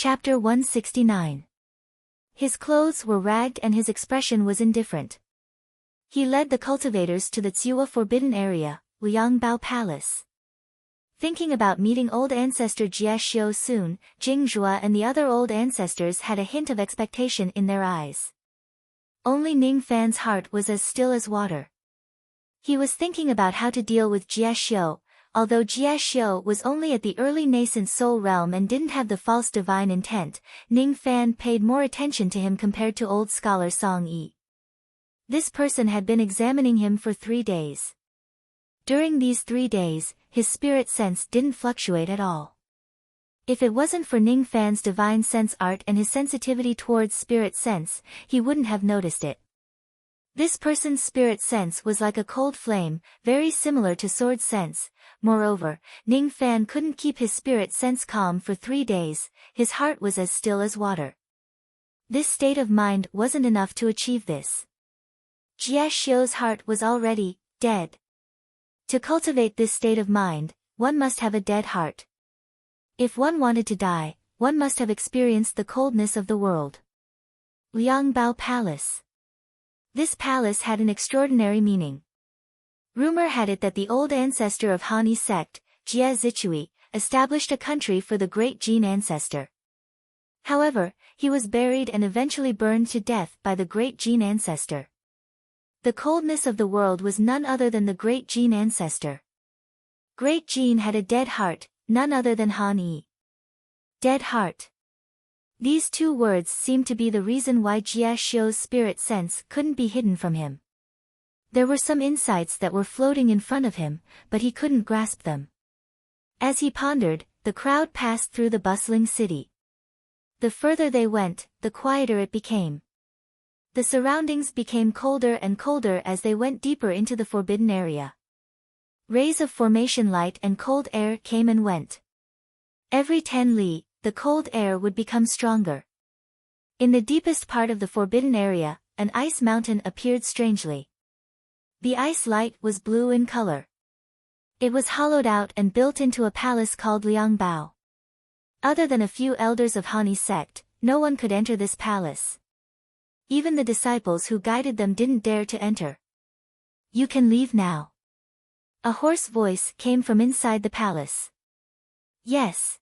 Chapter 169. His clothes were ragged and his expression was indifferent. He led the cultivators to the Tsiua forbidden area, Liangbao Palace. Thinking about meeting old ancestor Jie Xiu soon, Jingzhua and the other old ancestors had a hint of expectation in their eyes. Only Ning Fan's heart was as still as water. He was thinking about how to deal with Jie Xiu. Although Jie Xiu was only at the early nascent soul realm and didn't have the false divine intent, Ning Fan paid more attention to him compared to old scholar Song Yi. This person had been examining him for 3 days. During these 3 days, his spirit sense didn't fluctuate at all. If it wasn't for Ning Fan's divine sense art and his sensitivity towards spirit sense, he wouldn't have noticed it. This person's spirit sense was like a cold flame, very similar to sword sense. Moreover, Ning Fan couldn't keep his spirit sense calm for 3 days, his heart was as still as water. This state of mind wasn't enough to achieve this. Jie Xiu's heart was already dead. To cultivate this state of mind, one must have a dead heart. If one wanted to die, one must have experienced the coldness of the world. Liangbao Palace. This palace had an extraordinary meaning. Rumor had it that the old ancestor of Han sect, Jie Zichui, established a country for the great Jin ancestor. However, he was buried and eventually burned to death by the great Jin ancestor. The coldness of the world was none other than the great Jin ancestor. Great Jin had a dead heart, none other than Han Yi. Dead heart. These 2 words seemed to be the reason why Jie Xiu's spirit sense couldn't be hidden from him. There were some insights that were floating in front of him, but he couldn't grasp them. As he pondered, the crowd passed through the bustling city. The further they went, the quieter it became. The surroundings became colder and colder as they went deeper into the forbidden area. Rays of formation light and cold air came and went. Every 10 li, the cold air would become stronger. In the deepest part of the forbidden area, an ice mountain appeared strangely. The ice light was blue in color. It was hollowed out and built into a palace called Liangbao. Other than a few elders of Han sect, no one could enter this palace. Even the disciples who guided them didn't dare to enter. "You can leave now." A hoarse voice came from inside the palace. "Yes."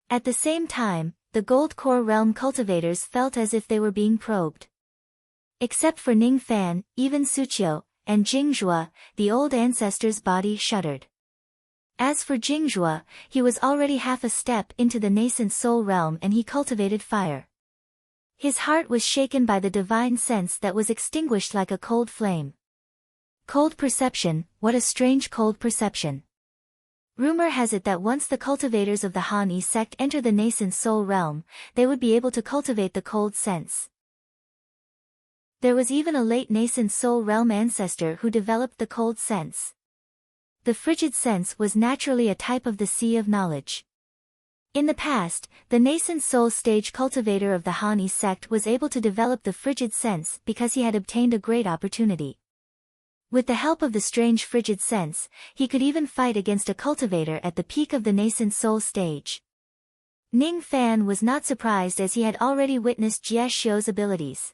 At the same time, the Gold Core Realm cultivators felt as if they were being probed. Except for Ning Fan, even Suqiu, and Jingzhua, the old ancestor's body shuddered. As for Jingzhua, he was already half a step into the nascent soul realm and he cultivated fire. His heart was shaken by the divine sense that was extinguished like a cold flame. Cold perception, what a strange cold perception. Rumor has it that once the cultivators of the Han sect enter the nascent soul realm, they would be able to cultivate the cold sense. There was even a late nascent soul realm ancestor who developed the cold sense. The frigid sense was naturally a type of the sea of knowledge. In the past, the nascent soul stage cultivator of the Han sect was able to develop the frigid sense because he had obtained a great opportunity. With the help of the strange frigid sense, he could even fight against a cultivator at the peak of the nascent soul stage. Ning Fan was not surprised as he had already witnessed Jie Xiu's abilities.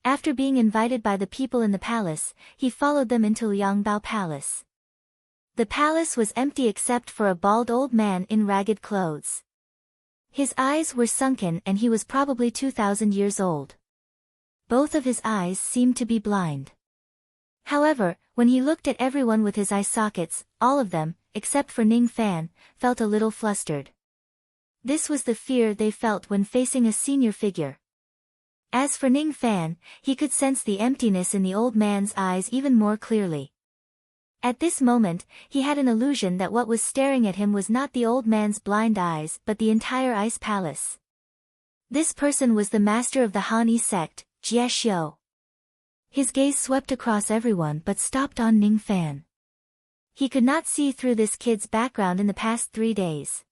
After being invited by the people in the palace, he followed them into Liangbao Palace. The palace was empty except for a bald old man in ragged clothes. His eyes were sunken and he was probably 2,000 years old. Both of his eyes seemed to be blind. However, when he looked at everyone with his eye sockets, all of them, except for Ning Fan, felt a little flustered. This was the fear they felt when facing a senior figure. As for Ning Fan, he could sense the emptiness in the old man's eyes even more clearly. At this moment, he had an illusion that what was staring at him was not the old man's blind eyes but the entire ice palace. This person was the master of the Han sect, Jie Xiu. His gaze swept across everyone but stopped on Ning Fan. He could not see through this kid's background in the past 3 days.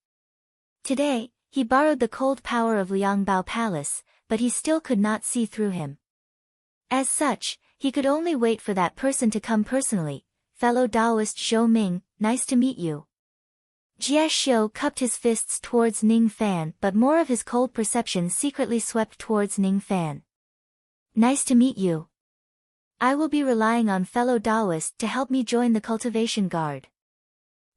Today, he borrowed the cold power of Liangbao Palace, but he still could not see through him. As such, he could only wait for that person to come personally. "Fellow Taoist Zhou Ming, nice to meet you." Jie Xiu cupped his fists towards Ning Fan, but more of his cold perception secretly swept towards Ning Fan. Nice to meet you. I will be relying on fellow Taoists to help me join the cultivation guard.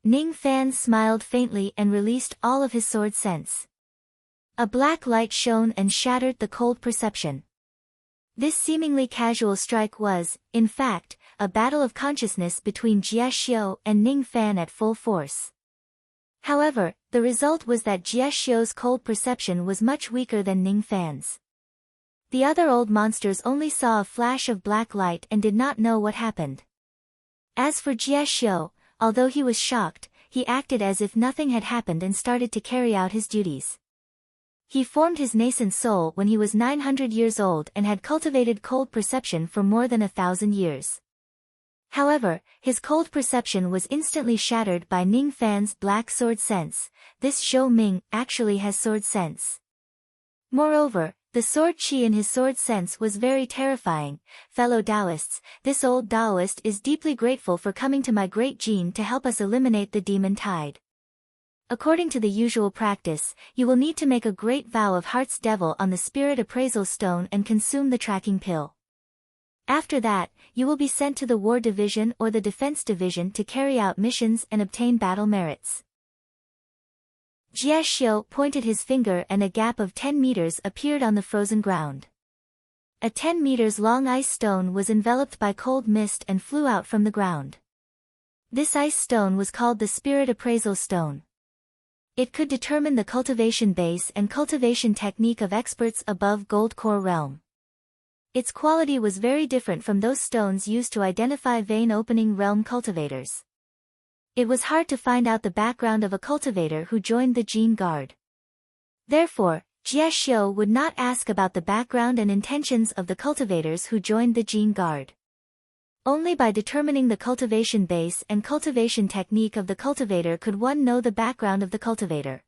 Ning Fan smiled faintly and released all of his sword sense. A black light shone and shattered the cold perception. This seemingly casual strike was, in fact, a battle of consciousness between Jie Xiu and Ning Fan at full force. However, the result was that Jie Xiu's cold perception was much weaker than Ning Fan's. The other old monsters only saw a flash of black light and did not know what happened. As for Jie Xiu, although he was shocked, he acted as if nothing had happened and started to carry out his duties. He formed his nascent soul when he was 900 years old and had cultivated cold perception for more than 1,000 years. However, his cold perception was instantly shattered by Ning Fan's black sword sense. This Zhou Ming actually has sword sense. Moreover, the sword qi in his sword sense was very terrifying. Fellow Taoists, this old Taoist is deeply grateful for coming to my great Jin to help us eliminate the demon tide. According to the usual practice, you will need to make a great vow of Heart's Devil on the Spirit Appraisal Stone and consume the tracking pill. After that, you will be sent to the War Division or the Defense Division to carry out missions and obtain battle merits. Jie Xiu pointed his finger and a gap of 10 meters appeared on the frozen ground. A 10 meters long ice stone was enveloped by cold mist and flew out from the ground. This ice stone was called the Spirit Appraisal Stone. It could determine the cultivation base and cultivation technique of experts above Gold Core realm. Its quality was very different from those stones used to identify vein opening realm cultivators. It was hard to find out the background of a cultivator who joined the Jin Guard. Therefore, Jie Xiu would not ask about the background and intentions of the cultivators who joined the Jin Guard. Only by determining the cultivation base and cultivation technique of the cultivator could one know the background of the cultivator.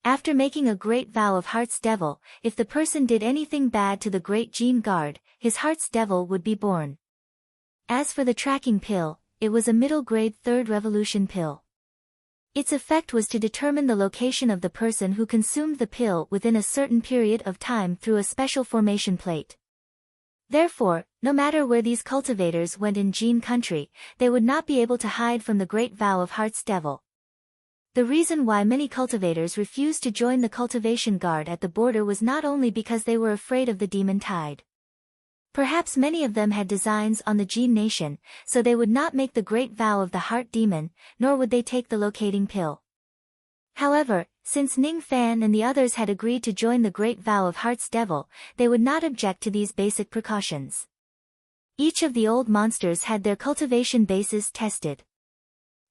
After making a great vow of Heart's Devil, if the person did anything bad to the Great Jin Guard, his Heart's Devil would be born. As for the tracking pill, it was a middle-grade third revolution pill. Its effect was to determine the location of the person who consumed the pill within a certain period of time through a special formation plate. Therefore, no matter where these cultivators went in Jin country, they would not be able to hide from the great vow of Heart's Devil. The reason why many cultivators refused to join the cultivation guard at the border was not only because they were afraid of the demon tide. Perhaps many of them had designs on the Jin nation, so they would not make the great vow of the heart demon, nor would they take the locating pill. However, since Ning Fan and the others had agreed to join the great vow of Heart's Devil, they would not object to these basic precautions. Each of the old monsters had their cultivation bases tested.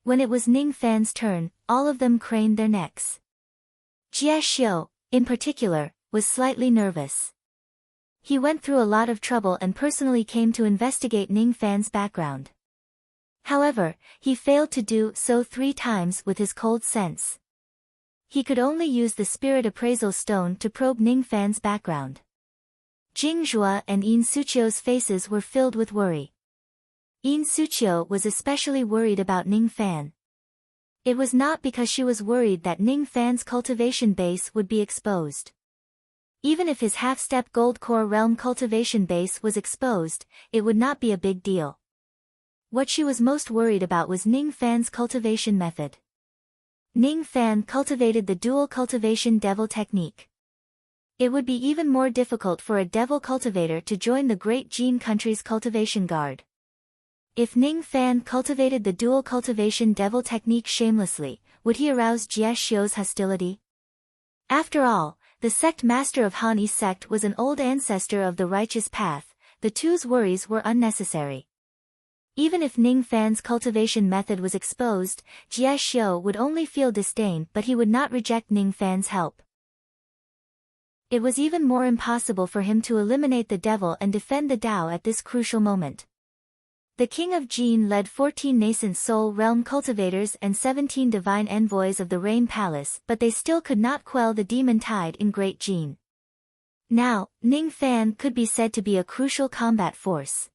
When it was Ning Fan's turn, all of them craned their necks. Jie Xiu, in particular, was slightly nervous. He went through a lot of trouble and personally came to investigate Ning Fan's background. However, he failed to do so 3 times with his cold sense. He could only use the Spirit Appraisal Stone to probe Ning Fan's background. Jing Zhua and Yin Suqiu's faces were filled with worry. Yin Suqiu was especially worried about Ning Fan. It was not because she was worried that Ning Fan's cultivation base would be exposed. Even if his half-step Gold Core realm cultivation base was exposed, it would not be a big deal. What she was most worried about was Ning Fan's cultivation method. Ning Fan cultivated the dual cultivation devil technique. It would be even more difficult for a devil cultivator to join the Great Jin country's cultivation guard. If Ning Fan cultivated the dual cultivation devil technique shamelessly, would he arouse Jie Xiu's hostility? After all, the sect master of Hanyi sect was an old ancestor of the righteous path. The two's worries were unnecessary. Even if Ning Fan's cultivation method was exposed, Jie Xiu would only feel disdain, but he would not reject Ning Fan's help. It was even more impossible for him to eliminate the devil and defend the Tao at this crucial moment. The king of Jin led 14 nascent soul realm cultivators and 17 divine envoys of the Rain Palace, but they still could not quell the demon tide in Great Jin. Now, Ning Fan could be said to be a crucial combat force.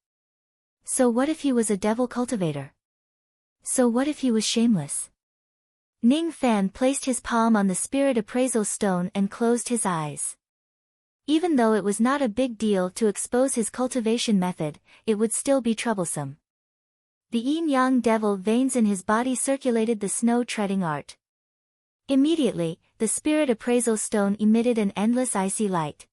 So what if he was a devil cultivator? So what if he was shameless? Ning Fan placed his palm on the spirit appraisal stone and closed his eyes. Even though it was not a big deal to expose his cultivation method, it would still be troublesome. The yin-yang devil veins in his body circulated the snow-treading art. Immediately, the spirit appraisal stone emitted an endless icy light.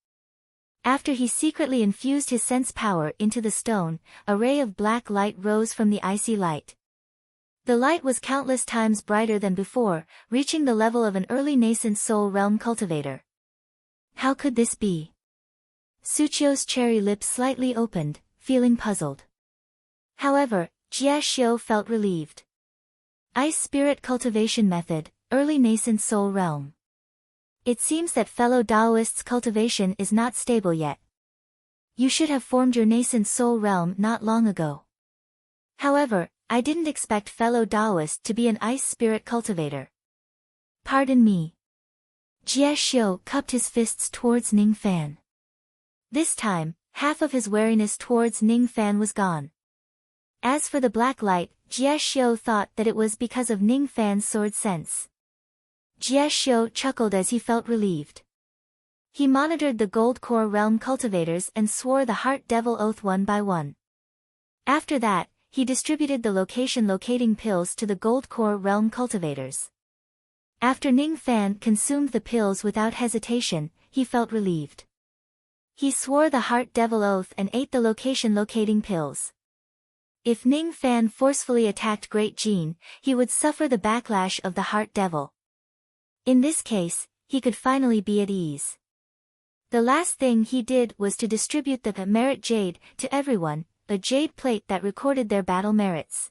After he secretly infused his sense power into the stone, a ray of black light rose from the icy light. The light was countless times brighter than before, reaching the level of an early nascent soul realm cultivator. How could this be? Suchio's cherry lips slightly opened, feeling puzzled. However, Jia Xiu felt relieved. Ice Spirit Cultivation Method, Early Nascent Soul Realm. It seems that fellow Daoist's cultivation is not stable yet. You should have formed your nascent soul realm not long ago. However, I didn't expect fellow Daoist to be an ice spirit cultivator. Pardon me. Jia Xiu cupped his fists towards Ning Fan. This time, half of his wariness towards Ning Fan was gone. As for the black light, Jia Xiu thought that it was because of Ning Fan's sword sense. Jia Xiu chuckled as he felt relieved. He monitored the Gold Core Realm cultivators and swore the Heart Devil Oath one by one. After that, he distributed the location-locating pills to the Gold Core Realm cultivators. After Ning Fan consumed the pills without hesitation, he felt relieved. He swore the Heart Devil Oath and ate the location-locating pills. If Ning Fan forcefully attacked Great Jin, he would suffer the backlash of the Heart Devil. In this case, he could finally be at ease. The last thing he did was to distribute the Merit Jade to everyone, a jade plate that recorded their battle merits.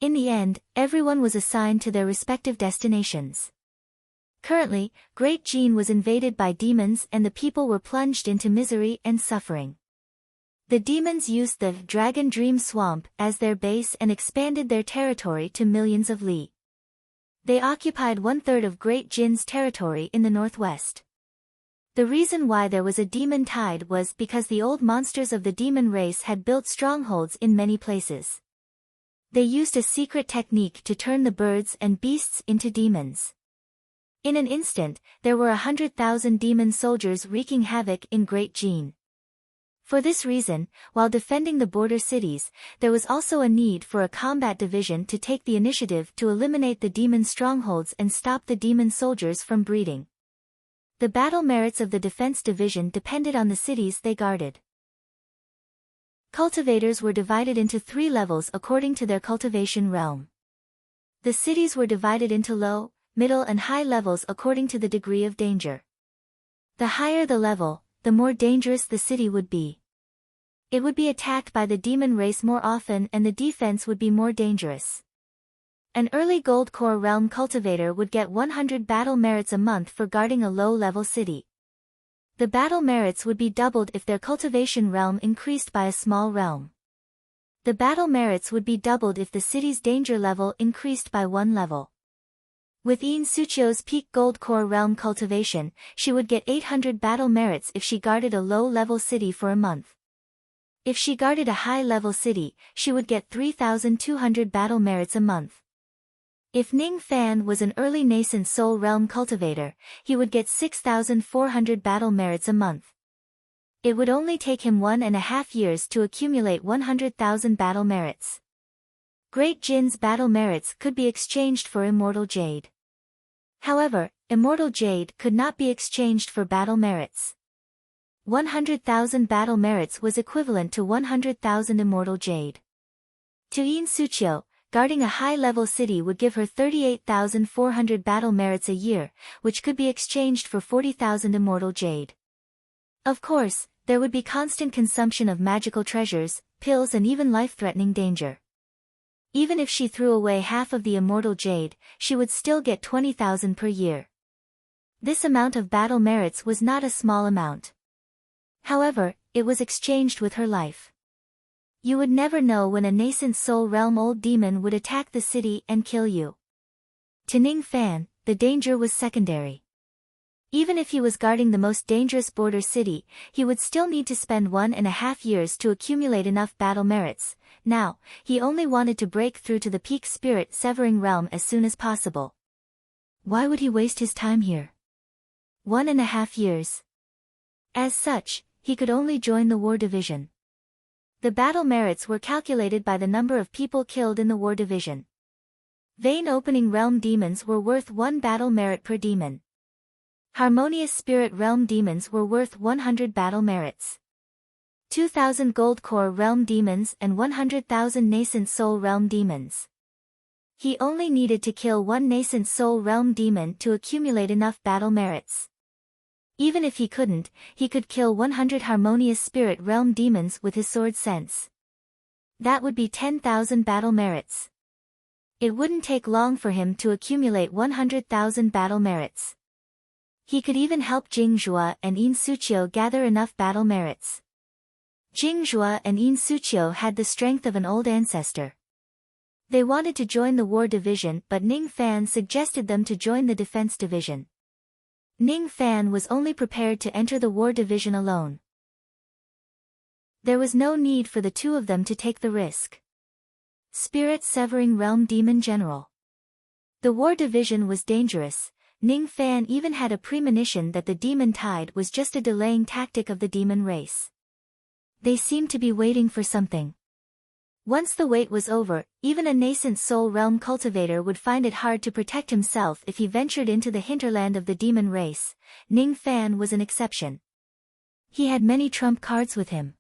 In the end, everyone was assigned to their respective destinations. Currently, Great Jin was invaded by demons and the people were plunged into misery and suffering. The demons used the Dragon Dream Swamp as their base and expanded their territory to millions of li. They occupied 1/3 of Great Jin's territory in the northwest. The reason why there was a demon tide was because the old monsters of the demon race had built strongholds in many places. They used a secret technique to turn the birds and beasts into demons. In an instant, there were 100,000 demon soldiers wreaking havoc in Great Jin. For this reason, while defending the border cities, there was also a need for a combat division to take the initiative to eliminate the demon strongholds and stop the demon soldiers from breeding. The battle merits of the defense division depended on the cities they guarded. Cultivators were divided into 3 levels according to their cultivation realm. The cities were divided into low, middle and high levels according to the degree of danger. The higher the level, the more dangerous the city would be. It would be attacked by the demon race more often and the defense would be more dangerous. An early Gold Core Realm cultivator would get 100 battle merits a month for guarding a low-level city. The battle merits would be doubled if their cultivation realm increased by a small realm. The battle merits would be doubled if the city's danger level increased by 1 level. With Yin Suchio's peak Gold Core Realm cultivation, she would get 800 battle merits if she guarded a low-level city for a month. If she guarded a high-level city, she would get 3,200 battle merits a month. If Ning Fan was an early nascent soul realm cultivator, he would get 6,400 battle merits a month. It would only take him 1.5 years to accumulate 100,000 battle merits. Great Jin's battle merits could be exchanged for Immortal Jade. However, Immortal Jade could not be exchanged for battle merits. 100,000 battle merits was equivalent to 100,000 Immortal Jade. To Yin Suchio, guarding a high-level city would give her 38,400 battle merits a year, which could be exchanged for 40,000 Immortal Jade. Of course, there would be constant consumption of magical treasures, pills and even life-threatening danger. Even if she threw away half of the Immortal Jade, she would still get 20,000 per year. This amount of battle merits was not a small amount. However, it was exchanged with her life. You would never know when a nascent soul realm old demon would attack the city and kill you. To Ning Fan, the danger was secondary. Even if he was guarding the most dangerous border city, he would still need to spend 1.5 years to accumulate enough battle merits. Now, he only wanted to break through to the peak spirit severing realm as soon as possible. Why would he waste his time here? 1.5 years. As such, he could only join the war division. The battle merits were calculated by the number of people killed in the war division. Vein opening realm demons were worth 1 battle merit per demon. Harmonious spirit realm demons were worth 100 battle merits. 2,000 gold core realm demons and 100,000 nascent soul realm demons. He only needed to kill 1 nascent soul realm demon to accumulate enough battle merits. Even if he couldn't, he could kill 100 harmonious spirit realm demons with his sword sense. That would be 10,000 battle merits. It wouldn't take long for him to accumulate 100,000 battle merits. He could even help Jingzhua and Yin Suqiu gather enough battle merits. Jingzhua and Yin Suqiu had the strength of an old ancestor. They wanted to join the war division, but Ning Fan suggested them to join the defense division. Ning Fan was only prepared to enter the war division alone. There was no need for the two of them to take the risk. Spirit Severing Realm Demon General. The war division was dangerous. Ning Fan even had a premonition that the demon tide was just a delaying tactic of the demon race. They seemed to be waiting for something. Once the wait was over, even a nascent soul realm cultivator would find it hard to protect himself if he ventured into the hinterland of the demon race. Ning Fan was an exception. He had many trump cards with him.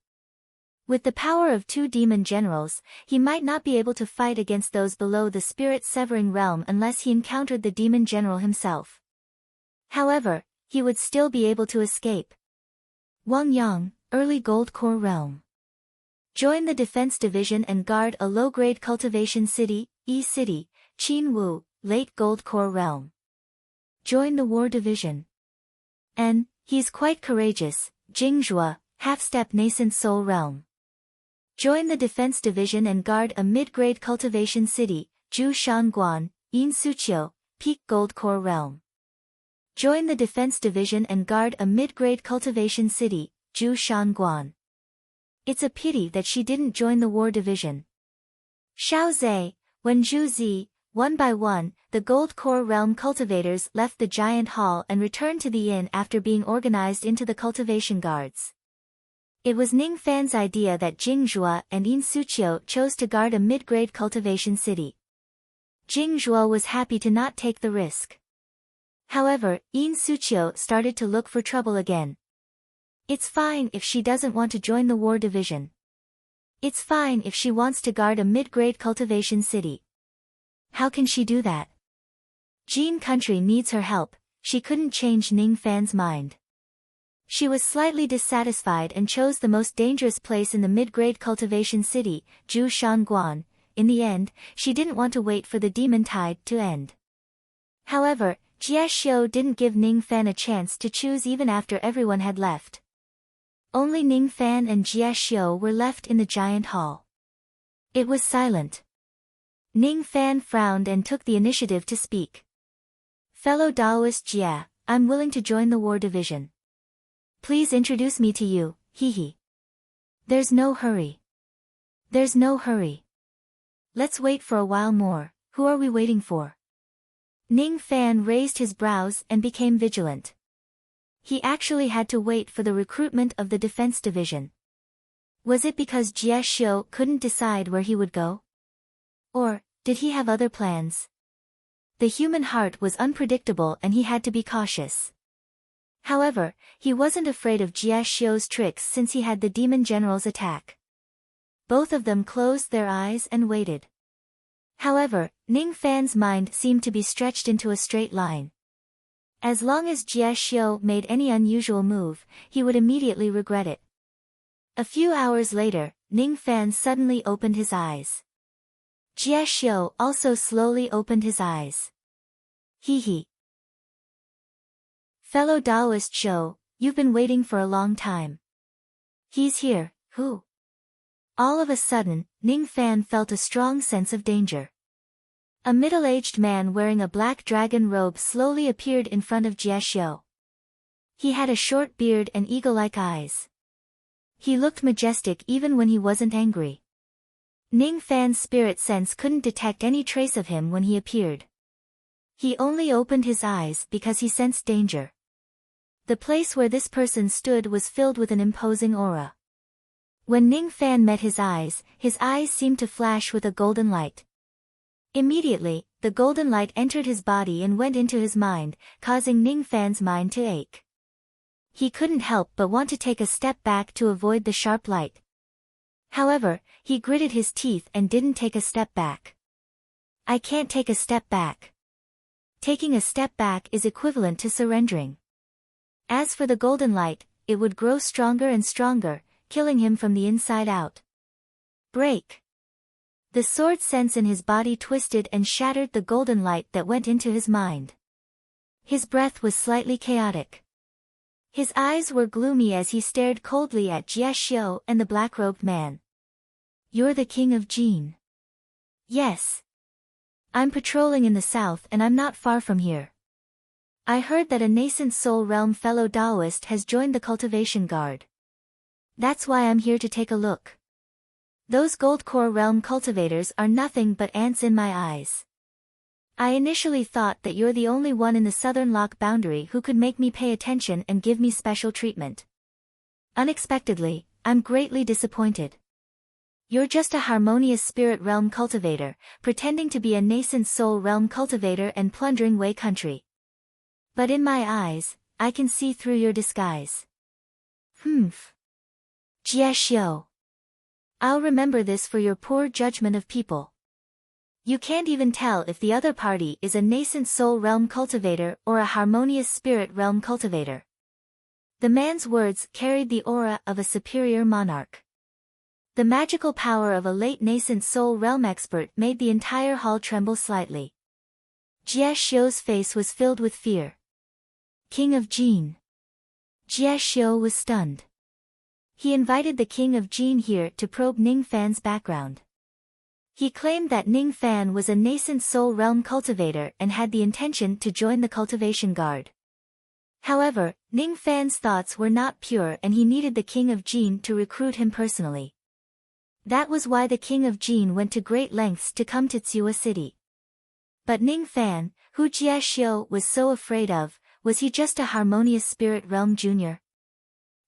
With the power of 2 demon generals, he might not be able to fight against those below the spirit severing realm unless he encountered the demon general himself. However, he would still be able to escape. Wang Yang, Early Gold Core Realm. Join the defense division and guard a low-grade cultivation city, E-City, Qin Wu, Late Gold Core Realm. Join the war division. N, he's quite courageous, Jingzhua, Half-Step Nascent Soul Realm. Join the defense division and guard a mid-grade cultivation city, Zhu Shanguan, Yin Suqiu, Peak Gold Core Realm. Join the defense division and guard a mid-grade cultivation city, Zhu Shanguan. It's a pity that she didn't join the war division. Xiao Zhe, Wen Zhu Zi, one by one, the Gold Core Realm cultivators left the giant hall and returned to the inn after being organized into the cultivation guards. It was Ning Fan's idea that Jingzhua and Yin Suqiu chose to guard a mid-grade cultivation city. Jingzhua was happy to not take the risk. However, Yin Suqiu started to look for trouble again. It's fine if she doesn't want to join the war division. It's fine if she wants to guard a mid-grade cultivation city. How can she do that? Jin Country needs her help. She couldn't change Ning Fan's mind. She was slightly dissatisfied and chose the most dangerous place in the mid-grade cultivation city, Zhu Shanguan. In the end, she didn't want to wait for the demon tide to end. However, Jie Xiu didn't give Ning Fan a chance to choose even after everyone had left. Only Ning Fan and Jie Xiu were left in the giant hall. It was silent. Ning Fan frowned and took the initiative to speak. Fellow Daoist Jie, I'm willing to join the war division. Please introduce me to you, hee. There's no hurry. There's no hurry. Let's wait for a while more. Who are we waiting for? Ning Fan raised his brows and became vigilant. He actually had to wait for the recruitment of the defense division. Was it because Jie Xiu couldn't decide where he would go? Or, did he have other plans? The human heart was unpredictable and he had to be cautious. However, he wasn't afraid of Jie Xiu's tricks since he had the demon general's attack. Both of them closed their eyes and waited. However, Ning Fan's mind seemed to be stretched into a straight line. As long as Jie Xiu made any unusual move, he would immediately regret it. A few hours later, Ning Fan suddenly opened his eyes. Jie Xiu also slowly opened his eyes. Hee. Fellow Daoist Zhou, you've been waiting for a long time. He's here, who? All of a sudden, Ning Fan felt a strong sense of danger. A middle-aged man wearing a black dragon robe slowly appeared in front of Jie Xiu. He had a short beard and eagle-like eyes. He looked majestic even when he wasn't angry. Ning Fan's spirit sense couldn't detect any trace of him when he appeared. He only opened his eyes because he sensed danger. The place where this person stood was filled with an imposing aura. When Ning Fan met his eyes seemed to flash with a golden light. Immediately, the golden light entered his body and went into his mind, causing Ning Fan's mind to ache. He couldn't help but want to take a step back to avoid the sharp light. However, he gritted his teeth and didn't take a step back. I can't take a step back. Taking a step back is equivalent to surrendering. As for the golden light, it would grow stronger and stronger, killing him from the inside out. Break! The sword sense in his body twisted and shattered the golden light that went into his mind. His breath was slightly chaotic. His eyes were gloomy as he stared coldly at Jie Xiu and the black-robed man. You're the king of Jin. Yes. I'm patrolling in the south and I'm not far from here. I heard that a nascent soul realm fellow Taoist has joined the cultivation guard. That's why I'm here to take a look. Those gold core realm cultivators are nothing but ants in my eyes. I initially thought that you're the only one in the southern lock boundary who could make me pay attention and give me special treatment. Unexpectedly, I'm greatly disappointed. You're just a harmonious spirit realm cultivator, pretending to be a nascent soul realm cultivator and plundering Wei country. But in my eyes, I can see through your disguise. Jie Xiu. I'll remember this for your poor judgment of people. You can't even tell if the other party is a nascent soul realm cultivator or a harmonious spirit realm cultivator. The man's words carried the aura of a superior monarch. The magical power of a late nascent soul realm expert made the entire hall tremble slightly. Jie Xiu's face was filled with fear. King of Jin. Jie Xiu was stunned. He invited the king of Jin here to probe Ning Fan's background. He claimed that Ning Fan was a nascent soul realm cultivator and had the intention to join the cultivation guard. However, Ning Fan's thoughts were not pure and he needed the king of Jin to recruit him personally. That was why the king of Jin went to great lengths to come to Tsiua City. But Ning Fan, who Jie Xiu was so afraid of, was he just a harmonious spirit realm junior?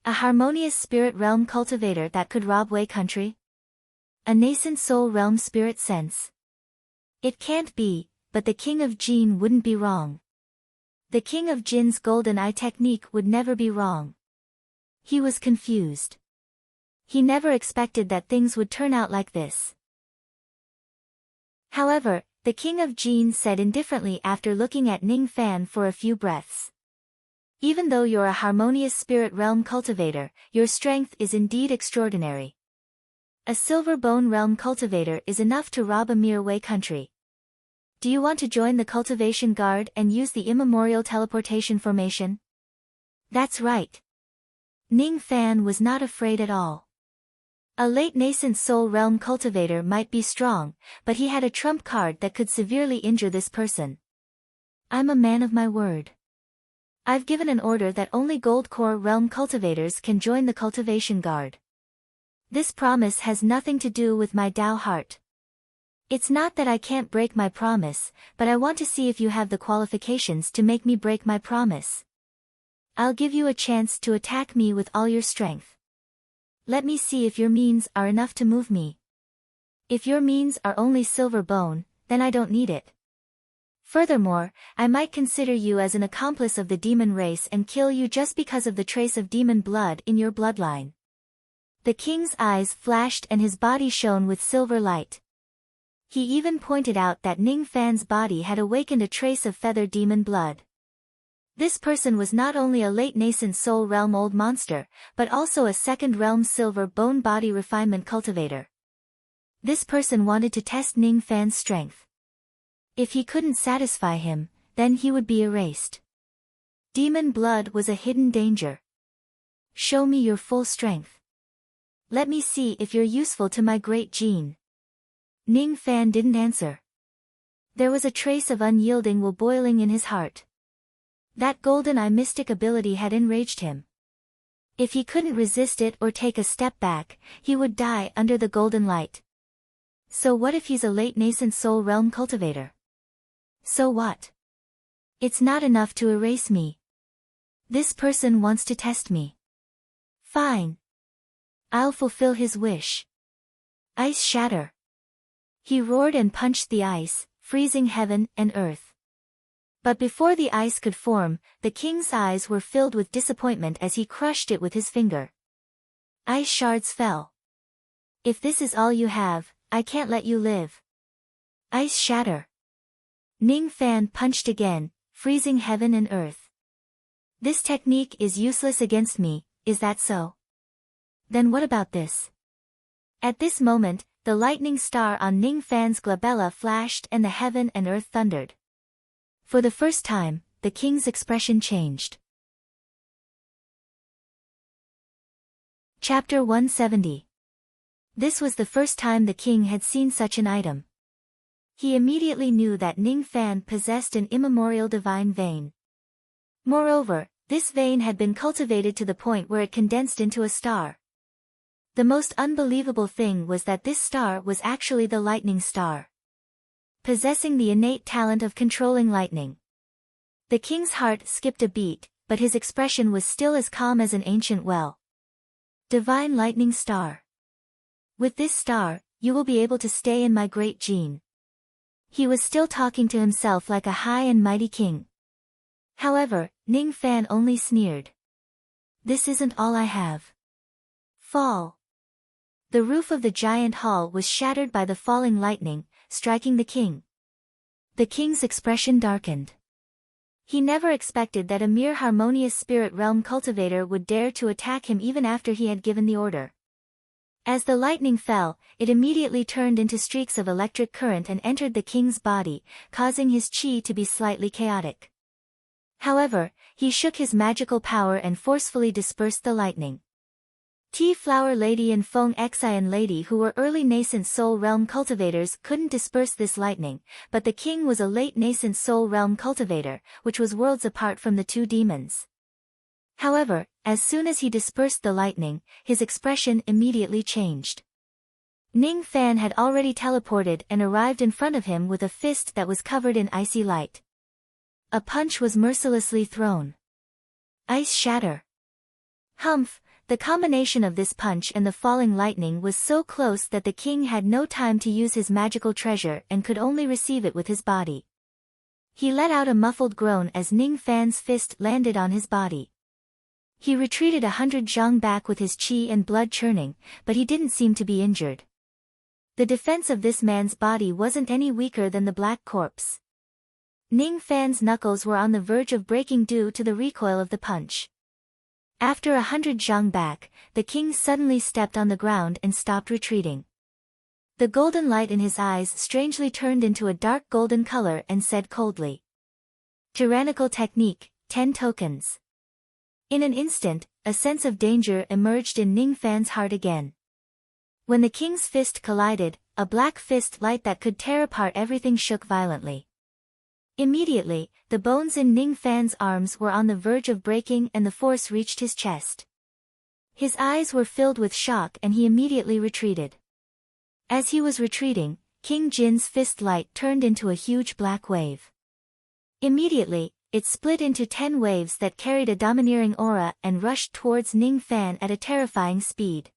A harmonious spirit realm cultivator that could rob Wei country? A nascent soul realm spirit sense? It can't be, but the king of Jin wouldn't be wrong. The king of Jin's golden eye technique would never be wrong. He was confused. He never expected that things would turn out like this. However, the king of Jin said indifferently after looking at Ning Fan for a few breaths. Even though you're a harmonious spirit realm cultivator, your strength is indeed extraordinary. A silver bone realm cultivator is enough to rob a mere Wei country. Do you want to join the cultivation guard and use the immemorial teleportation formation? That's right. Ning Fan was not afraid at all. A late nascent soul realm cultivator might be strong, but he had a trump card that could severely injure this person. I'm a man of my word. I've given an order that only gold core realm cultivators can join the cultivation guard. This promise has nothing to do with my Tao heart. It's not that I can't break my promise, but I want to see if you have the qualifications to make me break my promise. I'll give you a chance to attack me with all your strength. Let me see if your means are enough to move me. If your means are only silver bone, then I don't need it. Furthermore, I might consider you as an accomplice of the demon race and kill you just because of the trace of demon blood in your bloodline. The king's eyes flashed and his body shone with silver light. He even pointed out that Ning Fan's body had awakened a trace of feather demon blood. This person was not only a late nascent soul realm old monster, but also a second realm silver bone body refinement cultivator. This person wanted to test Ning Fan's strength. If he couldn't satisfy him, then he would be erased. Demon blood was a hidden danger. Show me your full strength. Let me see if you're useful to my great Jin. Ning Fan didn't answer. There was a trace of unyielding will boiling in his heart. That golden eye mystic ability had enraged him. If he couldn't resist it or take a step back, he would die under the golden light. So what if he's a late nascent soul realm cultivator? So what? It's not enough to erase me. This person wants to test me. Fine. I'll fulfill his wish. Ice shatter. He roared and punched the ice, freezing heaven and earth. But before the ice could form, the king's eyes were filled with disappointment as he crushed it with his finger. Ice shards fell. If this is all you have, I can't let you live. Ice shatter. Ning Fan punched again, freezing heaven and earth. This technique is useless against me, is that so? Then what about this? At this moment, the lightning star on Ning Fan's glabella flashed and the heaven and earth thundered. For the first time, the king's expression changed. Chapter 170. This was the first time the king had seen such an item. He immediately knew that Ning Fan possessed an immemorial divine vein. Moreover, this vein had been cultivated to the point where it condensed into a star. The most unbelievable thing was that this star was actually the lightning star, possessing the innate talent of controlling lightning. The king's heart skipped a beat, but his expression was still as calm as an ancient well. Divine lightning star. With this star, you will be able to stay in my great gene. He was still talking to himself like a high and mighty king. However, Ning Fan only sneered. This isn't all I have. Fall. The roof of the giant hall was shattered by the falling lightning, striking the king. The king's expression darkened. He never expected that a mere harmonious spirit realm cultivator would dare to attack him even after he had given the order. As the lightning fell, it immediately turned into streaks of electric current and entered the king's body, causing his chi to be slightly chaotic. However, he shook his magical power and forcefully dispersed the lightning. Tea Flower Lady and Feng Xian Lady, who were early nascent soul realm cultivators, couldn't disperse this lightning, but the king was a late nascent soul realm cultivator, which was worlds apart from the two demons. However, as soon as he dispersed the lightning, his expression immediately changed. Ning Fan had already teleported and arrived in front of him with a fist that was covered in icy light. A punch was mercilessly thrown. Ice shatter. Humph! The combination of this punch and the falling lightning was so close that the king had no time to use his magical treasure and could only receive it with his body. He let out a muffled groan as Ning Fan's fist landed on his body. He retreated 100 zhang back with his chi and blood churning, but he didn't seem to be injured. The defense of this man's body wasn't any weaker than the black corpse. Ning Fan's knuckles were on the verge of breaking due to the recoil of the punch. After 100 zhang back, the king suddenly stepped on the ground and stopped retreating. The golden light in his eyes strangely turned into a dark golden color and said coldly, "Tyrannical technique, 10 tokens." In an instant, a sense of danger emerged in Ning Fan's heart again. When the king's fist collided, a black fist light that could tear apart everything shook violently. Immediately, the bones in Ning Fan's arms were on the verge of breaking and the force reached his chest. His eyes were filled with shock and he immediately retreated. As he was retreating, King Jin's fist light turned into a huge black wave. Immediately, it split into 10 waves that carried a domineering aura and rushed towards Ning Fan at a terrifying speed.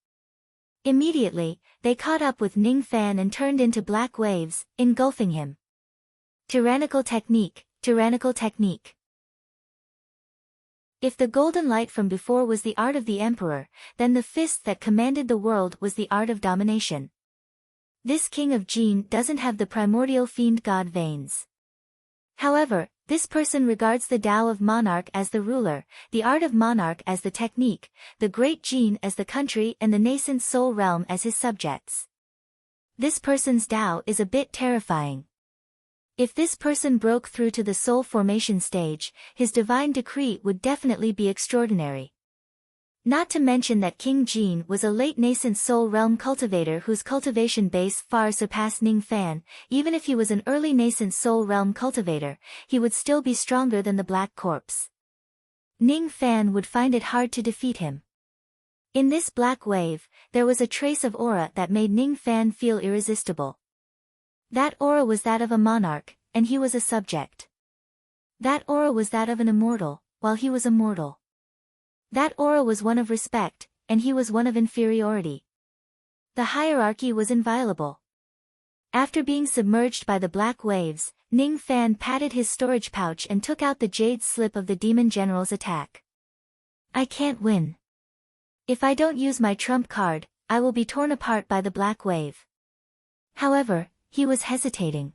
Immediately, they caught up with Ning Fan and turned into black waves, engulfing him. Tyrannical technique, tyrannical technique. If the golden light from before was the art of the emperor, then the fist that commanded the world was the art of domination. This king of Jin doesn't have the primordial fiend god veins. However, this person regards the Tao of monarch as the ruler, the art of monarch as the technique, the great Jin as the country and the nascent soul realm as his subjects. This person's Tao is a bit terrifying. If this person broke through to the soul formation stage, his divine decree would definitely be extraordinary. Not to mention that King Jin was a late nascent soul realm cultivator whose cultivation base far surpassed Ning Fan. Even if he was an early nascent soul realm cultivator, he would still be stronger than the black corpse. Ning Fan would find it hard to defeat him. In this black wave, there was a trace of aura that made Ning Fan feel irresistible. That aura was that of a monarch, and he was a subject. That aura was that of an immortal, while he was a mortal. That aura was one of respect, and he was one of inferiority. The hierarchy was inviolable. After being submerged by the black waves, Ning Fan patted his storage pouch and took out the jade slip of the demon general's attack. I can't win. If I don't use my trump card, I will be torn apart by the black wave. However, he was hesitating.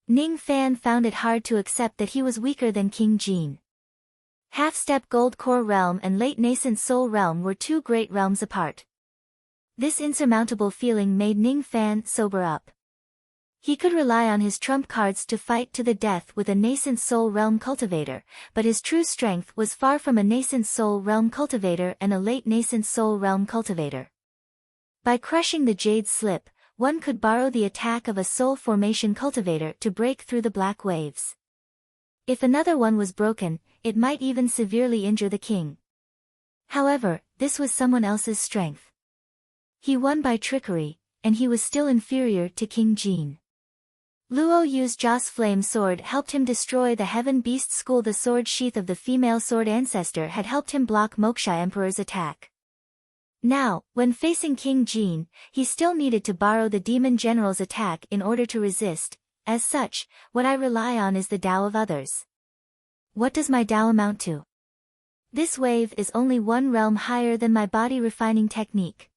Ning Fan found it hard to accept that he was weaker than King Jin. Half-step Gold Core Realm and late nascent Soul Realm were two great realms apart. This insurmountable feeling made Ning Fan sober up. He could rely on his trump cards to fight to the death with a nascent Soul Realm cultivator, but his true strength was far from a nascent Soul Realm cultivator and a late nascent Soul Realm cultivator. By crushing the jade slip, one could borrow the attack of a soul formation cultivator to break through the black waves. If another one was broken, it might even severely injure the king. However, this was someone else's strength. He won by trickery, and he was still inferior to King Jin. Luo Yu's Joss Flame Sword helped him destroy the Heaven Beast School. The sword sheath of the female sword ancestor had helped him block Moksha Emperor's attack. Now, when facing King Jin, he still needed to borrow the demon general's attack in order to resist. As such, what I rely on is the Tao of others. What does my Tao amount to? This wave is only one realm higher than my body refining technique.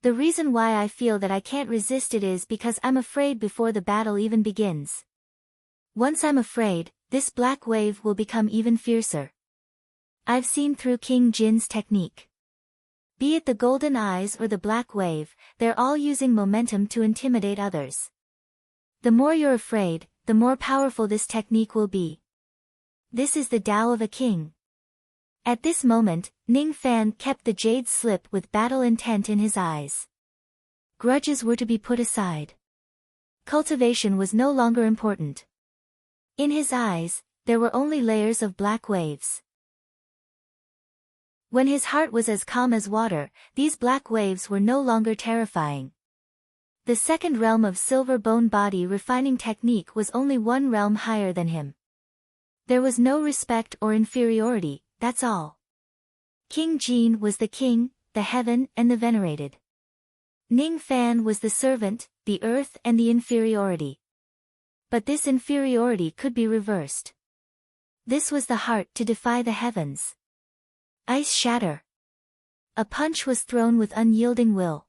The reason why I feel that I can't resist it is because I'm afraid before the battle even begins. Once I'm afraid, this black wave will become even fiercer. I've seen through King Jin's technique. Be it the golden eyes or the black wave, they're all using momentum to intimidate others. The more you're afraid, the more powerful this technique will be. This is the Tao of a king. At this moment, Ning Fan kept the jade slip with battle intent in his eyes. Grudges were to be put aside. Cultivation was no longer important. In his eyes, there were only layers of black waves. When his heart was as calm as water, these black waves were no longer terrifying. The second realm of silver bone body refining technique was only one realm higher than him. There was no respect or inferiority, that's all. King Jin was the king, the heaven and the venerated. Ning Fan was the servant, the earth and the inferiority. But this inferiority could be reversed. This was the heart to defy the heavens. Ice shatter. A punch was thrown with unyielding will.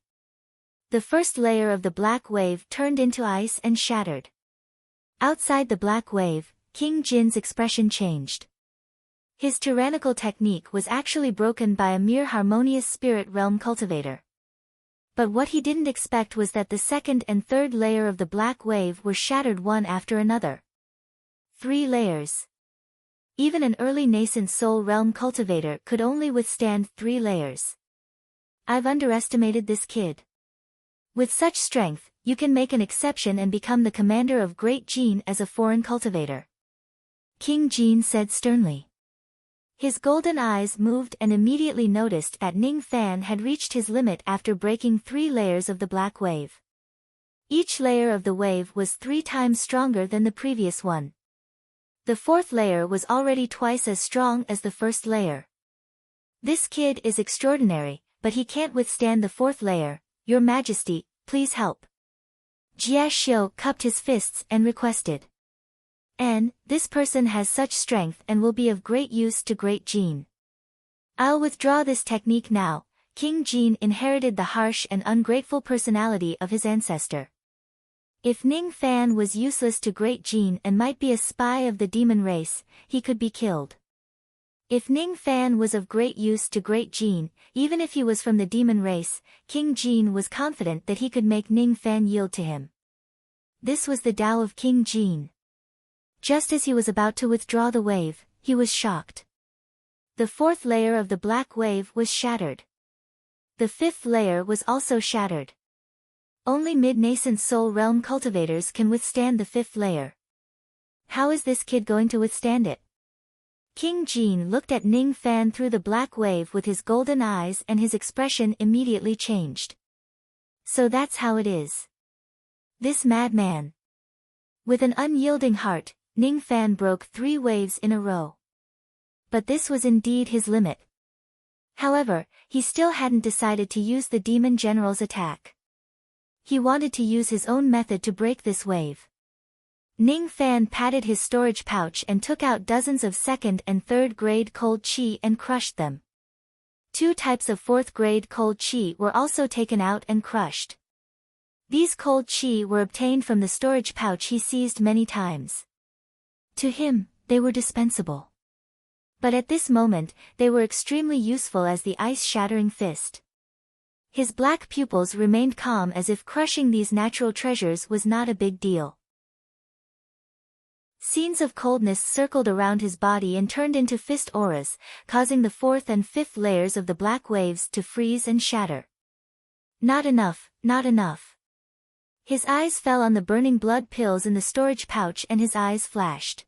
The first layer of the black wave turned into ice and shattered. Outside the black wave, King Jin's expression changed. His tyrannical technique was actually broken by a mere harmonious spirit realm cultivator. But what he didn't expect was that the second and third layer of the black wave were shattered one after another. 3 layers. Even an early nascent soul realm cultivator could only withstand 3 layers. I've underestimated this kid. With such strength, you can make an exception and become the commander of Great Jin as a foreign cultivator. King Jin said sternly. His golden eyes moved and immediately noticed that Ning Fan had reached his limit after breaking 3 layers of the black wave. Each layer of the wave was 3 times stronger than the previous one. The 4th layer was already twice as strong as the first layer. This kid is extraordinary, but he can't withstand the 4th layer. Your Majesty, please help. Jia Xiu cupped his fists and requested. This person has such strength and will be of great use to Great Jin. I'll withdraw this technique now. King Jin inherited the harsh and ungrateful personality of his ancestor. If Ning Fan was useless to Great Jin and might be a spy of the demon race, he could be killed. If Ning Fan was of great use to Great Jin, even if he was from the demon race, King Jin was confident that he could make Ning Fan yield to him. This was the Tao of King Jin. Just as he was about to withdraw the wave, he was shocked. The 4th layer of the black wave was shattered. The 5th layer was also shattered. Only mid-nascent soul realm cultivators can withstand the 5th layer. How is this kid going to withstand it? King Jin looked at Ning Fan through the black wave with his golden eyes and his expression immediately changed. So that's how it is. This madman. With an unyielding heart, Ning Fan broke 3 waves in a row. But this was indeed his limit. However, he still hadn't decided to use the demon general's attack. He wanted to use his own method to break this wave. Ning Fan patted his storage pouch and took out dozens of 2nd and 3rd grade cold chi and crushed them. 2 types of 4th grade cold chi were also taken out and crushed. These cold chi were obtained from the storage pouch he seized many times. To him, they were dispensable. But at this moment, they were extremely useful as the ice-shattering fist. His black pupils remained calm as if crushing these natural treasures was not a big deal. Scenes of coldness circled around his body and turned into fist auras, causing the 4th and 5th layers of the black waves to freeze and shatter. Not enough, not enough. His eyes fell on the burning blood pills in the storage pouch and his eyes flashed.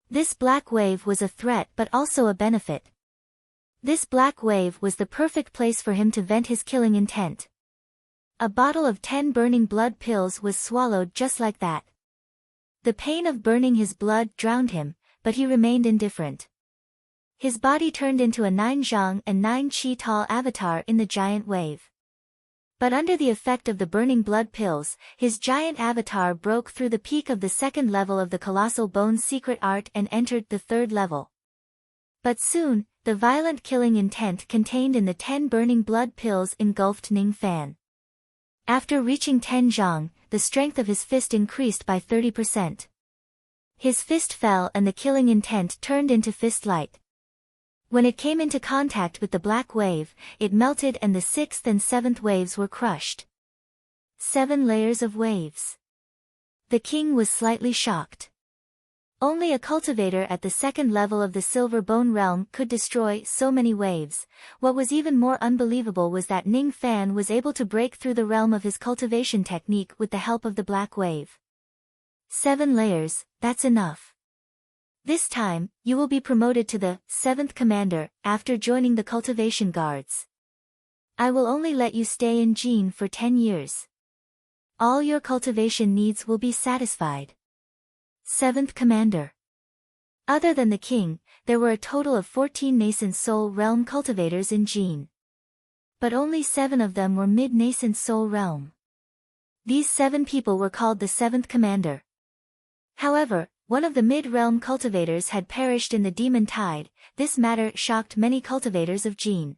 This black wave was a threat but also a benefit. This black wave was the perfect place for him to vent his killing intent. A bottle of 10 burning blood pills was swallowed just like that. The pain of burning his blood drowned him, but he remained indifferent. His body turned into a 9 zhang and 9 qi tall avatar in the giant wave. But under the effect of the burning blood pills, his giant avatar broke through the peak of the 2nd level of the Colossal Bone's secret art and entered the 3rd level. But soon, the violent killing intent contained in the 10 burning blood pills engulfed Ning Fan. After reaching 10 zhang, the strength of his fist increased by 30%. His fist fell and the killing intent turned into fist light. When it came into contact with the black wave, it melted and the 6th and 7th waves were crushed. 7 layers of waves. The king was slightly shocked. Only a cultivator at the 2nd level of the Silver Bone realm could destroy so many waves. What was even more unbelievable was that Ning Fan was able to break through the realm of his cultivation technique with the help of the black wave. 7 layers, that's enough. This time, you will be promoted to the 7th commander after joining the cultivation guards. I will only let you stay in Jin for 10 years. All your cultivation needs will be satisfied. 7th commander. Other than the king, there were a total of 14 nascent soul realm cultivators in Jin. But only 7 of them were mid-nascent soul realm. These 7 people were called the 7th commander. However, one of the mid-realm cultivators had perished in the demon tide. This matter shocked many cultivators of Jin.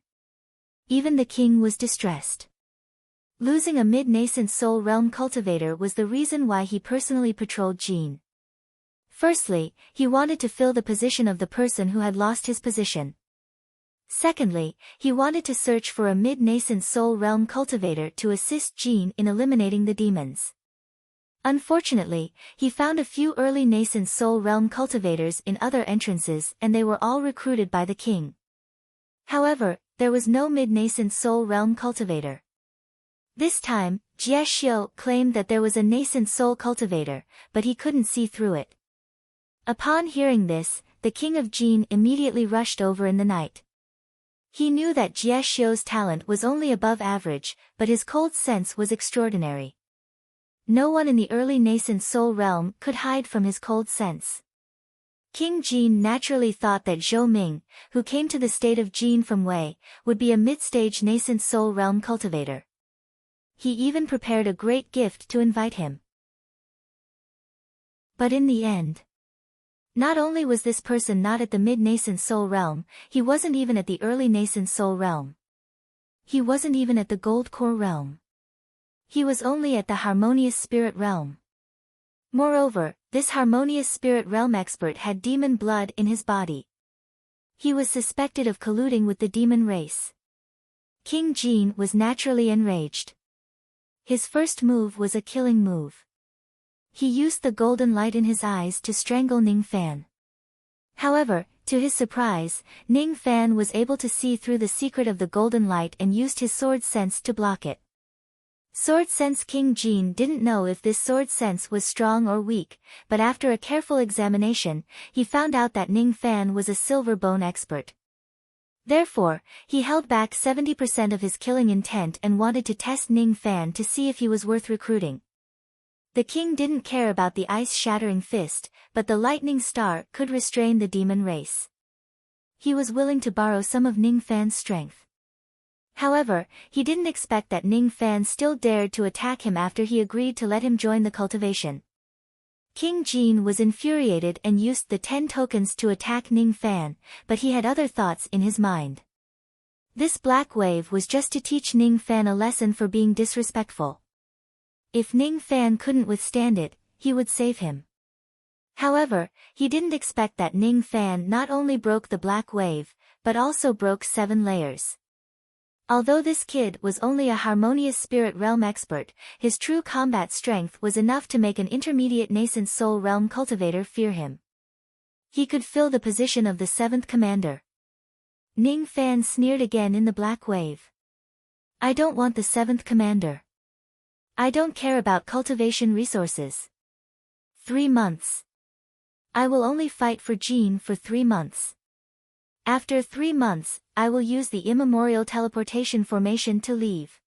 Even the king was distressed. Losing a mid-nascent soul realm cultivator was the reason why he personally patrolled Jin. Firstly, he wanted to fill the position of the person who had lost his position. Secondly, he wanted to search for a mid-nascent soul realm cultivator to assist Jin in eliminating the demons. Unfortunately, he found a few early nascent soul realm cultivators in other entrances and they were all recruited by the king. However, there was no mid-nascent soul realm cultivator. This time, Jie Xiu claimed that there was a nascent soul cultivator, but he couldn't see through it. Upon hearing this, the king of Jin immediately rushed over in the night. He knew that Jie Xiu's talent was only above average, but his cold sense was extraordinary. No one in the early nascent soul realm could hide from his cold sense. King Jin naturally thought that Zhou Ming, who came to the state of Jin from Wei, would be a mid-stage nascent soul realm cultivator. He even prepared a great gift to invite him. But in the end, not only was this person not at the mid-nascent soul realm, he wasn't even at the early nascent soul realm. He wasn't even at the gold core realm. He was only at the harmonious spirit realm. Moreover, this harmonious spirit realm expert had demon blood in his body. He was suspected of colluding with the demon race. King Jin was naturally enraged. His first move was a killing move. He used the golden light in his eyes to strangle Ning Fan. However, to his surprise, Ning Fan was able to see through the secret of the golden light and used his sword sense to block it. Sword sense. King Jin didn't know if this sword sense was strong or weak, but after a careful examination, he found out that Ning Fan was a silver bone expert. Therefore, he held back 70% of his killing intent and wanted to test Ning Fan to see if he was worth recruiting. The king didn't care about the ice-shattering fist, but the lightning star could restrain the demon race. He was willing to borrow some of Ning Fan's strength. However, he didn't expect that Ning Fan still dared to attack him after he agreed to let him join the cultivation. King Jin was infuriated and used the 10 tokens to attack Ning Fan, but he had other thoughts in his mind. This black wave was just to teach Ning Fan a lesson for being disrespectful. If Ning Fan couldn't withstand it, he would save him. However, he didn't expect that Ning Fan not only broke the black wave, but also broke 7 layers. Although this kid was only a harmonious spirit realm expert, his true combat strength was enough to make an intermediate nascent soul realm cultivator fear him. He could fill the position of the 7th commander. Ning Fan sneered again in the black wave. I don't want the 7th commander. I don't care about cultivation resources. 3 months. I will only fight for Jin for 3 months. After 3 months, I will use the immemorial teleportation formation to leave.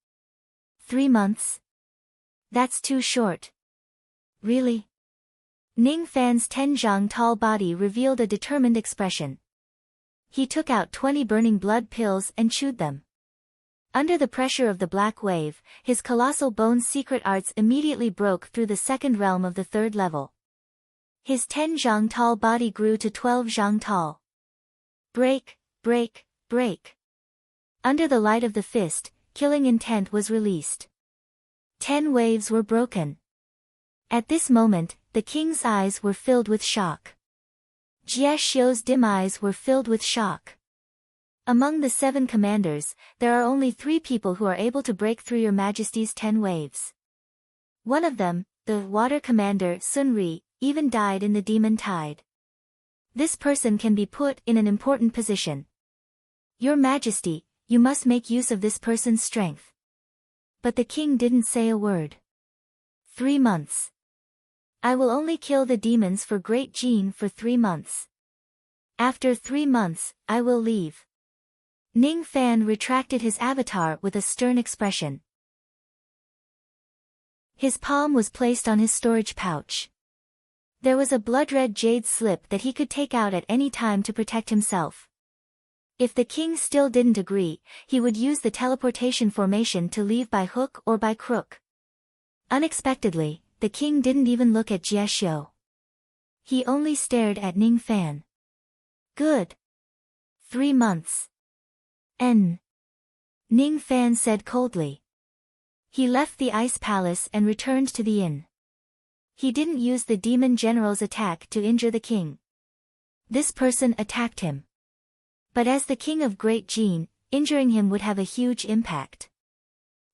3 months? That's too short. Really? Ning Fan's 10 zhang tall body revealed a determined expression. He took out 20 burning blood pills and chewed them. Under the pressure of the black wave, his colossal bone secret arts immediately broke through the 2nd realm of the 3rd level. His 10 zhang tall body grew to 12 zhang tall. Break, break, break. Under the light of the fist, killing intent was released. 10 waves were broken. At this moment, the king's eyes were filled with shock. Jie Xiu's dim eyes were filled with shock. Among the 7 commanders, there are only 3 people who are able to break through your majesty's 10 waves. One of them, the water commander Sun Ri, even died in the demon tide. This person can be put in an important position. Your Majesty, you must make use of this person's strength. But the king didn't say a word. 3 months. I will only kill the demons for Great Jin for 3 months. After 3 months, I will leave. Ning Fan retracted his avatar with a stern expression. His palm was placed on his storage pouch. There was a blood-red jade slip that he could take out at any time to protect himself. If the king still didn't agree, he would use the teleportation formation to leave by hook or by crook. Unexpectedly, the king didn't even look at Jie Xiu. He only stared at Ning Fan. Good. 3 months. Ning Fan said coldly. He left the ice palace and returned to the inn. He didn't use the demon general's attack to injure the king. This person attacked him. But as the king of Great Jin, injuring him would have a huge impact.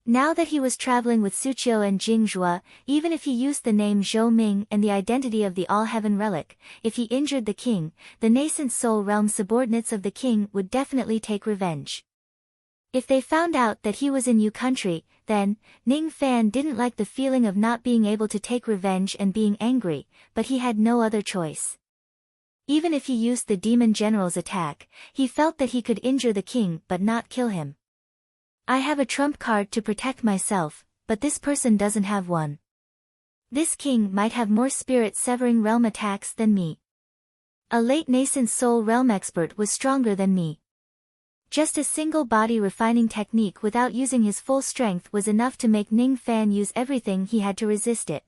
Now that he was traveling with Suqiu and Jingzhua, even if he used the name Zhou Ming and the identity of the All-Heaven Relic, if he injured the king, the nascent soul realm subordinates of the king would definitely take revenge. If they found out that he was in Yu country, then, Ning Fan didn't like the feeling of not being able to take revenge and being angry, but he had no other choice. Even if he used the demon general's attack, he felt that he could injure the king but not kill him. I have a trump card to protect myself, but this person doesn't have one. This king might have more spirit-severing realm attacks than me. A late nascent soul realm expert was stronger than me. Just a single body refining technique without using his full strength was enough to make Ning Fan use everything he had to resist it.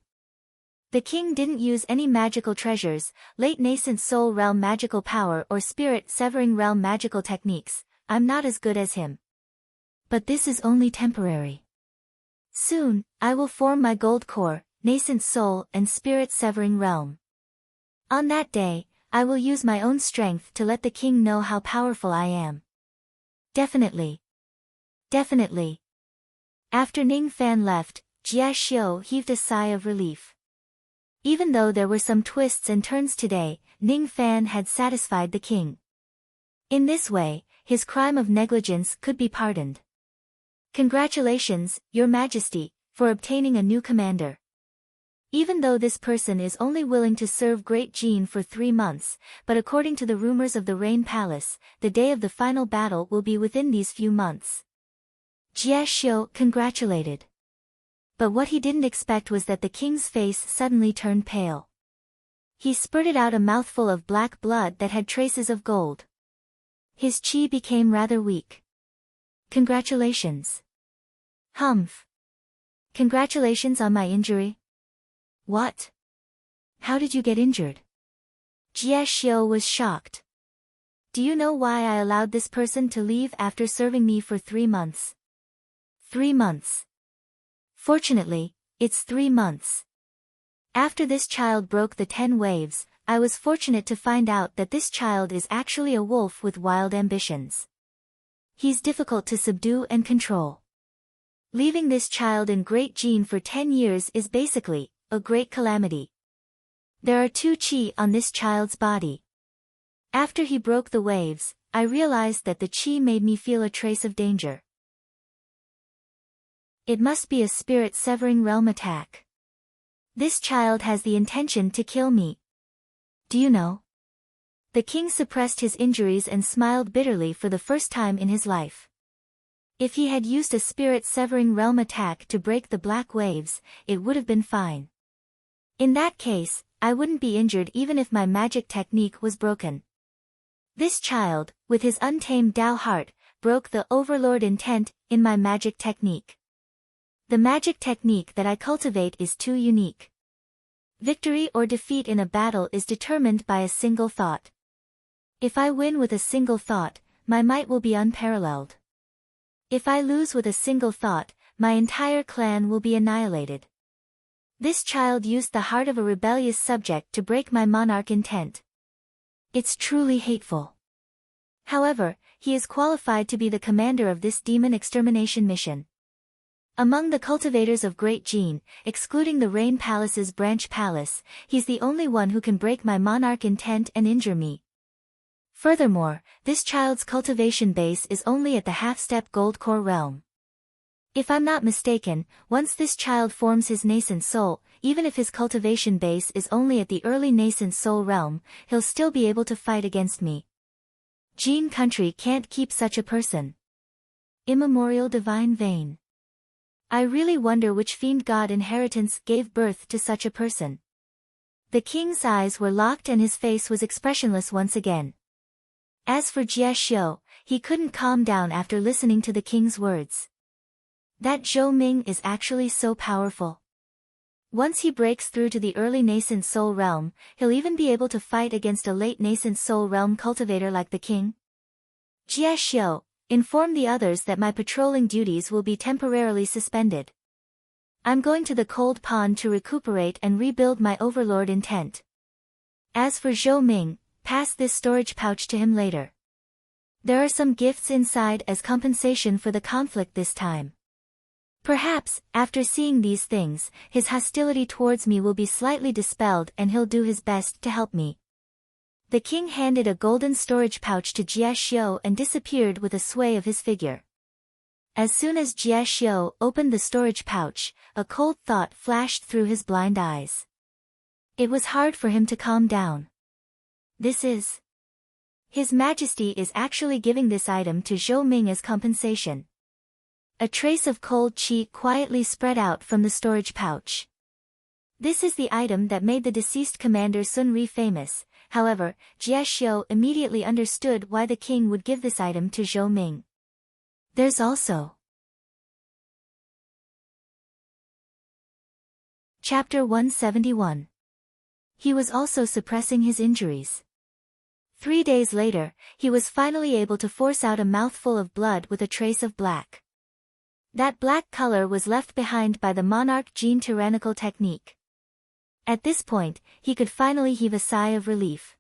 The king didn't use any magical treasures, late nascent soul realm magical power or spirit-severing realm magical techniques. I'm not as good as him. But this is only temporary. Soon, I will form my gold core, nascent soul and spirit-severing realm. On that day, I will use my own strength to let the king know how powerful I am. Definitely. Definitely. After Ning Fan left, Jie Xiu heaved a sigh of relief. Even though there were some twists and turns today, Ning Fan had satisfied the king. In this way, his crime of negligence could be pardoned. Congratulations, Your Majesty, for obtaining a new commander. Even though this person is only willing to serve Great Jin for 3 months, but according to the rumors of the Rain Palace, the day of the final battle will be within these few months. Jie Xiu congratulated. But what he didn't expect was that the king's face suddenly turned pale. He spurted out a mouthful of black blood that had traces of gold. His chi became rather weak. Congratulations. Humph. Congratulations on my injury. What? How did you get injured? Jie Xiu was shocked. Do you know why I allowed this person to leave after serving me for 3 months? 3 months. Fortunately, it's 3 months. After this child broke the 10 waves, I was fortunate to find out that this child is actually a wolf with wild ambitions. He's difficult to subdue and control. Leaving this child in Great Jin for 10 years is basically a great calamity. There are 2 chi on this child's body. After he broke the waves, I realized that the chi made me feel a trace of danger. It must be a spirit-severing realm attack. This child has the intention to kill me. Do you know? The king suppressed his injuries and smiled bitterly for the first time in his life. If he had used a spirit-severing realm attack to break the black waves, it would have been fine. In that case, I wouldn't be injured even if my magic technique was broken. This child, with his untamed Tao heart, broke the overlord intent in my magic technique. The magic technique that I cultivate is too unique. Victory or defeat in a battle is determined by a single thought. If I win with a single thought, my might will be unparalleled. If I lose with a single thought, my entire clan will be annihilated. This child used the heart of a rebellious subject to break my monarch intent. It's truly hateful. However, he is qualified to be the commander of this demon extermination mission. Among the cultivators of Great Jin, excluding the Rain Palace's branch palace, he's the only one who can break my monarch intent and injure me. Furthermore, this child's cultivation base is only at the half-step gold core realm. If I'm not mistaken, once this child forms his nascent soul, even if his cultivation base is only at the early nascent soul realm, he'll still be able to fight against me. Jin country can't keep such a person. Immemorial divine vein. I really wonder which fiend god inheritance gave birth to such a person. The king's eyes were locked and his face was expressionless once again. As for Jie Xiu, he couldn't calm down after listening to the king's words. That Zhou Ming is actually so powerful. Once he breaks through to the early nascent soul realm, he'll even be able to fight against a late nascent soul realm cultivator like the king. Jie Xiu, inform the others that my patrolling duties will be temporarily suspended. I'm going to the cold pond to recuperate and rebuild my overlord intent. As for Zhou Ming, pass this storage pouch to him later. There are some gifts inside as compensation for the conflict this time. Perhaps, after seeing these things, his hostility towards me will be slightly dispelled and he'll do his best to help me. The king handed a golden storage pouch to Jie Xiu and disappeared with a sway of his figure. As soon as Jie Xiu opened the storage pouch, a cold thought flashed through his blind eyes. It was hard for him to calm down. His Majesty is actually giving this item to Zhou Ming as compensation. A trace of cold qi quietly spread out from the storage pouch. This is the item that made the deceased commander Sun Ri famous. However, Jie Xiu immediately understood why the king would give this item to Zhou Ming. There's also Chapter 171. He was also suppressing his injuries. 3 days later, he was finally able to force out a mouthful of blood with a trace of black. That black color was left behind by the monarch gene tyrannical technique. At this point, he could finally heave a sigh of relief.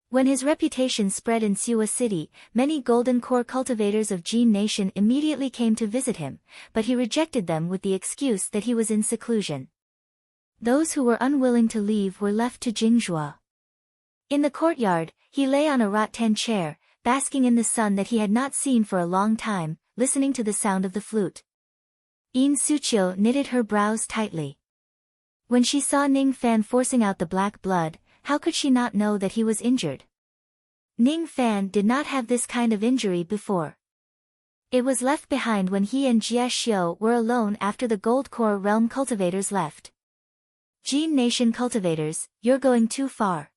When his reputation spread in Siwa City, many golden core cultivators of Jin Nation immediately came to visit him, but he rejected them with the excuse that he was in seclusion. Those who were unwilling to leave were left to Jingzhua. In the courtyard, he lay on a rattan chair, basking in the sun that he had not seen for a long time, listening to the sound of the flute. Yin Suqiu knitted her brows tightly. When she saw Ning Fan forcing out the black blood, how could she not know that he was injured? Ning Fan did not have this kind of injury before. It was left behind when he and Jie Xiu were alone after the Gold Core Realm cultivators left. Jin Nation cultivators, you're going too far.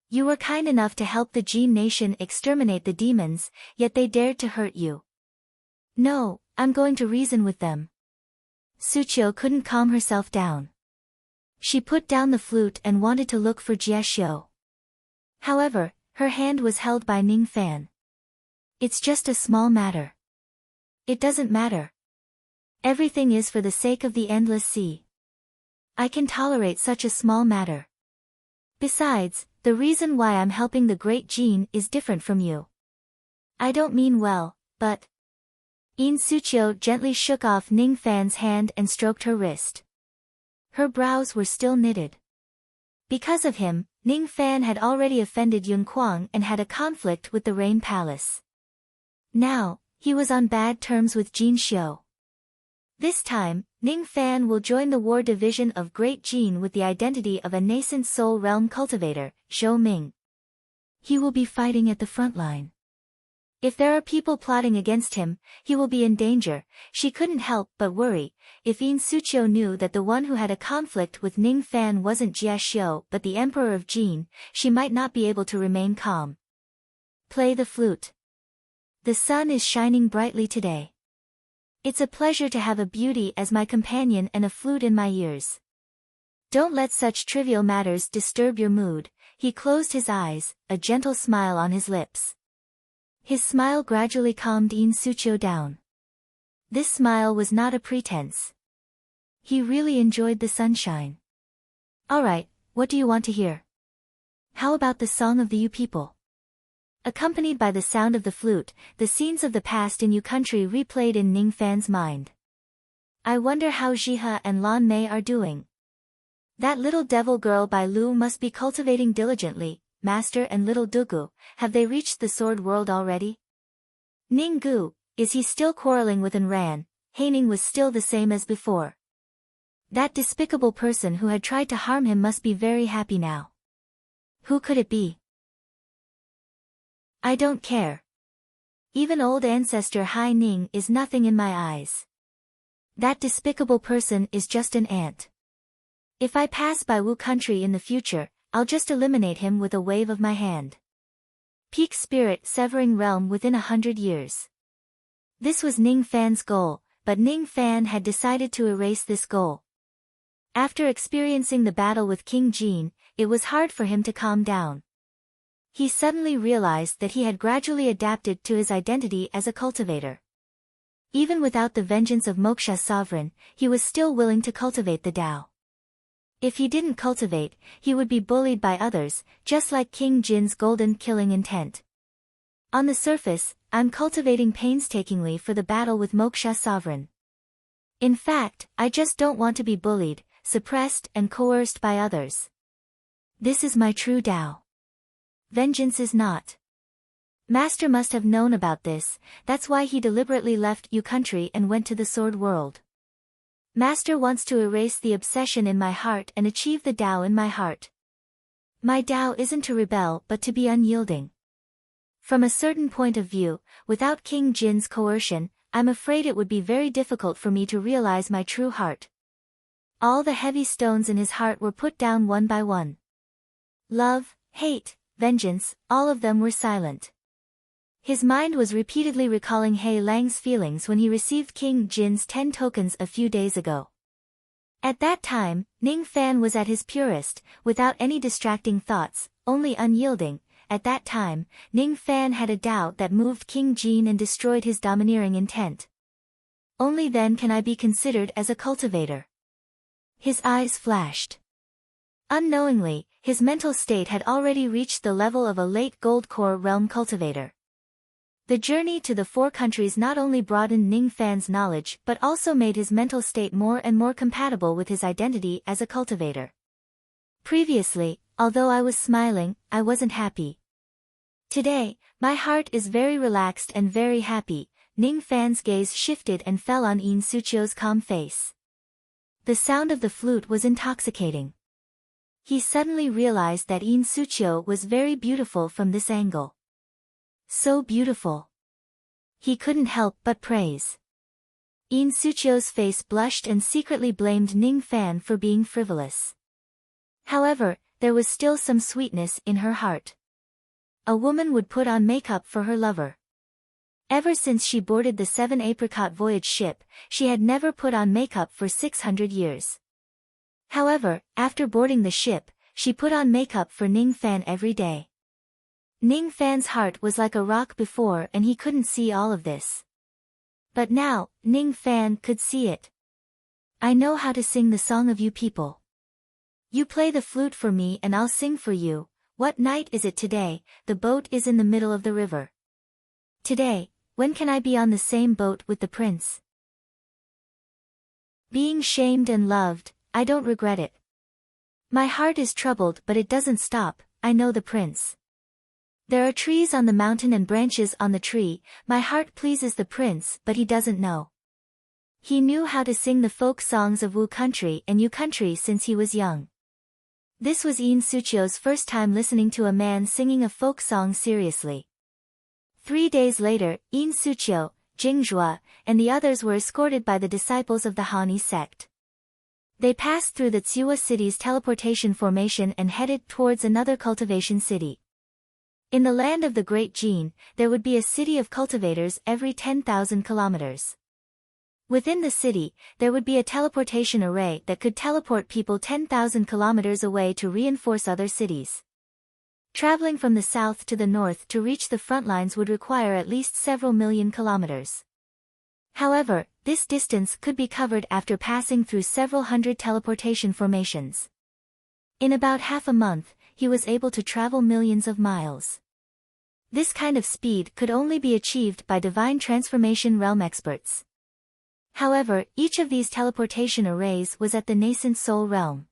You were kind enough to help the Jin Nation exterminate the demons, yet they dared to hurt you. No, I'm going to reason with them. Suqiu couldn't calm herself down. She put down the flute and wanted to look for Jie Xiu. However, her hand was held by Ning Fan. It's just a small matter. It doesn't matter. Everything is for the sake of the endless sea. I can tolerate such a small matter. Besides, the reason why I'm helping the Great Jin is different from you. I don't mean well, but... Yin Suqiu gently shook off Ning Fan's hand and stroked her wrist. Her brows were still knitted. Because of him, Ning Fan had already offended Yun Kuang and had a conflict with the Rain Palace. Now, he was on bad terms with Jin Xiu. This time, Ning Fan will join the war division of Great Jin with the identity of a nascent soul realm cultivator, Zhou Ming. He will be fighting at the front line. If there are people plotting against him, he will be in danger. She couldn't help but worry. If Yin Suqiu knew that the one who had a conflict with Ning Fan wasn't Jie Xiu but the Emperor of Jin, she might not be able to remain calm. Play the flute. The sun is shining brightly today. It's a pleasure to have a beauty as my companion and a flute in my ears. Don't let such trivial matters disturb your mood. He closed his eyes, a gentle smile on his lips. His smile gradually calmed Yin Suqiu down. This smile was not a pretense. He really enjoyed the sunshine. Alright, what do you want to hear? How about the song of the Yu people? Accompanied by the sound of the flute, the scenes of the past in Yu country replayed in Ning Fan's mind. I wonder how Jihe and Lan Mei are doing. That little devil girl Bai Lu must be cultivating diligently. Master and little Dugu, have they reached the sword world already? Ning Gu, is he still quarreling with Anran? Haining was still the same as before. That despicable person who had tried to harm him must be very happy now. Who could it be? I don't care. Even old ancestor Hai Ning is nothing in my eyes. That despicable person is just an ant. If I pass by Wu country in the future, I'll just eliminate him with a wave of my hand. Peak spirit severing realm within 100 years. This was Ning Fan's goal, but Ning Fan had decided to erase this goal. After experiencing the battle with King Jin, it was hard for him to calm down. He suddenly realized that he had gradually adapted to his identity as a cultivator. Even without the vengeance of Moksha's sovereign, he was still willing to cultivate the Tao. If he didn't cultivate, he would be bullied by others, just like King Jin's golden killing intent. On the surface, I'm cultivating painstakingly for the battle with Moksha's sovereign. In fact, I just don't want to be bullied, suppressed and coerced by others. This is my true Tao. Vengeance is not. Master must have known about this, that's why he deliberately left Yu country and went to the sword world. Master wants to erase the obsession in my heart and achieve the Tao in my heart. My Tao isn't to rebel but to be unyielding. From a certain point of view, without King Jin's coercion, I'm afraid it would be very difficult for me to realize my true heart. All the heavy stones in his heart were put down one by one. Love, hate, vengeance, all of them were silent. His mind was repeatedly recalling He Lang's feelings when he received King Jin's 10 tokens a few days ago. At that time, Ning Fan was at his purest, without any distracting thoughts, only unyielding. At that time, Ning Fan had a doubt that moved King Jin and destroyed his domineering intent. Only then can I be considered as a cultivator. His eyes flashed. Unknowingly, his mental state had already reached the level of a late Gold Core realm cultivator. The journey to the 4 countries not only broadened Ning Fan's knowledge but also made his mental state more and more compatible with his identity as a cultivator. Previously, although I was smiling, I wasn't happy. Today, my heart is very relaxed and very happy. Ning Fan's gaze shifted and fell on Yin Suqiu's calm face. The sound of the flute was intoxicating. He suddenly realized that Yin Suqiu was very beautiful from this angle. So beautiful. He couldn't help but praise. Yin Suchio's face blushed and secretly blamed Ning Fan for being frivolous. However, there was still some sweetness in her heart. A woman would put on makeup for her lover. Ever since she boarded the 7 Apricot Voyage ship, she had never put on makeup for 600 years. However, after boarding the ship, she put on makeup for Ning Fan every day. Ning Fan's heart was like a rock before and he couldn't see all of this. But now, Ning Fan could see it. I know how to sing the song of you people. You play the flute for me and I'll sing for you. What night is it today? The boat is in the middle of the river. Today, when can I be on the same boat with the prince? Being shamed and loved, I don't regret it. My heart is troubled but it doesn't stop, I know the prince. There are trees on the mountain and branches on the tree, my heart pleases the prince but he doesn't know. He knew how to sing the folk songs of Wu country and Yu country since he was young. This was Yin Suchio's first time listening to a man singing a folk song seriously. 3 days later, Yin Suchio, Jingzhua, and the others were escorted by the disciples of the Hani sect. They passed through the Tsiwa city's teleportation formation and headed towards another cultivation city. In the land of the Great Jin, there would be a city of cultivators every 10,000 kilometers. Within the city, there would be a teleportation array that could teleport people 10,000 kilometers away to reinforce other cities. Traveling from the south to the north to reach the front lines would require at least several million kilometers. However, this distance could be covered after passing through several hundred teleportation formations. In about half a month, he was able to travel millions of miles. This kind of speed could only be achieved by divine transformation realm experts. However, each of these teleportation arrays was at the nascent soul realm.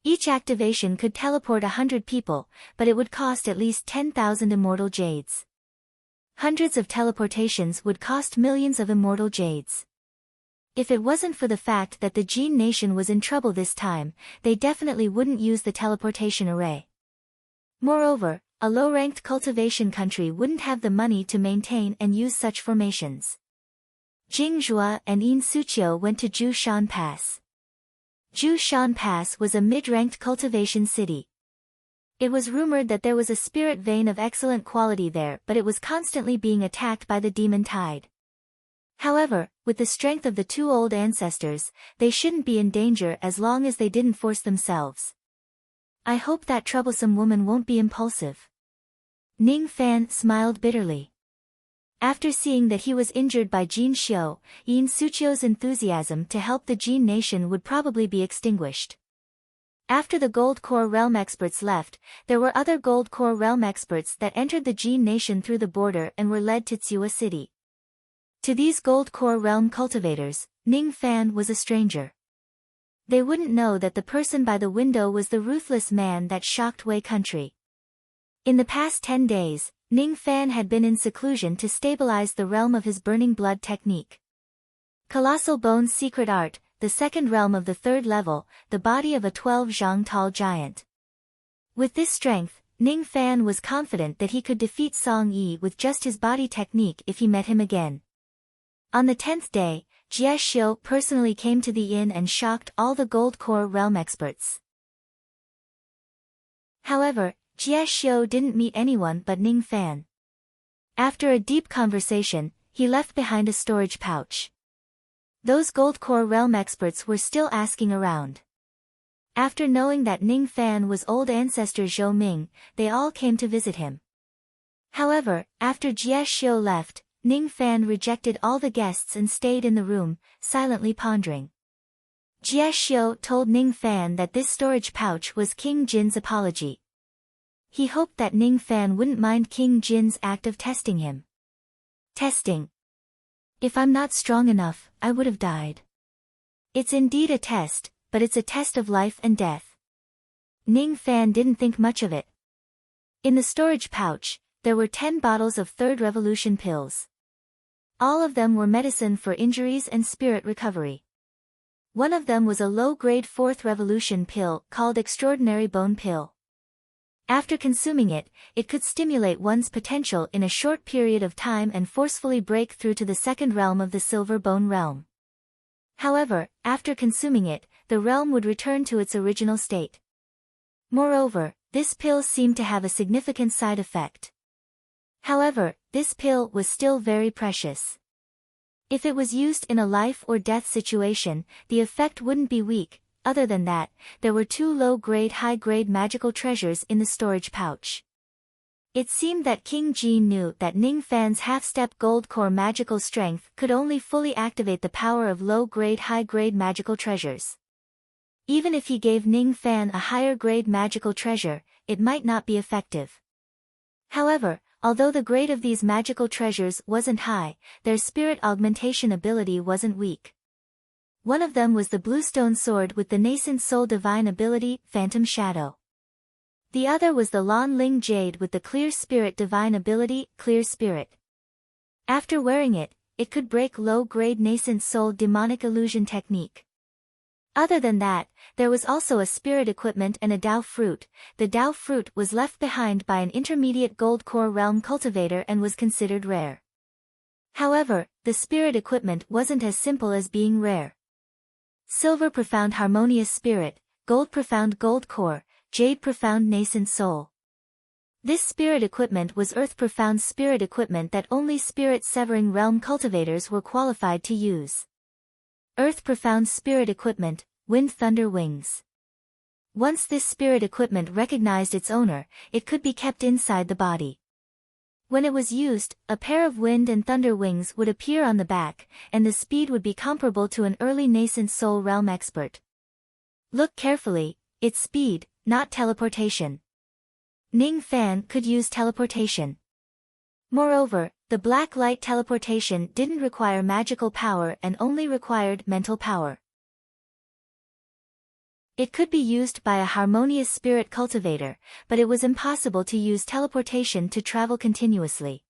Each activation could teleport 100 people, but it would cost at least 10,000 immortal jades. Hundreds of teleportations would cost millions of immortal jades. If it wasn't for the fact that the Jin nation was in trouble this time, they definitely wouldn't use the teleportation array. Moreover, a low-ranked cultivation country wouldn't have the money to maintain and use such formations. Jingzhua and Yin Suchio went to Jushan Pass. Jushan Pass was a mid-ranked cultivation city. It was rumored that there was a spirit vein of excellent quality there, but it was constantly being attacked by the demon tide. However, with the strength of the two old ancestors, they shouldn't be in danger as long as they didn't force themselves. I hope that troublesome woman won't be impulsive. Ning Fan smiled bitterly. After seeing that he was injured by Jin Xiu, Yin Suchio's enthusiasm to help the Jin nation would probably be extinguished. After the Gold Core Realm experts left, there were other Gold Core Realm experts that entered the Jin nation through the border and were led to Tsiwa City. To these Gold Core Realm cultivators, Ning Fan was a stranger. They wouldn't know that the person by the window was the ruthless man that shocked Wei country. In the past 10 days, Ning Fan had been in seclusion to stabilize the realm of his burning blood technique. Colossal Bone's secret art, the second realm of the third level, the body of a 12-zhang tall giant. With this strength, Ning Fan was confident that he could defeat Song Yi with just his body technique if he met him again. On the 10th day, Jie Xiu personally came to the inn and shocked all the Gold Core Realm experts. However, Jie Xiu didn't meet anyone but Ning Fan. After a deep conversation, he left behind a storage pouch. Those Gold Core Realm experts were still asking around. After knowing that Ning Fan was old ancestor Zhou Ming, they all came to visit him. However, after Jie Xiu left, Ning Fan rejected all the guests and stayed in the room, silently pondering. Jie Xiu told Ning Fan that this storage pouch was King Jin's apology. He hoped that Ning Fan wouldn't mind King Jin's act of testing him. Testing. If I'm not strong enough, I would have died. It's indeed a test, but it's a test of life and death. Ning Fan didn't think much of it. In the storage pouch, there were 10 bottles of Third Revolution pills. All of them were medicine for injuries and spirit recovery. One of them was a low-grade 4th Revolution pill called Extraordinary Bone Pill. After consuming it, it could stimulate one's potential in a short period of time and forcefully break through to the second realm of the silver bone realm. However, after consuming it, the realm would return to its original state. Moreover, this pill seemed to have a significant side effect. However, this pill was still very precious. If it was used in a life or death situation, the effect wouldn't be weak. Other than that, there were 2 low-grade high-grade magical treasures in the storage pouch. It seemed that King Jin knew that Ning Fan's half-step gold core magical strength could only fully activate the power of low-grade high-grade magical treasures. Even if he gave Ning Fan a higher-grade magical treasure, it might not be effective. However, although the grade of these magical treasures wasn't high, their spirit augmentation ability wasn't weak. One of them was the bluestone sword with the nascent soul divine ability, Phantom Shadow. The other was the Lan Ling Jade with the clear spirit divine ability, Clear Spirit. After wearing it, it could break low-grade nascent soul demonic illusion technique. Other than that, there was also a spirit equipment and a Dao fruit. The Dao fruit was left behind by an intermediate gold core realm cultivator and was considered rare. However, the spirit equipment wasn't as simple as being rare. Silver profound harmonious spirit, gold profound gold core, jade profound nascent soul. This spirit equipment was earth profound spirit equipment that only spirit severing realm cultivators were qualified to use. Earth profound spirit equipment, wind thunder wings. Once this spirit equipment recognized its owner, it could be kept inside the body. When it was used, a pair of wind and thunder wings would appear on the back, and the speed would be comparable to an early nascent soul realm expert. Look carefully, it's speed, not teleportation. Ning Fan could use teleportation. Moreover, the black light teleportation didn't require magical power and only required mental power. It could be used by a harmonious spirit cultivator, but it was impossible to use teleportation to travel continuously.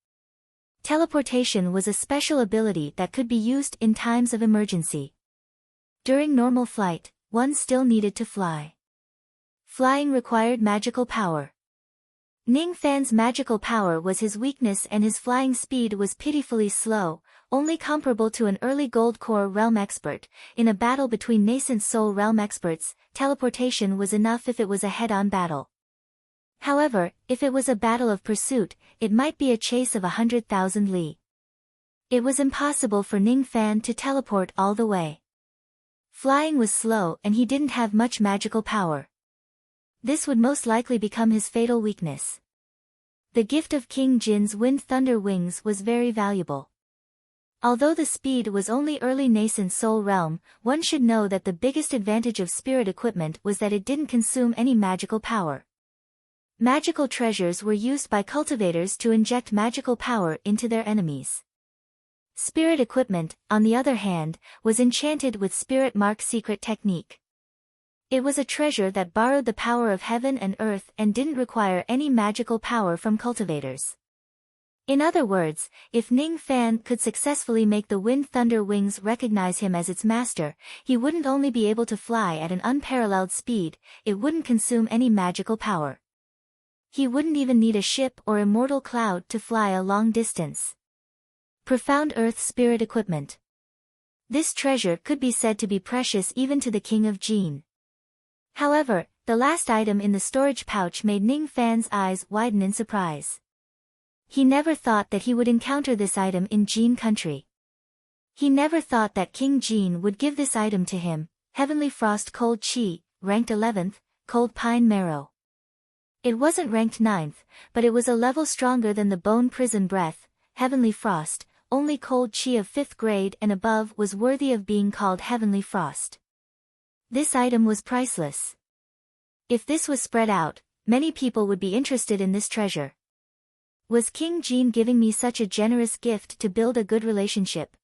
Teleportation was a special ability that could be used in times of emergency. During normal flight, one still needed to fly. Flying required magical power. Ning Fan's magical power was his weakness and his flying speed was pitifully slow, only comparable to an early gold core realm expert. In a battle between nascent soul realm experts, teleportation was enough if it was a head-on battle. However, if it was a battle of pursuit, it might be a chase of 100,000 li. It was impossible for Ning Fan to teleport all the way. Flying was slow and he didn't have much magical power. This would most likely become his fatal weakness. The gift of King Jin's wind thunder wings was very valuable. Although the speed was only early nascent soul realm, one should know that the biggest advantage of spirit equipment was that it didn't consume any magical power. Magical treasures were used by cultivators to inject magical power into their enemies. Spirit equipment, on the other hand, was enchanted with spirit mark secret technique. It was a treasure that borrowed the power of heaven and earth and didn't require any magical power from cultivators. In other words, if Ning Fan could successfully make the wind thunder wings recognize him as its master, he wouldn't only be able to fly at an unparalleled speed, it wouldn't consume any magical power. He wouldn't even need a ship or immortal cloud to fly a long distance. Profound Earth Spirit Equipment. This treasure could be said to be precious even to the King of Jin. However, the last item in the storage pouch made Ning Fan's eyes widen in surprise. He never thought that he would encounter this item in Jin country. He never thought that King Jin would give this item to him, Heavenly Frost Cold Chi, ranked 11th, Cold Pine Marrow. It wasn't ranked 9th, but it was a level stronger than the Bone Prison Breath, Heavenly Frost. Only Cold Chi of 5th grade and above was worthy of being called Heavenly Frost. This item was priceless. If this was spread out, many people would be interested in this treasure. Was King Jin giving me such a generous gift to build a good relationship?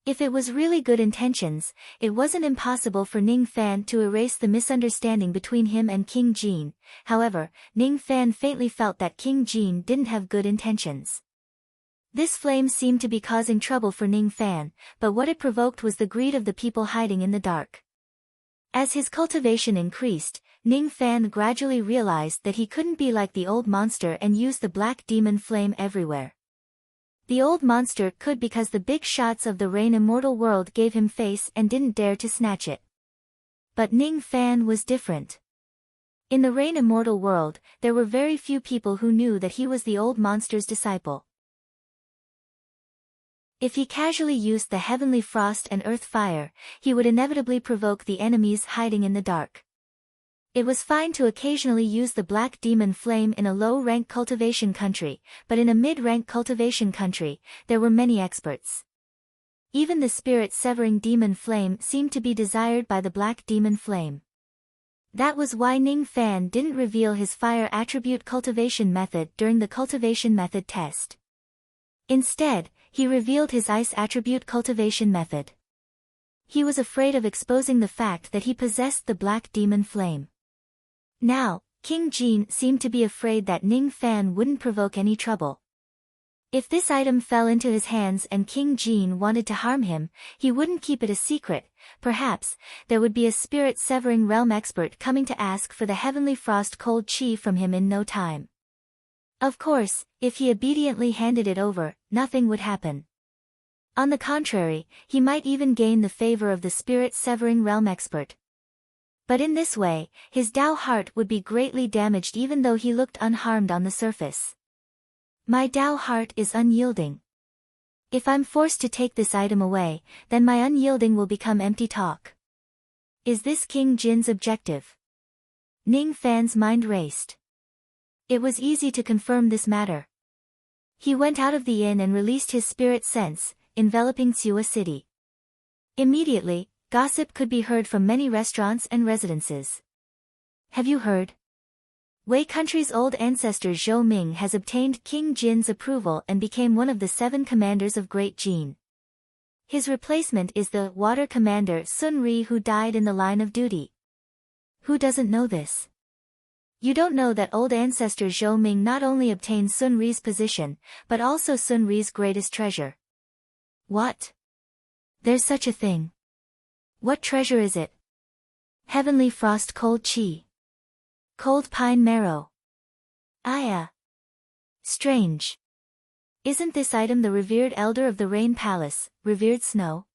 If it was really good intentions, it wasn't impossible for Ning Fan to erase the misunderstanding between him and King Jin. However, Ning Fan faintly felt that King Jin didn't have good intentions. This flame seemed to be causing trouble for Ning Fan, but what it provoked was the greed of the people hiding in the dark. As his cultivation increased, Ning Fan gradually realized that he couldn't be like the old monster and use the black demon flame everywhere. The old monster could because the big shots of the Rain Immortal world gave him face and didn't dare to snatch it. But Ning Fan was different. In the Rain Immortal world, there were very few people who knew that he was the old monster's disciple. If he casually used the heavenly frost and earth fire, he would inevitably provoke the enemies hiding in the dark. It was fine to occasionally use the black demon flame in a low-rank cultivation country, but in a mid-rank cultivation country, there were many experts. Even the spirit-severing demon flame seemed to be desired by the black demon flame. That was why Ning Fan didn't reveal his fire attribute cultivation method during the cultivation method test. Instead, he revealed his ice attribute cultivation method. He was afraid of exposing the fact that he possessed the black demon flame. Now, King Jin seemed to be afraid that Ning Fan wouldn't provoke any trouble. If this item fell into his hands and King Jin wanted to harm him, he wouldn't keep it a secret. Perhaps, there would be a spirit-severing realm expert coming to ask for the heavenly frost cold chi from him in no time. Of course, if he obediently handed it over, nothing would happen. On the contrary, he might even gain the favor of the spirit-severing realm expert. But in this way, his Dao heart would be greatly damaged even though he looked unharmed on the surface. My Dao heart is unyielding. If I'm forced to take this item away, then my unyielding will become empty talk. Is this King Jin's objective? Ning Fan's mind raced. It was easy to confirm this matter. He went out of the inn and released his spirit sense, enveloping Tsiua City. Immediately, gossip could be heard from many restaurants and residences. Have you heard? Wei country's old ancestor Zhou Ming has obtained King Jin's approval and became one of the 7 commanders of Great Jin. His replacement is the water commander Sun Ri, who died in the line of duty. Who doesn't know this? You don't know that old ancestor Zhou Ming not only obtained Sun Ri's position, but also Sun Ri's greatest treasure. What? There's such a thing. What treasure is it? Heavenly frost cold chi. Cold pine marrow. Strange. Isn't this item the revered elder of the Rain Palace, revered Snow?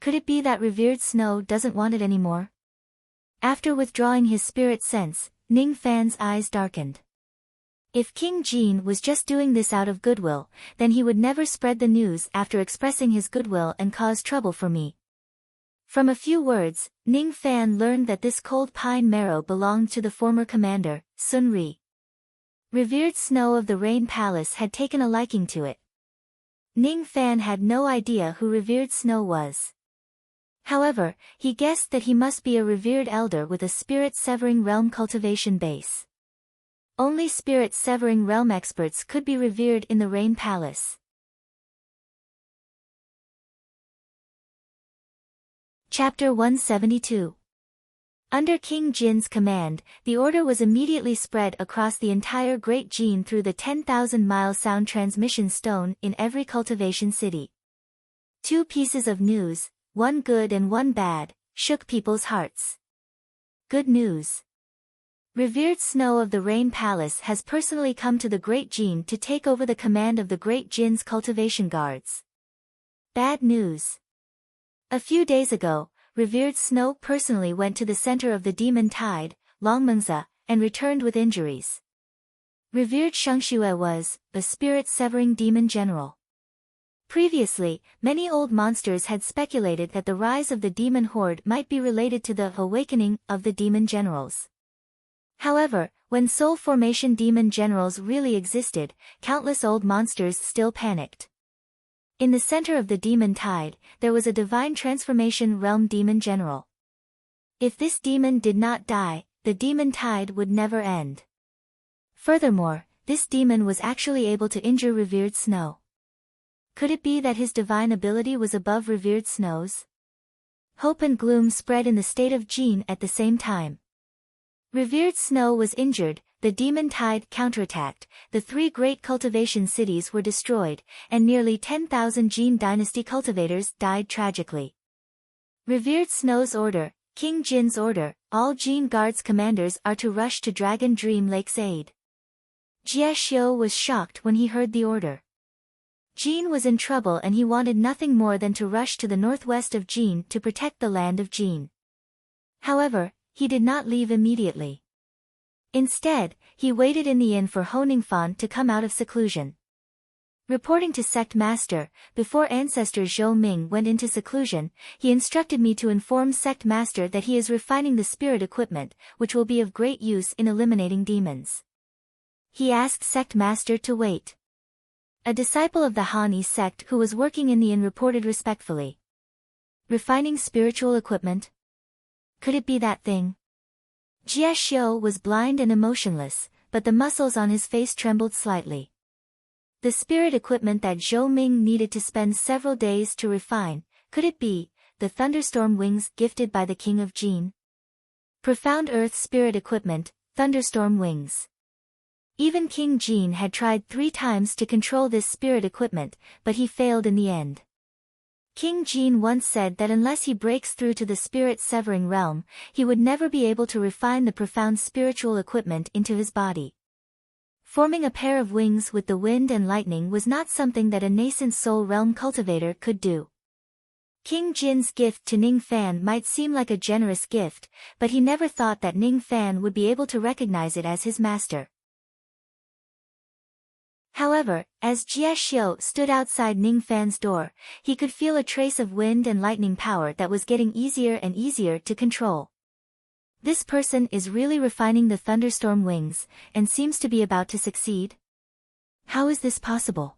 Could it be that revered Snow doesn't want it anymore? After withdrawing his spirit sense, Ning Fan's eyes darkened. If King Jin was just doing this out of goodwill, then he would never spread the news after expressing his goodwill and cause trouble for me. From a few words, Ning Fan learned that this cold pine marrow belonged to the former commander, Sun Ri. Revered Snow of the Rain Palace had taken a liking to it. Ning Fan had no idea who Revered Snow was. However, he guessed that he must be a revered elder with a spirit-severing realm cultivation base. Only spirit-severing realm experts could be revered in the Rain Palace. Chapter 172. Under King Jin's command, the order was immediately spread across the entire Great Jin through the 10,000-mile sound transmission stone in every cultivation city. 2 pieces of news, one good and one bad, shook people's hearts. Good news. Revered Snow of the Rain Palace has personally come to the Great Jin to take over the command of the Great Jin's cultivation guards. Bad news. A few days ago, Revered Snow personally went to the center of the demon tide, Longmengza, and returned with injuries. Revered Shengxue was a spirit-severing demon general. Previously, many old monsters had speculated that the rise of the demon horde might be related to the awakening of the demon generals. However, when soul formation demon generals really existed, countless old monsters still panicked. In the center of the demon tide, there was a divine transformation realm demon general. If this demon did not die, the demon tide would never end. Furthermore, this demon was actually able to injure Revered Snow. Could it be that his divine ability was above Revered Snow's? Hope and gloom spread in the state of Jin at the same time. Revered Snow was injured, the demon tide counterattacked, the 3 great cultivation cities were destroyed, and nearly 10,000 Jin dynasty cultivators died tragically. Revered Snow's order, King Jin's order, all Jin Guards commanders are to rush to Dragon Dream Lake's aid. Jie Xiu was shocked when he heard the order. Jin was in trouble and he wanted nothing more than to rush to the northwest of Jin to protect the land of Jin. However, he did not leave immediately. Instead, he waited in the inn for Honingfan to come out of seclusion. Reporting to Sect Master, before Ancestor Zhou Ming went into seclusion, he instructed me to inform Sect Master that he is refining the spirit equipment, which will be of great use in eliminating demons. He asked Sect Master to wait. A disciple of the Han Yi sect who was working in the inn reported respectfully. Refining spiritual equipment? Could it be that thing? Jie Xiu was blind and emotionless, but the muscles on his face trembled slightly. The spirit equipment that Zhou Ming needed to spend several days to refine, could it be the thunderstorm wings gifted by the King of Jin? Profound Earth spirit equipment, thunderstorm wings. Even King Jin had tried 3 times to control this spirit equipment, but he failed in the end. King Jin once said that unless he breaks through to the spirit-severing realm, he would never be able to refine the profound spiritual equipment into his body. Forming a pair of wings with the wind and lightning was not something that a nascent soul realm cultivator could do. King Jin's gift to Ning Fan might seem like a generous gift, but he never thought that Ning Fan would be able to recognize it as his master. However, as Jie Xiu stood outside Ning Fan's door, he could feel a trace of wind and lightning power that was getting easier and easier to control. This person is really refining the thunderstorm wings, and seems to be about to succeed. How is this possible?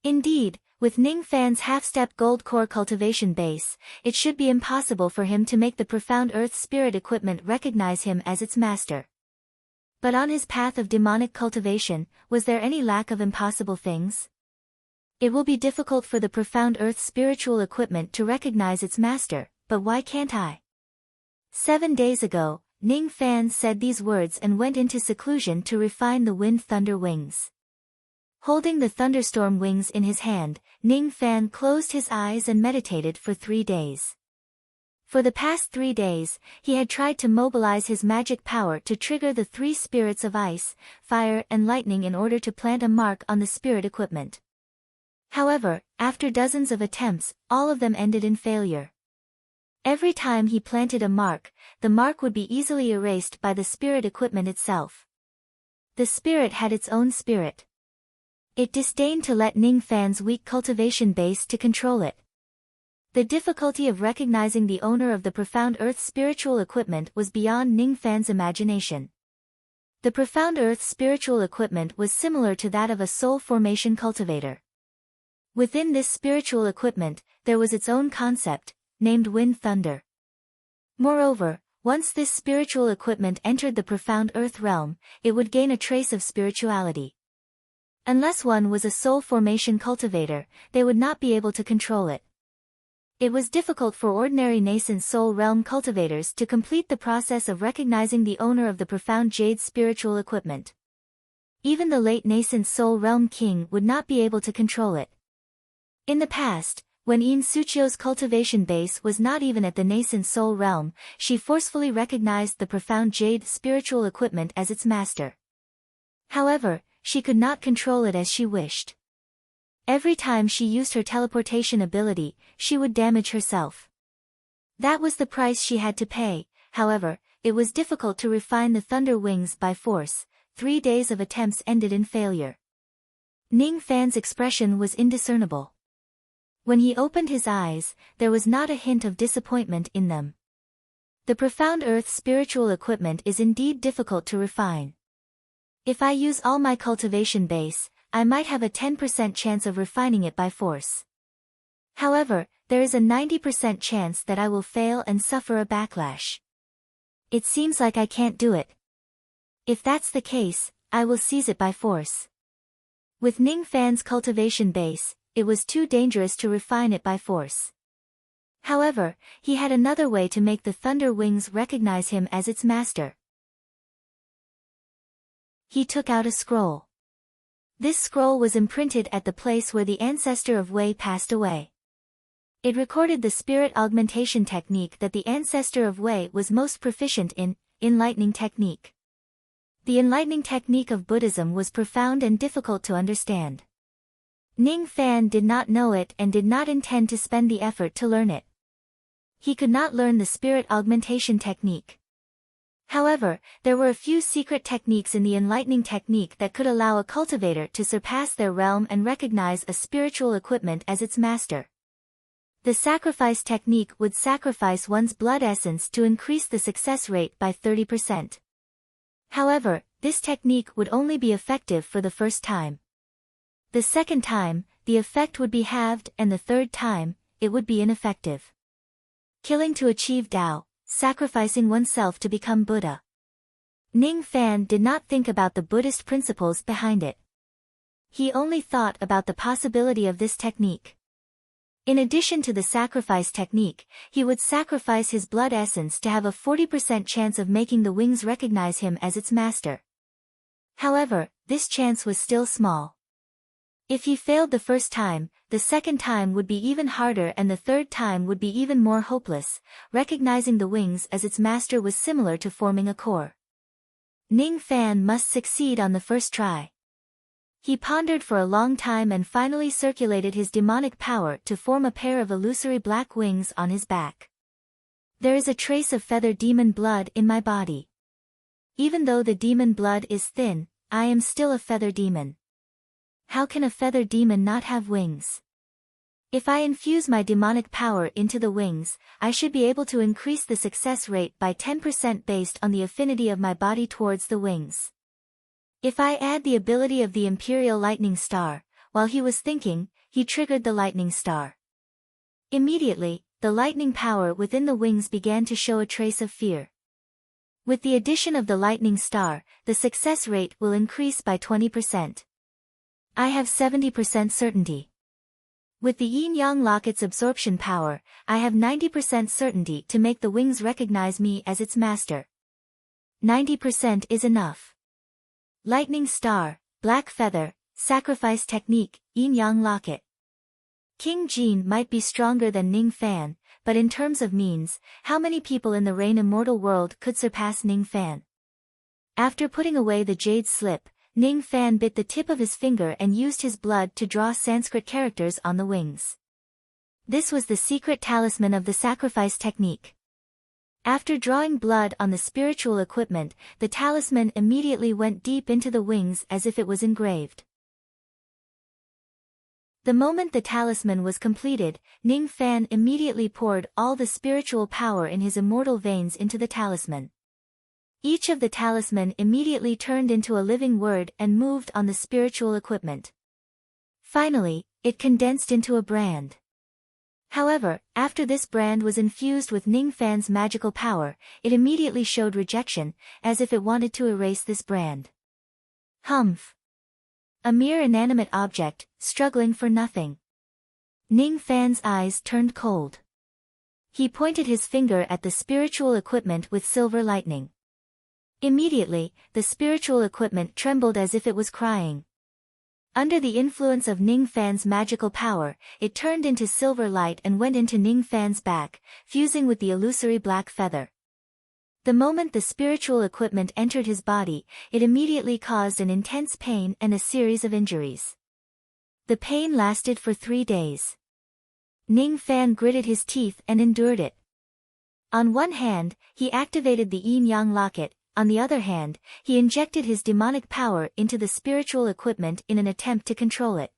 Indeed, with Ning Fan's half-step gold core cultivation base, it should be impossible for him to make the profound earth spirit equipment recognize him as its master. But on his path of demonic cultivation, was there any lack of impossible things? It will be difficult for the profound earth spiritual equipment to recognize its master, but why can't I? 7 days ago, Ning Fan said these words and went into seclusion to refine the wind thunder wings. Holding the thunderstorm wings in his hand, Ning Fan closed his eyes and meditated for 3 days. For the past 3 days, he had tried to mobilize his magic power to trigger the 3 spirits of ice, fire and lightning in order to plant a mark on the spirit equipment. However, after dozens of attempts, all of them ended in failure. Every time he planted a mark, the mark would be easily erased by the spirit equipment itself. The spirit had its own spirit. It disdained to let Ning Fan's weak cultivation base to control it. The difficulty of recognizing the owner of the profound earth spiritual equipment was beyond Ning Fan's imagination. The profound earth spiritual equipment was similar to that of a soul formation cultivator. Within this spiritual equipment, there was its own concept, named wind thunder. Moreover, once this spiritual equipment entered the profound earth realm, it would gain a trace of spirituality. Unless one was a soul formation cultivator, they would not be able to control it. It was difficult for ordinary nascent soul realm cultivators to complete the process of recognizing the owner of the profound jade spiritual equipment. Even the late nascent soul realm king would not be able to control it. In the past, when Yin Suchio's cultivation base was not even at the nascent soul realm, she forcefully recognized the profound jade spiritual equipment as its master. However, she could not control it as she wished. Every time she used her teleportation ability, she would damage herself. That was the price she had to pay. However, it was difficult to refine the thunder wings by force. 3 days of attempts ended in failure. Ning Fan's expression was indiscernible. When he opened his eyes, there was not a hint of disappointment in them. The profound earth spiritual equipment is indeed difficult to refine. If I use all my cultivation base, I might have a 10% chance of refining it by force. However, there is a 90% chance that I will fail and suffer a backlash. It seems like I can't do it. If that's the case, I will seize it by force. With Ning Fan's cultivation base, it was too dangerous to refine it by force. However, he had another way to make the thunder wings recognize him as its master. He took out a scroll. This scroll was imprinted at the place where the ancestor of Wei passed away. It recorded the spirit augmentation technique that the ancestor of Wei was most proficient in, enlightening technique. The enlightening technique of Buddhism was profound and difficult to understand. Ning Fan did not know it and did not intend to spend the effort to learn it. He could not learn the spirit augmentation technique. However, there were a few secret techniques in the enlightening technique that could allow a cultivator to surpass their realm and recognize a spiritual equipment as its master. The sacrifice technique would sacrifice one's blood essence to increase the success rate by 30%. However, this technique would only be effective for the first time. The second time, the effect would be halved, and the third time, it would be ineffective. Killing to achieve Tao, sacrificing oneself to become Buddha. Ning Fan did not think about the Buddhist principles behind it. He only thought about the possibility of this technique. In addition to the sacrifice technique, he would sacrifice his blood essence to have a 40% chance of making the wings recognize him as its master. However, this chance was still small. If he failed the first time, the second time would be even harder and the third time would be even more hopeless. Recognizing the wings as its master was similar to forming a core. Ning Fan must succeed on the first try. He pondered for a long time and finally circulated his demonic power to form a pair of illusory black wings on his back. There is a trace of feather demon blood in my body. Even though the demon blood is thin, I am still a feather demon. How can a feather demon not have wings? If I infuse my demonic power into the wings, I should be able to increase the success rate by 10% based on the affinity of my body towards the wings. If I add the ability of the Imperial Lightning Star, while he was thinking, he triggered the lightning star. Immediately, the lightning power within the wings began to show a trace of fear. With the addition of the lightning star, the success rate will increase by 20%. I have 70% certainty. With the yin-yang locket's absorption power, I have 90% certainty to make the wings recognize me as its master. 90% is enough. Lightning star, black feather, sacrifice technique, yin-yang locket. King Jin might be stronger than Ning Fan, but in terms of means, how many people in the Rain Immortal world could surpass Ning Fan? After putting away the jade slip, Ning Fan bit the tip of his finger and used his blood to draw Sanskrit characters on the wings. This was the secret talisman of the sacrifice technique. After drawing blood on the spiritual equipment, the talisman immediately went deep into the wings as if it was engraved. The moment the talisman was completed, Ning Fan immediately poured all the spiritual power in his immortal veins into the talisman. Each of the talisman immediately turned into a living word and moved on the spiritual equipment. Finally, it condensed into a brand. However, after this brand was infused with Ning Fan's magical power, it immediately showed rejection, as if it wanted to erase this brand. Humph! A mere inanimate object, struggling for nothing. Ning Fan's eyes turned cold. He pointed his finger at the spiritual equipment with silver lightning. Immediately, the spiritual equipment trembled as if it was crying. Under the influence of Ning Fan's magical power, it turned into silver light and went into Ning Fan's back, fusing with the illusory black feather. The moment the spiritual equipment entered his body, it immediately caused an intense pain and a series of injuries. The pain lasted for 3 days. Ning Fan gritted his teeth and endured it. On one hand, he activated the yin-yang locket. On the other hand, he injected his demonic power into the spiritual equipment in an attempt to control it.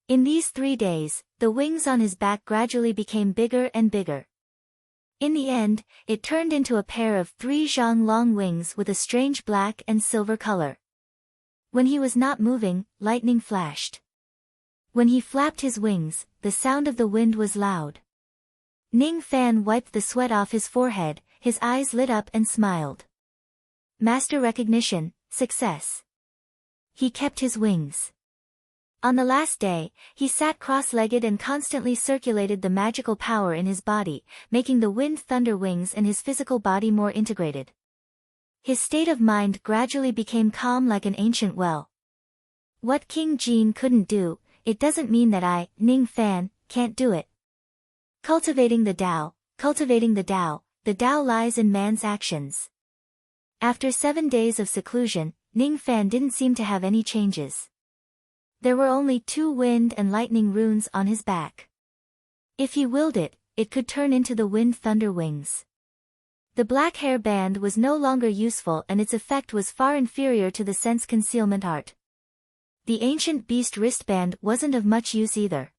In these 3 days, the wings on his back gradually became bigger and bigger. In the end, it turned into a pair of 3 zhang long wings with a strange black and silver color. When he was not moving, lightning flashed. When he flapped his wings, the sound of the wind was loud. Ning Fan wiped the sweat off his forehead, his eyes lit up and smiled. Master recognition, success. He kept his wings. On the last day, he sat cross-legged and constantly circulated the magical power in his body, making the wind thunder wings and his physical body more integrated. His state of mind gradually became calm like an ancient well. What King Jin couldn't do, it doesn't mean that I, Ning Fan, can't do it. Cultivating the Tao, cultivating the Tao. The Tao lies in man's actions. After 7 days of seclusion, Ning Fan didn't seem to have any changes. There were only 2 wind and lightning runes on his back. If he willed it, it could turn into the wind thunder wings. The black hair band was no longer useful and its effect was far inferior to the sense concealment art. The ancient beast wristband wasn't of much use either.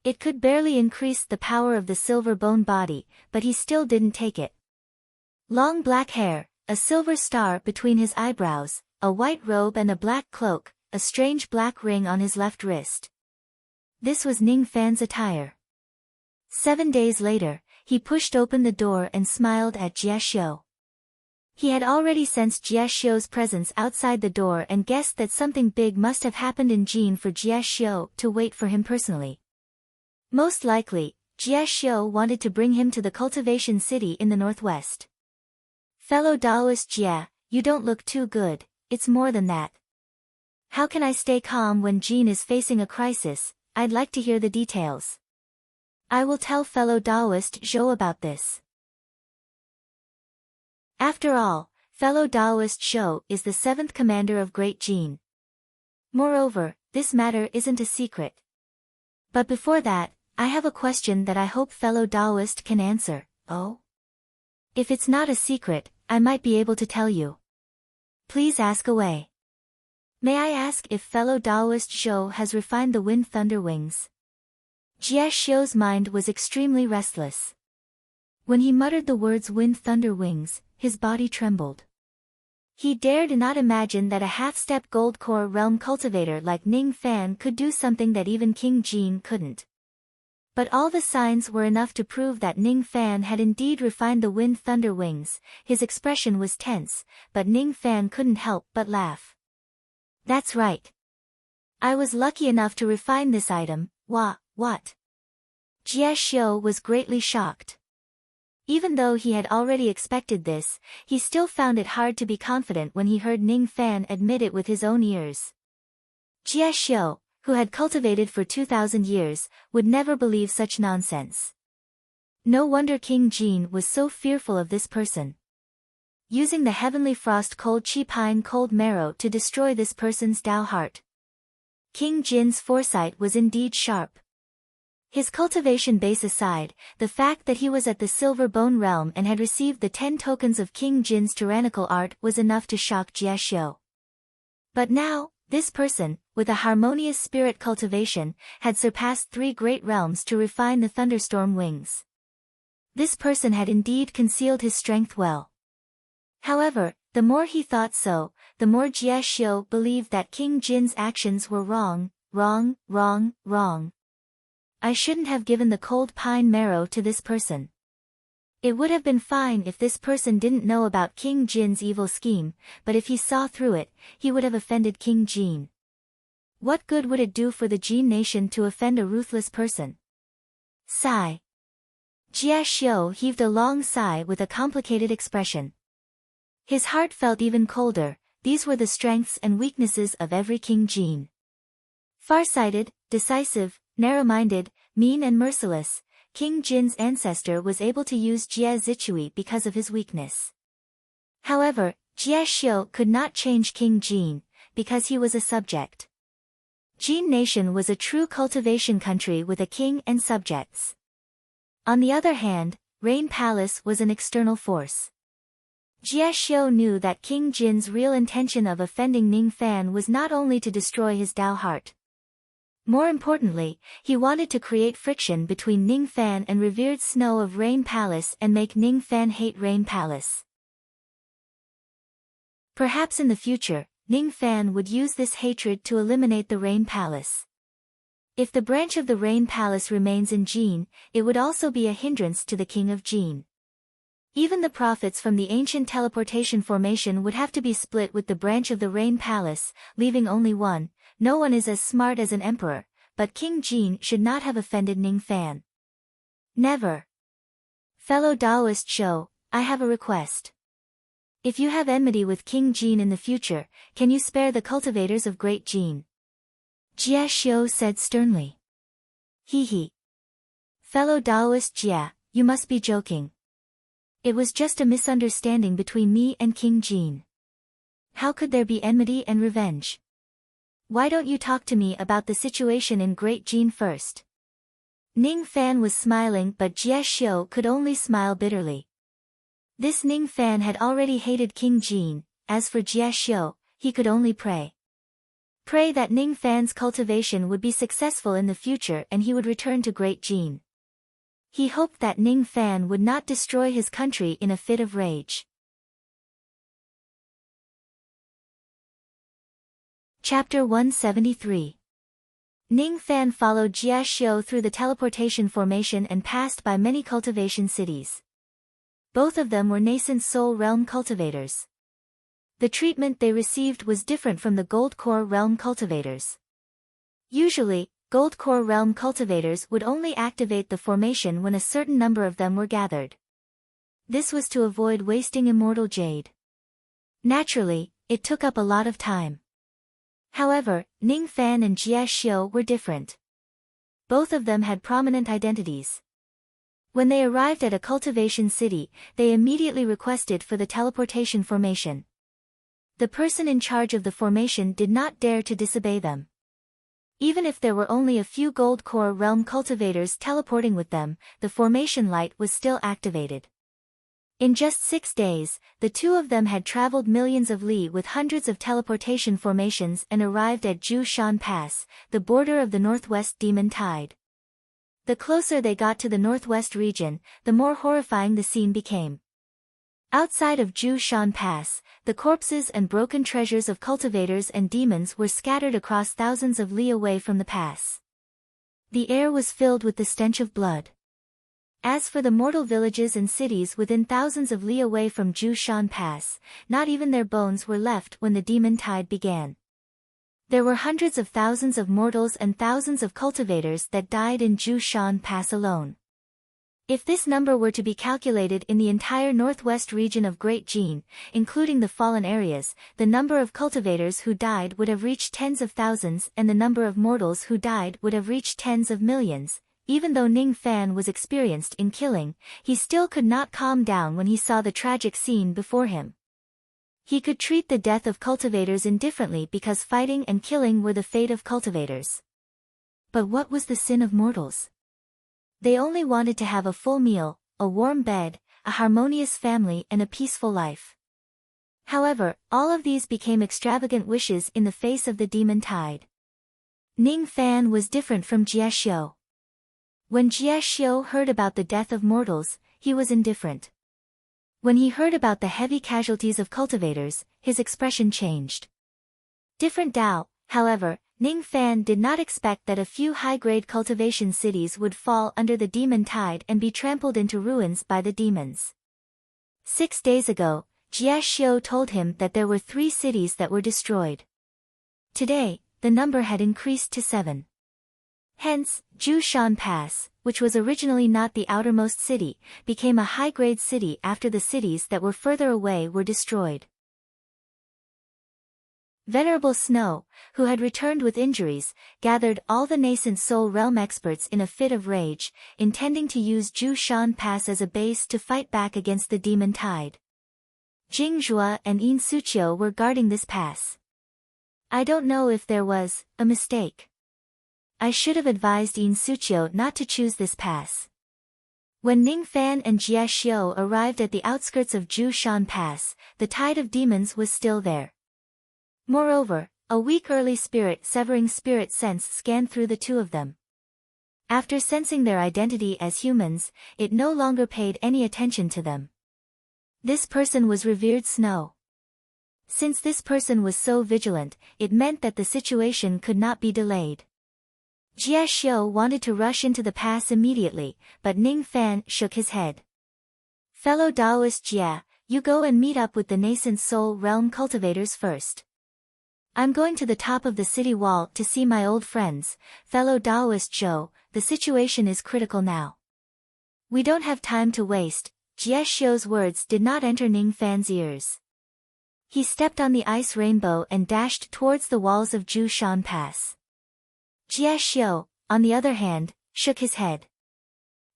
It could barely increase the power of the silver bone body, but he still didn't take it. Long black hair, a silver star between his eyebrows, a white robe and a black cloak, a strange black ring on his left wrist. This was Ning Fan's attire. 7 days later, he pushed open the door and smiled at Jie Xiu. He had already sensed Jie Xiu's presence outside the door and guessed that something big must have happened in Jin for Jie Xiu to wait for him personally. Most likely, Jie Xiu wanted to bring him to the cultivation city in the northwest. Fellow Taoist Jie, you don't look too good, it's more than that. How can I stay calm when Jin is facing a crisis? I'd like to hear the details. I will tell fellow Taoist Zhou about this. After all, fellow Taoist Zhou is the 7th commander of Great Jin. Moreover, this matter isn't a secret. But before that, I have a question that I hope fellow Taoist can answer. Oh? If it's not a secret, I might be able to tell you. Please ask away. May I ask if fellow Taoist Zhou has refined the wind thunder wings? Jie Xiu's mind was extremely restless. When he muttered the words wind thunder wings, his body trembled. He dared not imagine that a half-step gold core realm cultivator like Ning Fan could do something that even King Jin couldn't. But all the signs were enough to prove that Ning Fan had indeed refined the wind thunder wings. His expression was tense, but Ning Fan couldn't help but laugh. That's right. I was lucky enough to refine this item. What? Jie Xiu was greatly shocked. Even though he had already expected this, he still found it hard to be confident when he heard Ning Fan admit it with his own ears. Jie Xiu, who had cultivated for 2,000 years, would never believe such nonsense. No wonder King Jin was so fearful of this person. Using the heavenly frost cold chi pine cold marrow to destroy this person's Tao heart. King Jin's foresight was indeed sharp. His cultivation base aside, the fact that he was at the Silver Bone Realm and had received the 10 tokens of King Jin's tyrannical art was enough to shock Jie Xiu. But now, this person, with a harmonious spirit cultivation, had surpassed 3 great realms to refine the thunderstorm wings. This person had indeed concealed his strength well. However, the more he thought so, the more Jie Xiu believed that King Jin's actions were wrong. I shouldn't have given the cold pine marrow to this person. It would have been fine if this person didn't know about King Jin's evil scheme, but if he saw through it, he would have offended King Jin. What good would it do for the Jin nation to offend a ruthless person? Sigh. Jie Xiu heaved a long sigh with a complicated expression. His heart felt even colder. These were the strengths and weaknesses of every King Jin. Farsighted, decisive, narrow-minded, mean and merciless, King Jin's ancestor was able to use Jie Zichui because of his weakness. However, Jie Xiu could not change King Jin, because he was a subject. Jin nation was a true cultivation country with a king and subjects. On the other hand, Rain Palace was an external force. Jie Xiu knew that King Jin's real intention of offending Ning Fan was not only to destroy his Tao heart. More importantly, he wanted to create friction between Ning Fan and revered snow of Rain Palace and make Ning Fan hate Rain Palace. Perhaps in the future, Ning Fan would use this hatred to eliminate the Rain Palace. If the branch of the Rain Palace remains in Jin, it would also be a hindrance to the King of Jin. Even the profits from the ancient teleportation formation would have to be split with the branch of the Rain Palace, leaving only one. No one is as smart as an emperor, but King Jin should not have offended Ning Fan. Never. Fellow Taoist Zhou, I have a request. If you have enmity with King Jin in the future, can you spare the cultivators of Great Jin? Jie Xiu said sternly. He. Fellow Taoist Jia, you must be joking. It was just a misunderstanding between me and King Jin. How could there be enmity and revenge? Why don't you talk to me about the situation in Great Jin first? Ning Fan was smiling, but Jia Xiu could only smile bitterly. This Ning Fan had already hated King Jin. As for Jia Xiu, he could only pray. Pray that Ning Fan's cultivation would be successful in the future and he would return to Great Jin. He hoped that Ning Fan would not destroy his country in a fit of rage. Chapter 173. Ning Fan followed Jia Xiu through the teleportation formation and passed by many cultivation cities. Both of them were nascent soul realm cultivators. The treatment they received was different from the Gold Core realm cultivators. Usually, Gold Core realm cultivators would only activate the formation when a certain number of them were gathered. This was to avoid wasting immortal jade. Naturally, it took up a lot of time. However, Ning Fan and Jia Xiu were different. Both of them had prominent identities. When they arrived at a cultivation city, they immediately requested for the teleportation formation. The person in charge of the formation did not dare to disobey them. Even if there were only a few Gold Core realm cultivators teleporting with them, the formation light was still activated. In just 6 days, the two of them had traveled millions of li with hundreds of teleportation formations and arrived at Ju Shan Pass, the border of the Northwest Demon Tide. The closer they got to the Northwest region, the more horrifying the scene became. Outside of Ju Shan Pass, the corpses and broken treasures of cultivators and demons were scattered across thousands of li away from the pass. The air was filled with the stench of blood. As for the mortal villages and cities within thousands of li away from Ju Shan Pass, not even their bones were left when the demon tide began. There were hundreds of thousands of mortals and thousands of cultivators that died in Ju Shan Pass alone. If this number were to be calculated in the entire northwest region of Great Jin, including the fallen areas, the number of cultivators who died would have reached tens of thousands and the number of mortals who died would have reached tens of millions. Even though Ning Fan was experienced in killing, he still could not calm down when he saw the tragic scene before him. He could treat the death of cultivators indifferently because fighting and killing were the fate of cultivators. But what was the sin of mortals? They only wanted to have a full meal, a warm bed, a harmonious family and a peaceful life. However, all of these became extravagant wishes in the face of the demon tide. Ning Fan was different from Jia Xiu. When Jia Xiu heard about the death of mortals, he was indifferent. When he heard about the heavy casualties of cultivators, his expression changed. Different Dao, however, Ning Fan did not expect that a few high-grade cultivation cities would fall under the demon tide and be trampled into ruins by the demons. 6 days ago, Jia Xiu told him that there were 3 cities that were destroyed. Today, the number had increased to 7. Hence, Ju Shan Pass, which was originally not the outermost city, became a high-grade city after the cities that were further away were destroyed. Venerable Snow, who had returned with injuries, gathered all the nascent soul realm experts in a fit of rage, intending to use Ju Shan Pass as a base to fight back against the demon tide. Jing Zhua and Yin Suqiu were guarding this pass. I don't know if there was a mistake. I should have advised Yin Suqiu not to choose this pass. When Ning Fan and Jia Xiu arrived at the outskirts of Ju Shan Pass, the tide of demons was still there. Moreover, a weak early spirit-severing spirit sense scanned through the two of them. After sensing their identity as humans, it no longer paid any attention to them. This person was revered Snow. Since this person was so vigilant, it meant that the situation could not be delayed. Jia Xiu wanted to rush into the pass immediately, but Ning Fan shook his head. Fellow Taoist Jia, you go and meet up with the nascent soul realm cultivators first. I'm going to the top of the city wall to see my old friends, fellow Taoist Zhou, the situation is critical now. We don't have time to waste. Jia Xiu's words did not enter Ning Fan's ears. He stepped on the ice rainbow and dashed towards the walls of Ju Shan Pass. Jia Xiu, on the other hand, shook his head.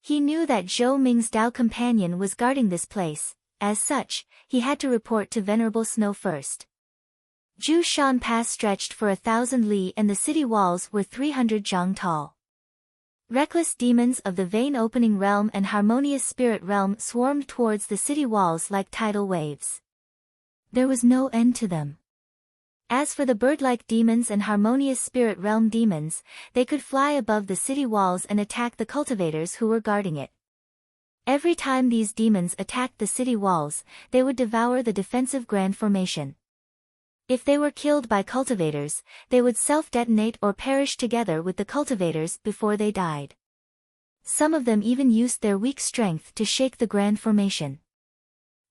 He knew that Zhou Ming's Dao companion was guarding this place. As such, he had to report to Venerable Snow first. Jushan Pass stretched for 1,000 li and the city walls were 300 zhang tall. Reckless demons of the Vein Opening Realm and Harmonious Spirit Realm swarmed towards the city walls like tidal waves. There was no end to them. As for the bird-like demons and Harmonious Spirit Realm demons, they could fly above the city walls and attack the cultivators who were guarding it. Every time these demons attacked the city walls, they would devour the defensive grand formation. If they were killed by cultivators, they would self-detonate or perish together with the cultivators before they died. Some of them even used their weak strength to shake the grand formation.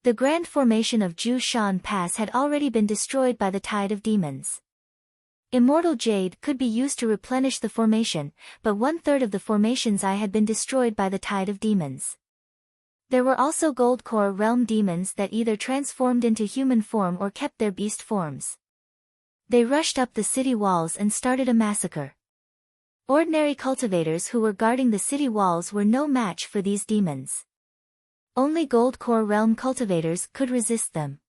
The grand formation of Jushan Pass had already been destroyed by the tide of demons. Immortal Jade could be used to replenish the formation, but 1/3 of the formation's eye had been destroyed by the tide of demons. There were also Gold Core Realm demons that either transformed into human form or kept their beast forms. They rushed up the city walls and started a massacre. Ordinary cultivators who were guarding the city walls were no match for these demons. Only Gold Core Realm cultivators could resist them.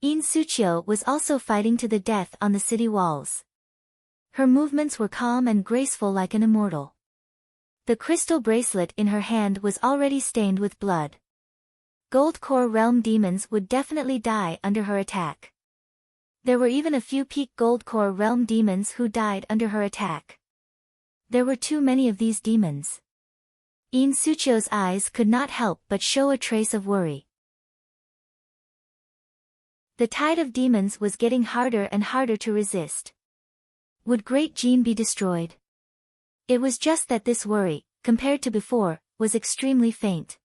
In Suqiu was also fighting to the death on the city walls. Her movements were calm and graceful like an immortal. The crystal bracelet in her hand was already stained with blood. Gold Core Realm demons would definitely die under her attack. There were even a few peak Gold Core Realm demons who died under her attack. There were too many of these demons. In Suqiu's eyes could not help but show a trace of worry. The tide of demons was getting harder and harder to resist. Would Great Jin be destroyed? It was just that this worry, compared to before, was extremely faint.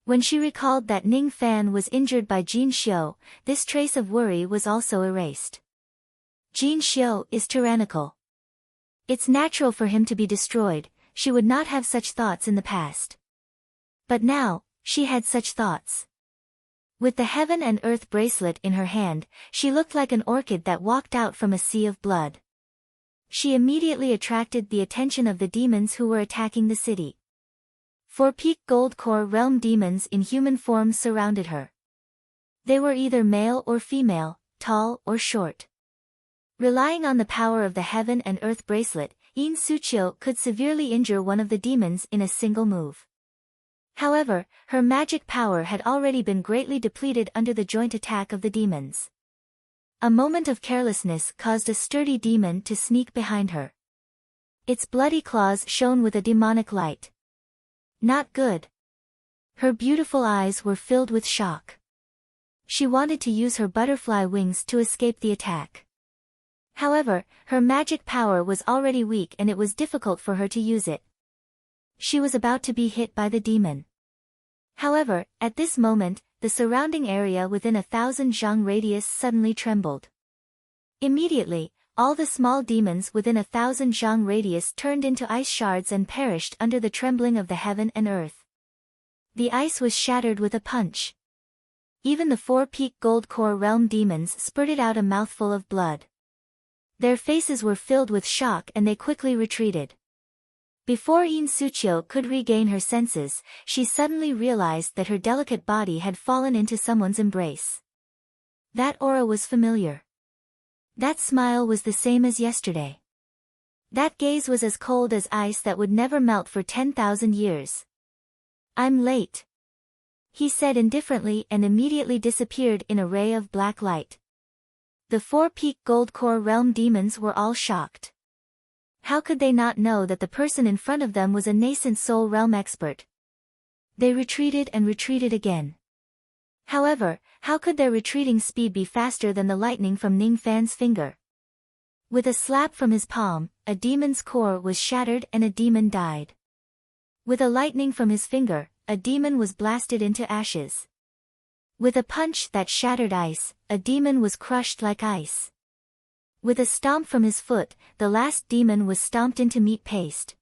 When she recalled that Ning Fan was injured by Jin Xiu, this trace of worry was also erased. Jin Xiu is tyrannical. It's natural for him to be destroyed, she would not have such thoughts in the past. But now, she had such thoughts. With the Heaven and Earth bracelet in her hand, she looked like an orchid that walked out from a sea of blood. She immediately attracted the attention of the demons who were attacking the city. 4 peak Gold Core Realm demons in human form surrounded her. They were either male or female, tall or short. Relying on the power of the Heaven and Earth bracelet, In Suqiu could severely injure one of the demons in a single move. However, her magic power had already been greatly depleted under the joint attack of the demons. A moment of carelessness caused a sturdy demon to sneak behind her. Its bloody claws shone with a demonic light. Not good. Her beautiful eyes were filled with shock. She wanted to use her butterfly wings to escape the attack. However, her magic power was already weak and it was difficult for her to use it. She was about to be hit by the demon. However, at this moment, the surrounding area within 1,000 zhang radius suddenly trembled. Immediately, all the small demons within 1,000 zhang radius turned into ice shards and perished under the trembling of the heaven and earth. The ice was shattered with a punch. Even the 4 peak Gold Core Realm demons spurted out a mouthful of blood. Their faces were filled with shock and they quickly retreated. Before In Suqiu could regain her senses, she suddenly realized that her delicate body had fallen into someone's embrace. That aura was familiar. That smile was the same as yesterday. That gaze was as cold as ice that would never melt for 10,000 years. I'm late, he said indifferently and immediately disappeared in a ray of black light. The 4 peak Gold Core Realm demons were all shocked. How could they not know that the person in front of them was a nascent soul realm expert? They retreated and retreated again. However, how could their retreating speed be faster than the lightning from Ning Fan's finger? With a slap from his palm, a demon's core was shattered and a demon died. With a lightning from his finger, a demon was blasted into ashes. With a punch that shattered ice, a demon was crushed like ice. With a stomp from his foot, the last demon was stomped into meat paste.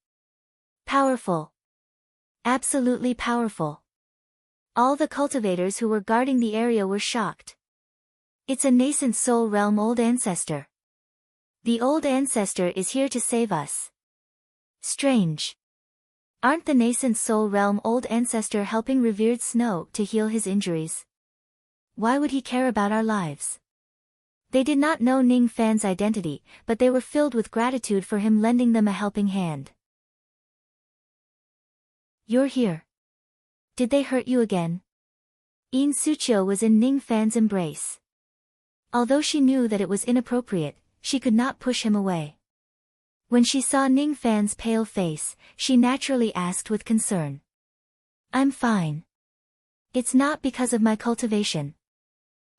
Powerful. Absolutely powerful. All the cultivators who were guarding the area were shocked. It's a nascent soul realm old ancestor. The old ancestor is here to save us. Strange. Aren't the nascent soul realm old ancestor helping revered Snow to heal his injuries? Why would he care about our lives? They did not know Ning Fan's identity, but they were filled with gratitude for him lending them a helping hand. You're here. Did they hurt you again? Yin Suqiu was in Ning Fan's embrace. Although she knew that it was inappropriate, she could not push him away. When she saw Ning Fan's pale face, she naturally asked with concern. I'm fine. It's not because of my cultivation.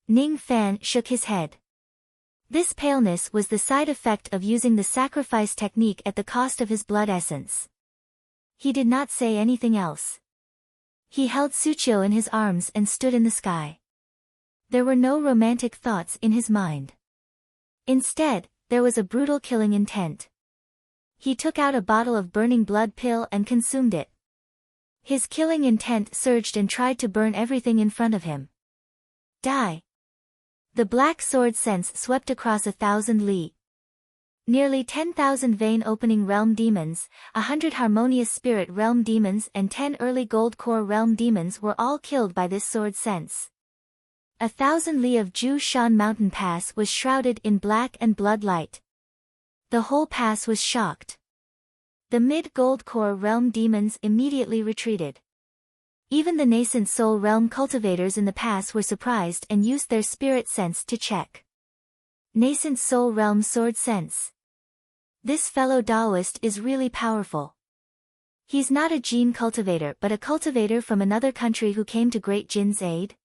Ning Fan shook his head. This paleness was the side effect of using the sacrifice technique at the cost of his blood essence. He did not say anything else. He held Suqiu in his arms and stood in the sky. There were no romantic thoughts in his mind. Instead, there was a brutal killing intent. He took out a bottle of burning blood pill and consumed it. His killing intent surged and tried to burn everything in front of him. Die! The black sword sense swept across 1,000 li. Nearly 10,000 vein opening realm demons, 100 harmonious spirit realm demons and 10 early gold core realm demons were all killed by this sword sense. 1,000 li of Ju Shan mountain pass was shrouded in black and blood light. The whole pass was shocked. The mid-gold core realm demons immediately retreated. Even the nascent soul realm cultivators in the pass were surprised and used their spirit sense to check. Nascent soul realm sword sense. This fellow Taoist is really powerful. He's not a gene cultivator but a cultivator from another country who came to Great Jin's aid?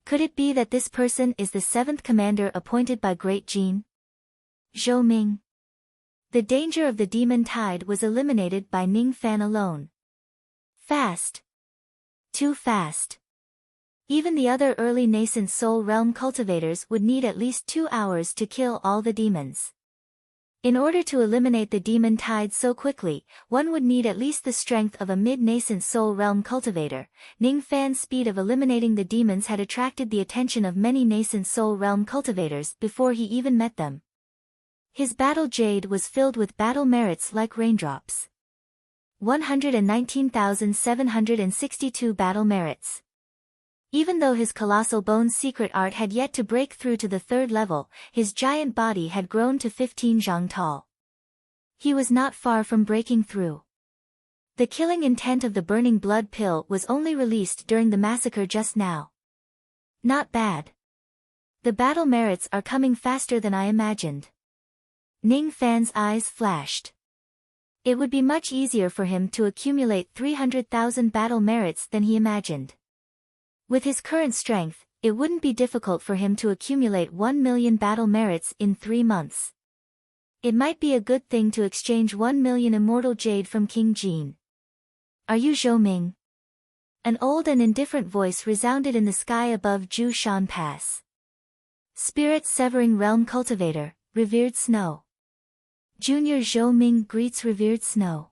Could it be that this person is the 7th commander appointed by Great Jin? Zhou Ming. The danger of the demon tide was eliminated by Ning Fan alone. Fast. Too fast. Even the other early nascent soul realm cultivators would need at least 2 hours to kill all the demons. In order to eliminate the demon tide so quickly, one would need at least the strength of a mid-nascent soul realm cultivator. Ning Fan's speed of eliminating the demons had attracted the attention of many nascent soul realm cultivators before he even met them. His battle jade was filled with battle merits like raindrops. 119,762 battle merits. Even though his colossal bones secret art had yet to break through to the 3rd level, his giant body had grown to 15 zhang tall. He was not far from breaking through. The killing intent of the burning blood pill was only released during the massacre just now. Not bad. The battle merits are coming faster than I imagined. Ning Fan's eyes flashed. It would be much easier for him to accumulate 300,000 battle merits than he imagined. With his current strength, it wouldn't be difficult for him to accumulate 1 million battle merits in 3 months. It might be a good thing to exchange 1 million immortal jade from King Jin. Are you Zhou Ming? An old and indifferent voice resounded in the sky above Ju Shan Pass. Spirit Severing Realm Cultivator, Revered Snow. Junior Zhou Ming greets Revered Snow.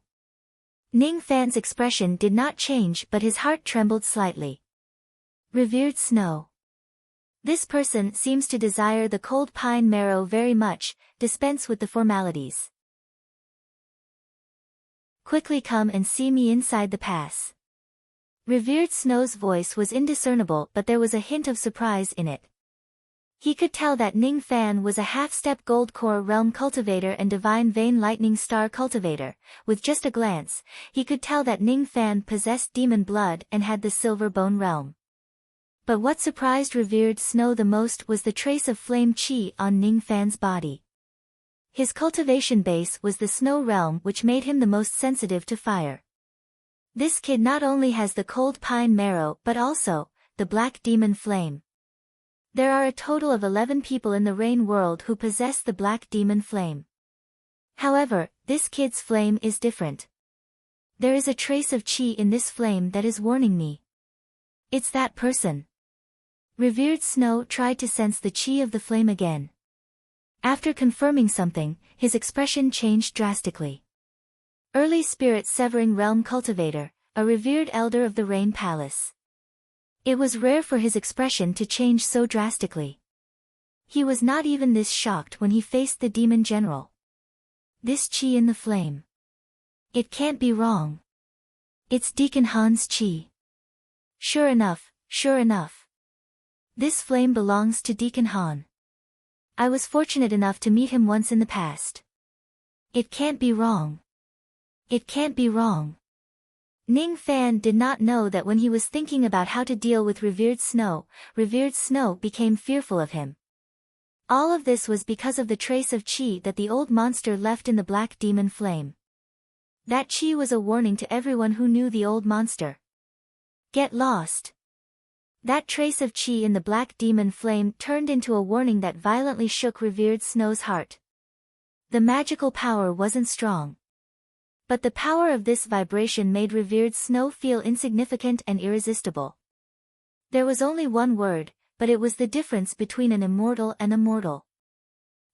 Ning Fan's expression did not change but his heart trembled slightly. Revered Snow. This person seems to desire the cold pine marrow very much, dispense with the formalities. Quickly come and see me inside the pass. Revered Snow's voice was indiscernible but there was a hint of surprise in it. He could tell that Ning Fan was a half-step gold core realm cultivator and divine vein lightning star cultivator. With just a glance, he could tell that Ning Fan possessed demon blood and had the silver bone realm. But what surprised Revered Snow the most was the trace of flame chi on Ning Fan's body. His cultivation base was the snow realm which made him the most sensitive to fire. This kid not only has the cold pine marrow but also the black demon flame. There are a total of 11 people in the rain world who possess the black demon flame. However, this kid's flame is different. There is a trace of chi in this flame that is warning me. It's that person. Revered Snow tried to sense the chi of the flame again. After confirming something, his expression changed drastically. Early Spirit Severing Realm Cultivator, a revered elder of the Rain Palace. It was rare for his expression to change so drastically. He was not even this shocked when he faced the demon general. This chi in the flame. It can't be wrong. It's Deacon Han's chi. Sure enough, sure enough. This flame belongs to Deacon Han. I was fortunate enough to meet him once in the past. It can't be wrong. It can't be wrong. Ning Fan did not know that when he was thinking about how to deal with Revered Snow became fearful of him. All of this was because of the trace of chi that the old monster left in the black demon flame. That chi was a warning to everyone who knew the old monster. Get lost. That trace of chi in the black demon flame turned into a warning that violently shook Revered Snow's heart. The magical power wasn't strong. But the power of this vibration made Revered Snow feel insignificant and irresistible. There was only one word, but it was the difference between an immortal and a mortal.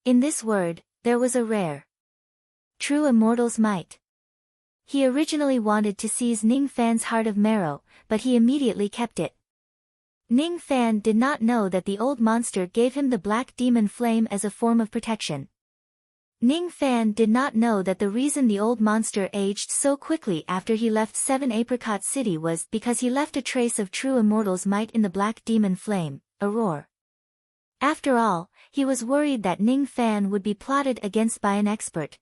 In this word, there was a rare, true immortal's might. He originally wanted to seize Ning Fan's heart of marrow, but he immediately kept it. Ning Fan did not know that the old monster gave him the black demon flame as a form of protection. Ning Fan did not know that the reason the old monster aged so quickly after he left Seven Apricot City was because he left a trace of true immortal's might in the black demon flame, a roar. After all, he was worried that Ning Fan would be plotted against by an expert.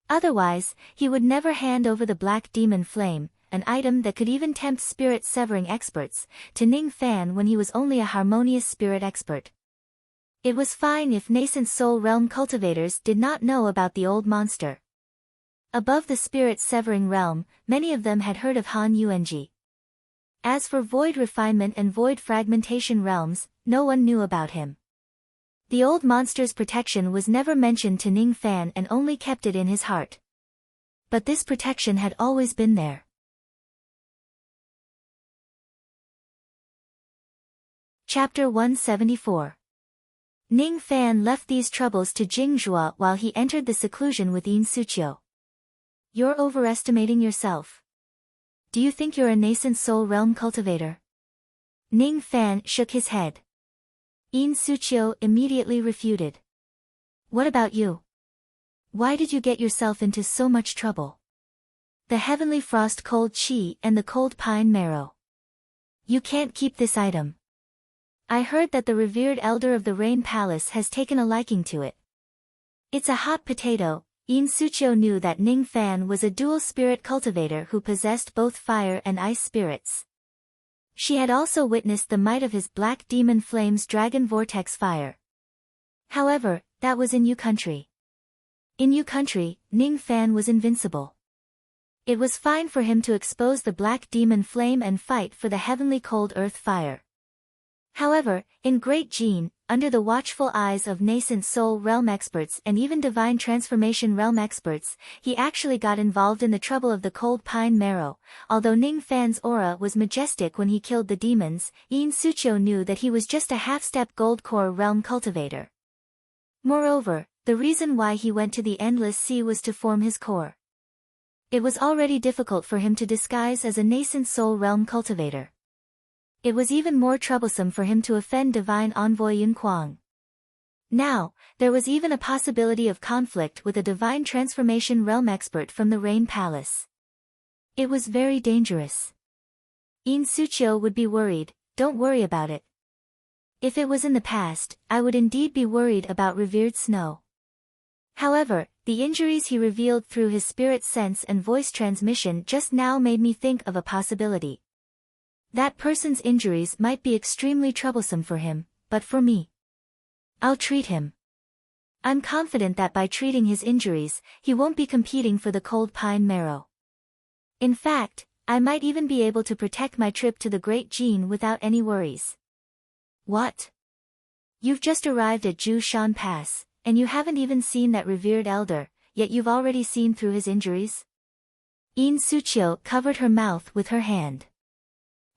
Otherwise, he would never hand over the black demon flame, an item that could even tempt spirit-severing experts, to Ning Fan when he was only a harmonious spirit expert. It was fine if nascent soul realm cultivators did not know about the old monster. Above the spirit-severing realm, many of them had heard of Han Yuanji. As for void refinement and void fragmentation realms, no one knew about him. The old monster's protection was never mentioned to Ning Fan and only kept it in his heart. But this protection had always been there. Chapter 174. Ning Fan left these troubles to Jing Zhuo while he entered the seclusion with Yin Suqiu. You're overestimating yourself. Do you think you're a nascent soul realm cultivator? Ning Fan shook his head. Yin Suqiu immediately refuted. What about you? Why did you get yourself into so much trouble? The heavenly frost cold chi and the cold pine marrow. You can't keep this item. I heard that the revered elder of the Rain Palace has taken a liking to it. It's a hot potato. Yin Suqiu knew that Ning Fan was a dual spirit cultivator who possessed both fire and ice spirits. She had also witnessed the might of his black demon flame's dragon vortex fire. However, that was in Yu country. In Yu country, Ning Fan was invincible. It was fine for him to expose the black demon flame and fight for the heavenly cold earth fire. However, in Great Jin, under the watchful eyes of nascent soul realm experts and even divine transformation realm experts, he actually got involved in the trouble of the cold pine marrow. Although Ning Fan's aura was majestic when he killed the demons, Yin Suqiu knew that he was just a half-step gold core realm cultivator. Moreover, the reason why he went to the Endless Sea was to form his core. It was already difficult for him to disguise as a nascent soul realm cultivator. It was even more troublesome for him to offend Divine Envoy Yun Kuang. Now, there was even a possibility of conflict with a divine transformation realm expert from the Rain Palace. It was very dangerous. Yin Suqiu would be worried. Don't worry about it. If it was in the past, I would indeed be worried about Revered Snow. However, the injuries he revealed through his spirit sense and voice transmission just now made me think of a possibility. That person's injuries might be extremely troublesome for him, but for me, I'll treat him. I'm confident that by treating his injuries, he won't be competing for the cold pine marrow. In fact, I might even be able to protect my trip to the Great Jin without any worries. What? You've just arrived at Ju Shan Pass, and you haven't even seen that revered elder, yet you've already seen through his injuries? Yin Suqiu covered her mouth with her hand.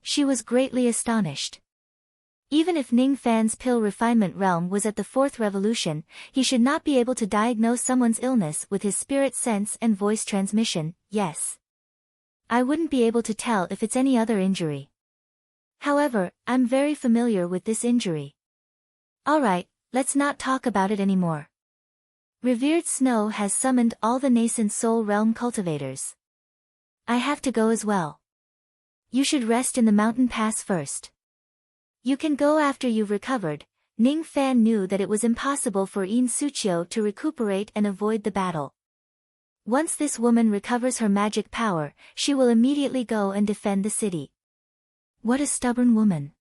She was greatly astonished. Even if Ning Fan's pill refinement realm was at the fourth revolution, he should not be able to diagnose someone's illness with his spirit sense and voice transmission. Yes. I wouldn't be able to tell if it's any other injury. However, I'm very familiar with this injury. Alright, let's not talk about it anymore. Revered Snow has summoned all the nascent soul realm cultivators. I have to go as well. You should rest in the mountain pass first. You can go after you've recovered. Ning Fan knew that it was impossible for Yin Suqiu to recuperate and avoid the battle. Once this woman recovers her magic power, she will immediately go and defend the city. What a stubborn woman.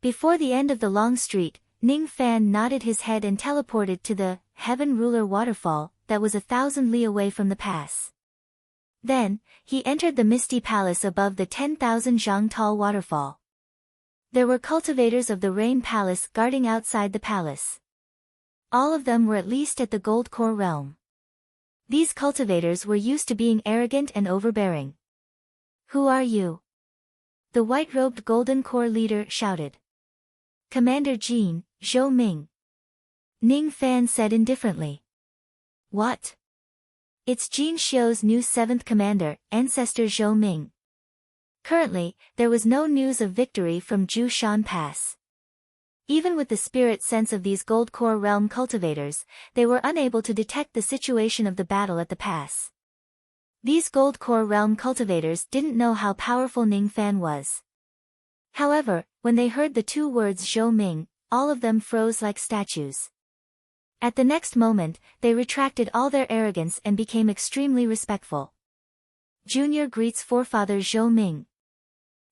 Before the end of the long street, Ning Fan nodded his head and teleported to the Heaven Ruler waterfall that was 1,000 li away from the pass. Then, he entered the misty palace above the 10,000 zhang tall waterfall. There were cultivators of the Rain Palace guarding outside the palace. All of them were at least at the Gold Core realm. These cultivators were used to being arrogant and overbearing. Who are you? The white-robed Golden Core leader shouted. Commander Jin, Zhou Ming. Ning Fan said indifferently. What? It's Jin Xiu's new 7th commander, Ancestor Zhou Ming. Currently, there was no news of victory from Jushan Pass. Even with the spirit sense of these Gold Core realm cultivators, they were unable to detect the situation of the battle at the pass. These Gold Core realm cultivators didn't know how powerful Ning Fan was. However, when they heard the 2 words Zhou Ming, all of them froze like statues. At the next moment, they retracted all their arrogance and became extremely respectful. Junior greets forefather Zhou Ming.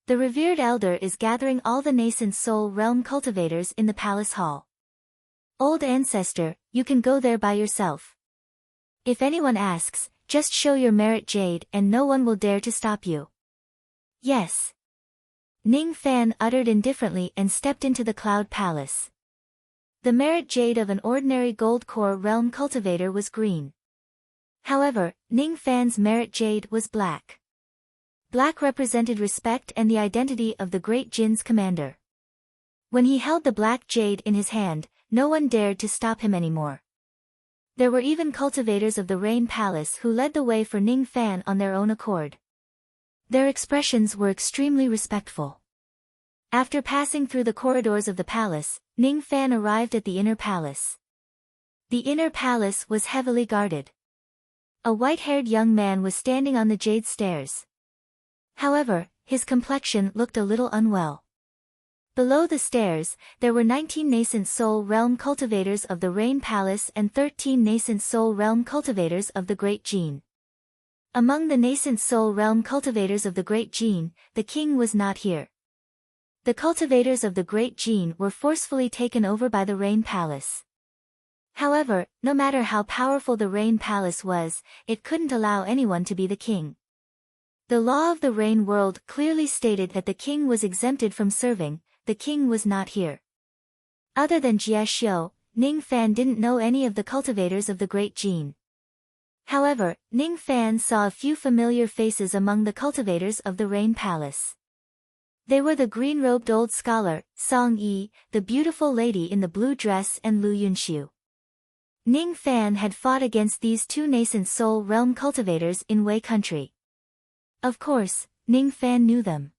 The revered elder is gathering all the nascent soul realm cultivators in the palace hall. Old ancestor, you can go there by yourself. If anyone asks, just show your merit jade and no one will dare to stop you. Yes. Ning Fan uttered indifferently and stepped into the cloud palace. The merit jade of an ordinary Gold Core realm cultivator was green. However, Ning Fan's merit jade was black. Black represented respect and the identity of the great Jin's commander. When he held the black jade in his hand, no one dared to stop him anymore. There were even cultivators of the Rain Palace who led the way for Ning Fan on their own accord. Their expressions were extremely respectful. After passing through the corridors of the palace, Ning Fan arrived at the inner palace. The inner palace was heavily guarded. A white-haired young man was standing on the jade stairs. However, his complexion looked a little unwell. Below the stairs, there were 19 nascent soul realm cultivators of the Rain Palace and 13 nascent soul realm cultivators of the Great Jin. Among the nascent soul realm cultivators of the Great Jin, the king was not here. The cultivators of the Great Jin were forcefully taken over by the Rain Palace. However, no matter how powerful the Rain Palace was, it couldn't allow anyone to be the king. The law of the Rain world clearly stated that the king was exempted from serving. The king was not here. Other than Jie Xiu, Ning Fan didn't know any of the cultivators of the Great Jin. However, Ning Fan saw a few familiar faces among the cultivators of the Rain Palace. They were the green-robed old scholar, Song Yi, the beautiful lady in the blue dress and Lu Yunxiu. Ning Fan had fought against these 2 nascent soul realm cultivators in Wei country. Of course, Ning Fan knew them.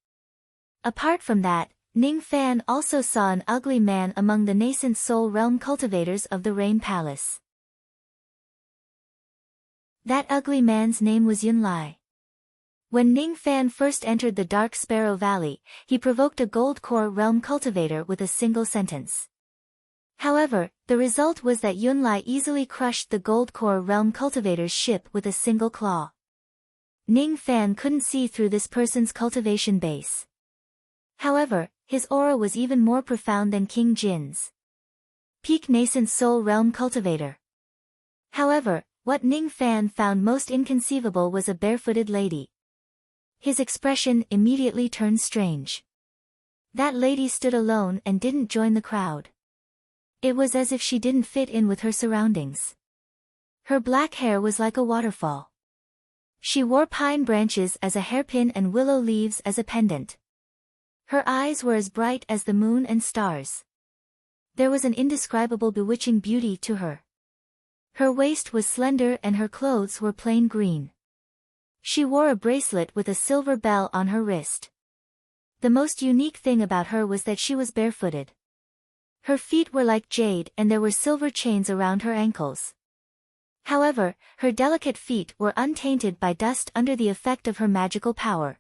Apart from that, Ning Fan also saw an ugly man among the nascent soul realm cultivators of the Rain Palace. That ugly man's name was Yunlai. When Ning Fan first entered the Dark Sparrow Valley, he provoked a Gold Core realm cultivator with a single sentence. However, the result was that Yunlai easily crushed the Gold Core realm cultivator's ship with a single claw. Ning Fan couldn't see through this person's cultivation base. However, his aura was even more profound than King Jin's. Peak nascent soul realm cultivator. However, what Ning Fan found most inconceivable was a barefooted lady. His expression immediately turned strange. That lady stood alone and didn't join the crowd. It was as if she didn't fit in with her surroundings. Her black hair was like a waterfall. She wore pine branches as a hairpin and willow leaves as a pendant. Her eyes were as bright as the moon and stars. There was an indescribable bewitching beauty to her. Her waist was slender and her clothes were plain green. She wore a bracelet with a silver bell on her wrist. The most unique thing about her was that she was barefooted. Her feet were like jade and there were silver chains around her ankles. However, her delicate feet were untainted by dust under the effect of her magical power.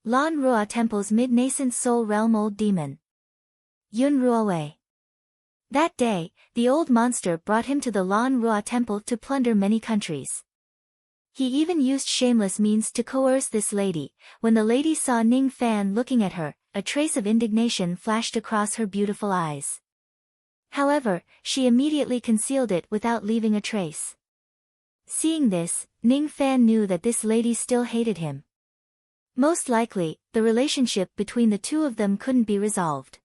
Lan Rua Temple's mid-nascent soul realm old demon. Yun Ruawei. That day, the old monster brought him to the Lan Rua Temple to plunder many countries. He even used shameless means to coerce this lady. When the lady saw Ning Fan looking at her, a trace of indignation flashed across her beautiful eyes. However, she immediately concealed it without leaving a trace. Seeing this, Ning Fan knew that this lady still hated him. Most likely, the relationship between the two of them couldn't be resolved.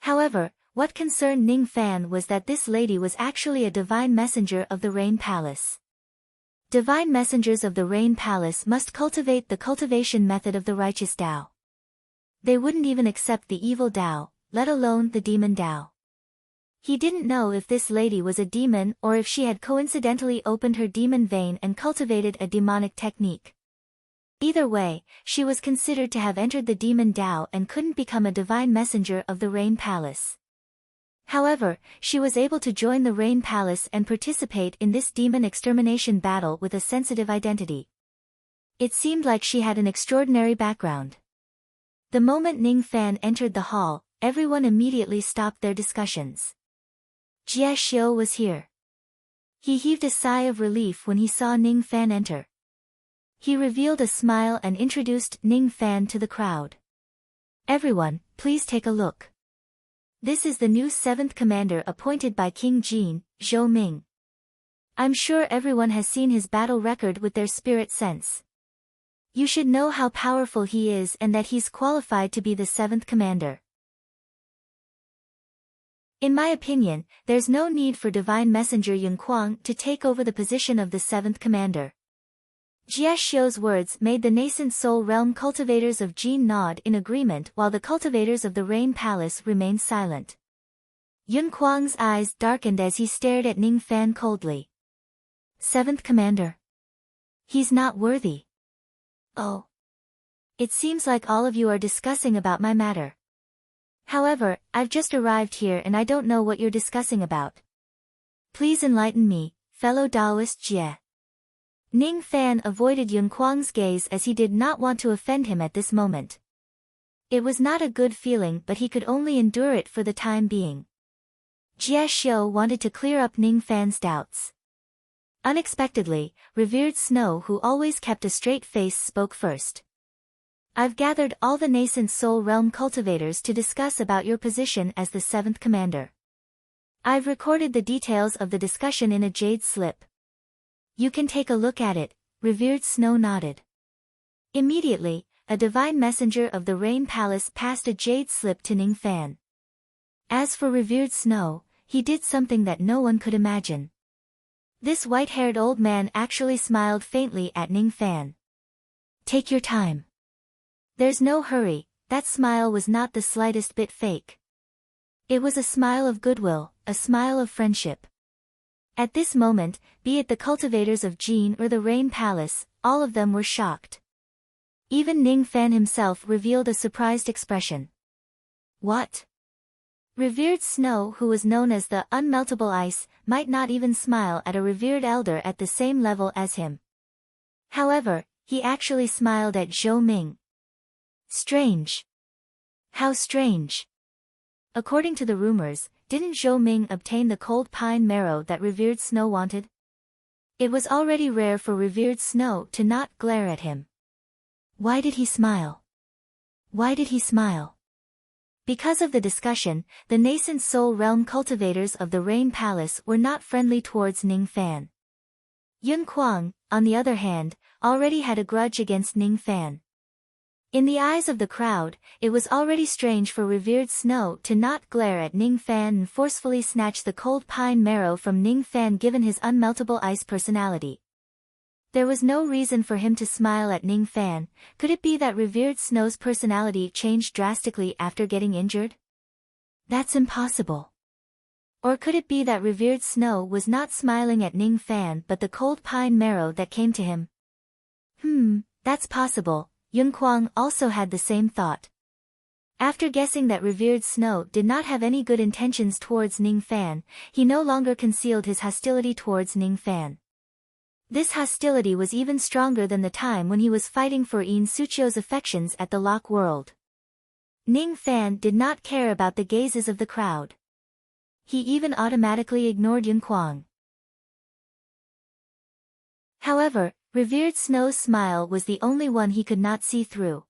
However, what concerned Ning Fan was that this lady was actually a divine messenger of the Rain Palace. Divine messengers of the Rain Palace must cultivate the cultivation method of the righteous Tao. They wouldn't even accept the evil Tao, let alone the demon Tao. He didn't know if this lady was a demon or if she had coincidentally opened her demon vein and cultivated a demonic technique. Either way, she was considered to have entered the demon Tao and couldn't become a divine messenger of the Rain Palace. However, she was able to join the Rain Palace and participate in this demon extermination battle with a sensitive identity. It seemed like she had an extraordinary background. The moment Ning Fan entered the hall, everyone immediately stopped their discussions. Jie Xiu was here. He heaved a sigh of relief when he saw Ning Fan enter. He revealed a smile and introduced Ning Fan to the crowd. Everyone, please take a look. This is the new 7th commander appointed by King Jin, Zhou Ming. I'm sure everyone has seen his battle record with their spirit sense. You should know how powerful he is and that he's qualified to be the 7th commander. In my opinion, there's no need for Divine Messenger Yun Kuang to take over the position of the 7th commander. Jie Xiu's words made the nascent soul realm cultivators of Jin nod in agreement while the cultivators of the Rain Palace remained silent. Yun Kuang's eyes darkened as he stared at Ning Fan coldly. 7th commander. He's not worthy. Oh. It seems like all of you are discussing about my matter. However, I've just arrived here and I don't know what you're discussing about. Please enlighten me, fellow Taoist Jie. Ning Fan avoided Yun Kuang's gaze as he did not want to offend him at this moment. It was not a good feeling but he could only endure it for the time being. Jie Xiu wanted to clear up Ning Fan's doubts. Unexpectedly, Revered Snow, who always kept a straight face, spoke first. I've gathered all the nascent soul realm cultivators to discuss about your position as the 7th commander. I've recorded the details of the discussion in a jade slip. You can take a look at it, Revered Snow nodded. Immediately, a divine messenger of the Rain Palace passed a jade slip to Ning Fan. As for Revered Snow, he did something that no one could imagine. This white-haired old man actually smiled faintly at Ning Fan. Take your time. There's no hurry, that smile was not the slightest bit fake. It was a smile of goodwill, a smile of friendship. At this moment, be it the cultivators of Jin or the Rain Palace, all of them were shocked. Even Ning Fan himself revealed a surprised expression. What? Revered Snow, who was known as the unmeltable ice, might not even smile at a revered elder at the same level as him. However, he actually smiled at Zhou Ming. Strange. How strange. According to the rumors, didn't Zhou Ming obtain the cold pine marrow that Revered Snow wanted? It was already rare for Revered Snow to not glare at him. Why did he smile? Why did he smile? Because of the discussion, the nascent soul realm cultivators of the Rain Palace were not friendly towards Ning Fan. Yun Kuang, on the other hand, already had a grudge against Ning Fan. In the eyes of the crowd, it was already strange for Revered Snow to not glare at Ning Fan and forcefully snatch the cold pine marrow from Ning Fan given his unmeltable ice personality. There was no reason for him to smile at Ning Fan. Could it be that Revered Snow's personality changed drastically after getting injured? That's impossible. Or could it be that Revered Snow was not smiling at Ning Fan but the cold pine marrow that came to him? That's possible. Yun Kuang also had the same thought. After guessing that revered Snow did not have any good intentions towards Ning Fan, he no longer concealed his hostility towards Ning Fan. This hostility was even stronger than the time when he was fighting for Yin Suchio's affections at the Lock World. Ning Fan did not care about the gazes of the crowd. He even automatically ignored Yun Kuang. However, revered Snow's smile was the only one he could not see through.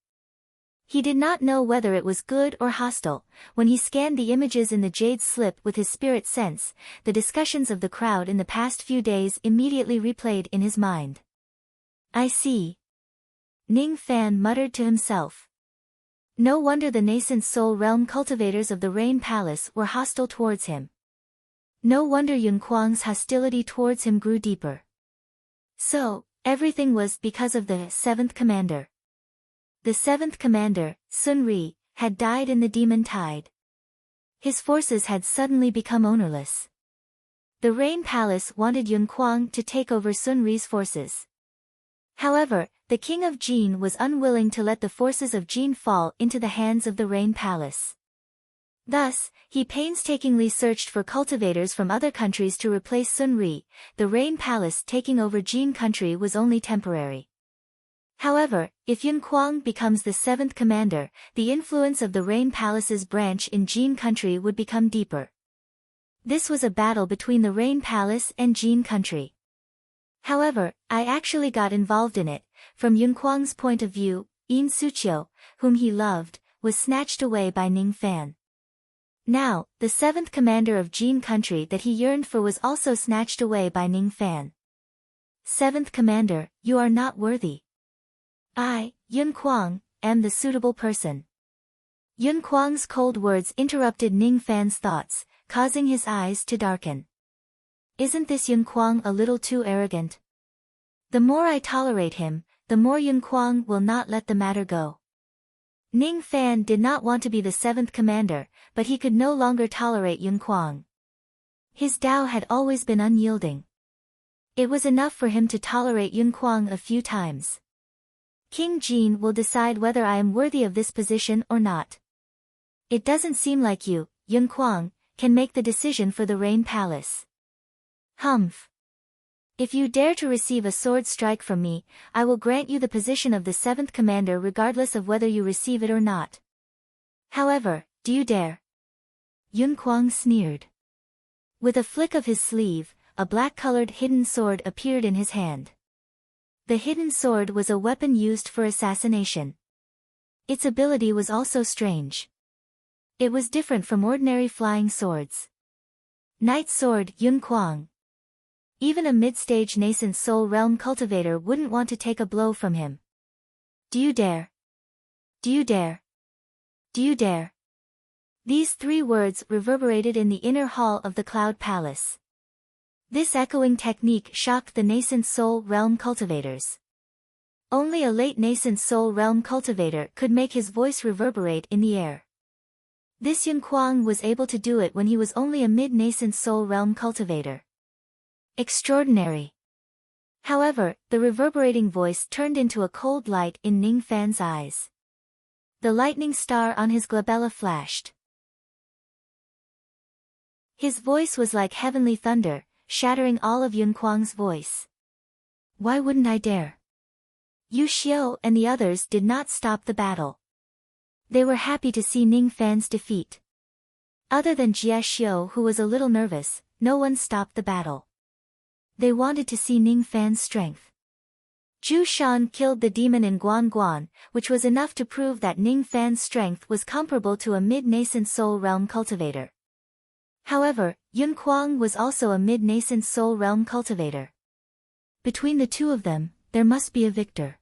He did not know whether it was good or hostile. When he scanned the images in the jade slip with his spirit sense, the discussions of the crowd in the past few days immediately replayed in his mind. I see. Ning Fan muttered to himself. No wonder the nascent soul realm cultivators of the Rain Palace were hostile towards him. No wonder Yun Kuang's hostility towards him grew deeper. So, everything was because of the seventh commander. The seventh commander, Sun Ri, had died in the demon tide. His forces had suddenly become ownerless. The Rain Palace wanted Yun Kuang to take over Sun Ri's forces. However, the king of Jin was unwilling to let the forces of Jin fall into the hands of the Rain Palace. Thus, he painstakingly searched for cultivators from other countries to replace Sun Ri. The Rain Palace taking over Jin country was only temporary. However, if Yun Kuang becomes the seventh commander, the influence of the Rain Palace's branch in Jin country would become deeper. This was a battle between the Rain Palace and Jin country. However, I actually got involved in it. From Yun Kuang's point of view, Yin Suchio, whom he loved, was snatched away by Ning Fan. Now, the seventh commander of Jin country that he yearned for was also snatched away by Ning Fan. Seventh commander, you are not worthy. I, Yun Kuang, am the suitable person. Yun Kuang's cold words interrupted Ning Fan's thoughts, causing his eyes to darken. Isn't this Yun Kuang a little too arrogant? The more I tolerate him, the more Yun Kuang will not let the matter go. Ning Fan did not want to be the seventh commander, but he could no longer tolerate Yun Kuang. His Tao had always been unyielding. It was enough for him to tolerate Yun Kuang a few times. King Jin will decide whether I am worthy of this position or not. It doesn't seem like you, Yun Kuang, can make the decision for the Rain Palace. Humph. If you dare to receive a sword strike from me, I will grant you the position of the seventh commander regardless of whether you receive it or not. However, do you dare? Yun Kuang sneered. With a flick of his sleeve, a black-colored hidden sword appeared in his hand. The hidden sword was a weapon used for assassination. Its ability was also strange. It was different from ordinary flying swords. Night Sword Yun Kuang. Even a mid-stage nascent soul realm cultivator wouldn't want to take a blow from him. Do you dare? Do you dare? Do you dare? These three words reverberated in the inner hall of the Cloud Palace. This echoing technique shocked the nascent soul realm cultivators. Only a late nascent soul realm cultivator could make his voice reverberate in the air. This Yun Kuang was able to do it when he was only a mid-nascent soul realm cultivator. Extraordinary. However, the reverberating voice turned into a cold light in Ning Fan's eyes. The lightning star on his glabella flashed. His voice was like heavenly thunder, shattering all of Yun Kuang's voice. Why wouldn't I dare? Yu Xiao and the others did not stop the battle. They were happy to see Ning Fan's defeat. Other than Jia Xiao, who was a little nervous, no one stopped the battle. They wanted to see Ning Fan's strength. Zhu Shan killed the demon in Guan Guan, which was enough to prove that Ning Fan's strength was comparable to a mid-nascent soul realm cultivator. However, Yun Kuang was also a mid-nascent soul realm cultivator. Between the two of them, there must be a victor.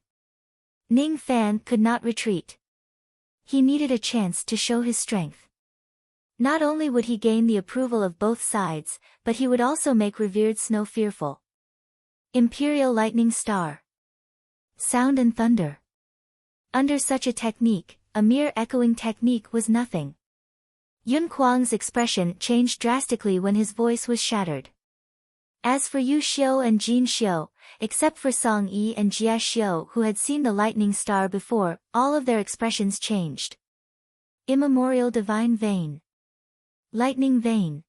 Ning Fan could not retreat. He needed a chance to show his strength. Not only would he gain the approval of both sides, but he would also make revered Snow fearful. Imperial Lightning Star. Sound and thunder. Under such a technique, a mere echoing technique was nothing. Yun Kuang's expression changed drastically when his voice was shattered. As for Yu Xiao and Jin Xiao, except for Song Yi and Jia Xiao who had seen the lightning star before, all of their expressions changed. Immemorial divine vein. Lightning vein.